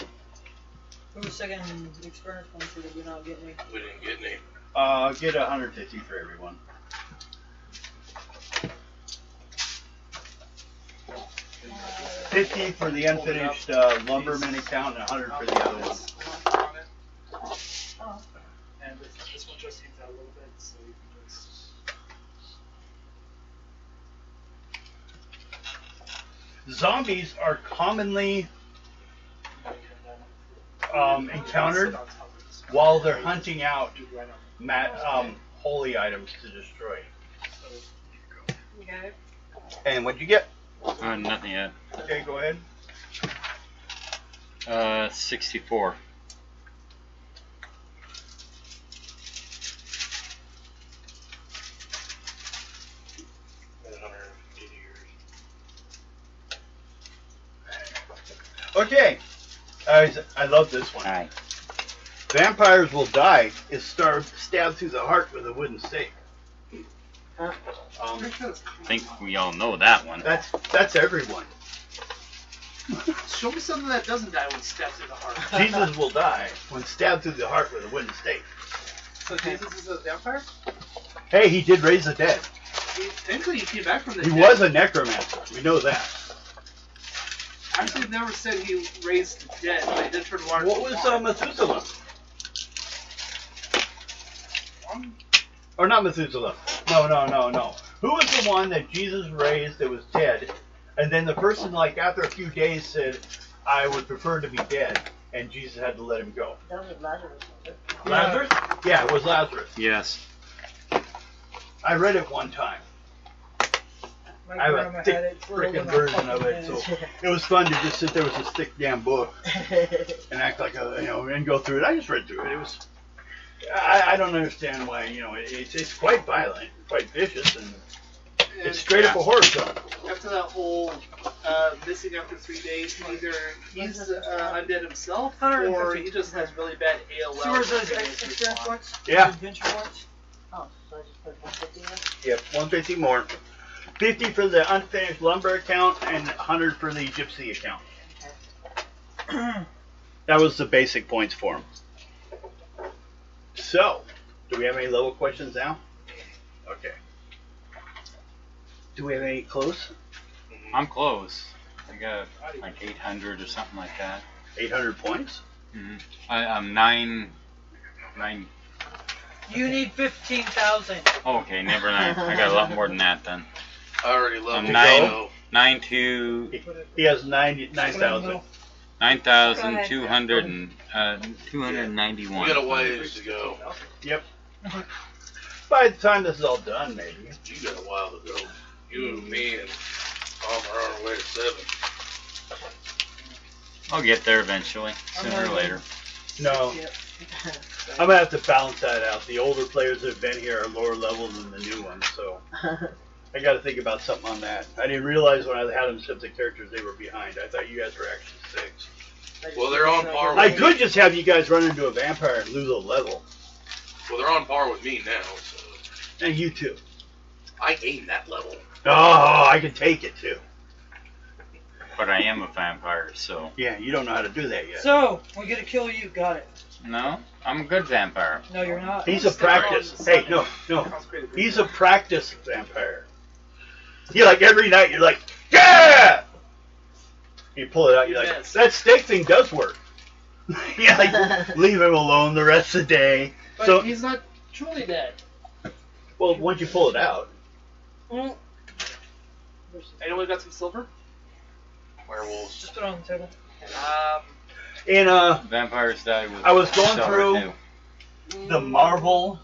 Who was second experience one so that we not get any?
We didn't get any.
Get 150 for everyone. $50 for the unfinished lumberman account and $100 for the other one.
On it. And this one just needs out a little bit, so you can just.
zombies are commonly encountered while they're hunting out holy items to destroy.
Okay.
And what'd you get?
Nothing yet.
Okay, go ahead.
64.
Okay. I love this one.
Aye.
Vampires will die is stabbed through the heart with a wooden stake.
Huh?
Um,
I think we all know that one.
that's everyone.
Show me something that doesn't die when stabbed through the heart.
Jesus will die when stabbed through the heart with a wooden stake.
So Jesus is a vampire?
Hey, he did raise the dead.
Technically, he came back from the
He
dead.
was a necromancer. We know that.
Actually, it never said he raised the dead, but he did turn water
What
to
was
wine.
Methuselah? Or not Methuselah. No. Who was the one that Jesus raised that was dead? And then the person, like, after a few days said, I would prefer to be dead. And Jesus had to let him go.
That was Lazarus.
Lazarus? Yeah, it was Lazarus.
Yes.
I read it one time.
My
I have
grandma
a thick
had it rolled in
freaking
a
version of
fucking
it, so
head.
it was fun to just sit there with this thick damn book and act like and go through it. I just read through it. It was, I don't understand why, it's quite violent, quite vicious, and it's straight up a horror film.
After that whole missing after 3 days, either he's undead himself, or
150.
he just has really bad AOL.
See where's those
and
extra
his
experience
response.
points?
Yeah.
Adventure points?
Oh, so I just put 150 in?
Yep, 150 more. 50 for the unfinished lumber account and 100 for the gypsy account. That was the basic points for him. So, do we have any level questions now? Okay. Do we have any close?
I'm close. I got like 800 or something like that.
800 points?
Mm-hmm. I'm nine.
You need 15,000.
Okay, never mind. I got a lot more than that then.
I already love
I'm
it.
nine.
So,
He has 9,000.
9,200 and
we
291.
got a ways to go.
Yep. By the time this is all done, maybe.
You got a while to go. You and me and Tom are on our way to 7.
I'll get there eventually, sooner or later.
No. I'm going to have to balance that out. The older players that have been here are lower level than the new ones, so I got to think about something on that. I didn't realize when I had them set the characters they were behind. I thought you guys were actually 6.
Well, they're on par
I
with
could
me.
just have you guys run into a vampire and lose a level.
Well, they're on par with me now, so
And you too.
I gained that level.
Oh, I can take it too.
But I am a vampire, so.
Yeah, you don't know how to do that yet.
So, we get to kill you. Got it.
No, I'm a good vampire.
No, you're not.
He's a practice. Hey, no. He's a practice vampire. You like every night you're like, yeah! You pull it out, you're like,
Yes.
that steak thing does work. Yeah, like leave him alone the rest of the day.
But
So,
he's not truly dead.
well, once you pull it out,
Anyone got some silver?
Werewolves.
Just put it on the table.
in
Vampires die with.
I was going
silver,
through
too.
the Marvel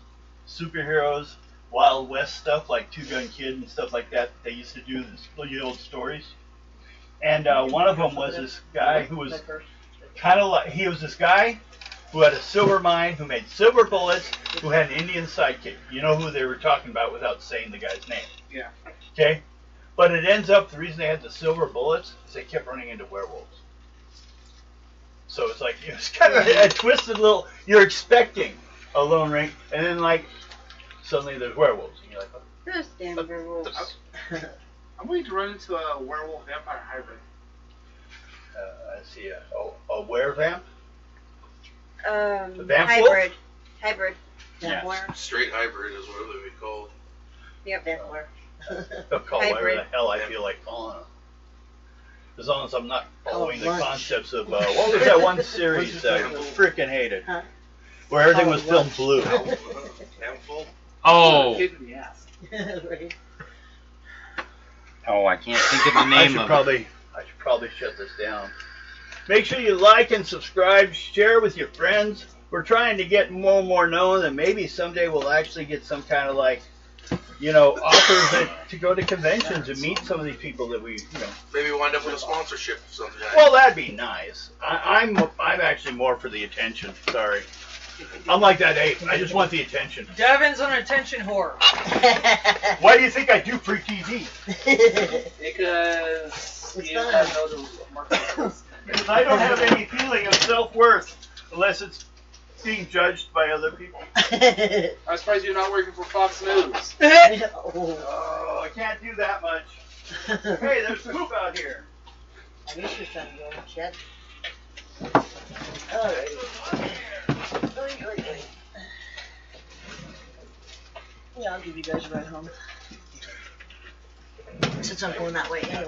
superheroes, Wild West stuff like Two Gun Kid and stuff like that. They used to do the old stories, and one of them was this guy who was kind of like he was this guy who had a silver mine, who made silver bullets, who had an Indian sidekick. You know who they were talking about without saying the guy's name.
Yeah.
Okay, but it ends up the reason they had the silver bullets is they kept running into werewolves. So it's like it's kind of a twisted little. You're expecting a Lone Ranger, and then like suddenly there's werewolves, and you're like,
Those damn werewolves.
I'm going to run into a werewolf vampire hybrid.
I see a werevamp. Vamp
Hybrid. Hybrid.
Yeah.
Straight hybrid is what they would be called.
Yep.
They'll call whatever
Hybrid.
the hell I feel like calling them. As long as I'm not following the
lunch.
concepts of what was that one series that I freaking hated,
Huh?
where everything was filmed blue.
Handful.
Oh,
Kick in the ass.
Right.
oh, I can't think of the
I
name
should
of
probably probably shut this down. Make sure you like and subscribe, share with your friends. We're trying to get more and more known, and maybe someday we'll actually get some kind of like, offers to go to conventions and meet some of these people that we,
Maybe wind up with a sponsorship of some kind.
Well, that'd be nice. I'm actually more for the attention. Sorry. I'm like that ape. I just want the attention.
Devin's an attention whore.
Why do you think I do free TV?
Because
It's
you
fun.
have no market.
Because I don't have any feeling of self-worth unless it's being judged by other people.
I'm surprised you're not working for Fox News.
Oh, I can't do that much. Hey, there's poop out here.
I guess you're trying to go and check. Alright. Yeah, I'll give you guys a ride home. Since I'm going that way anyway.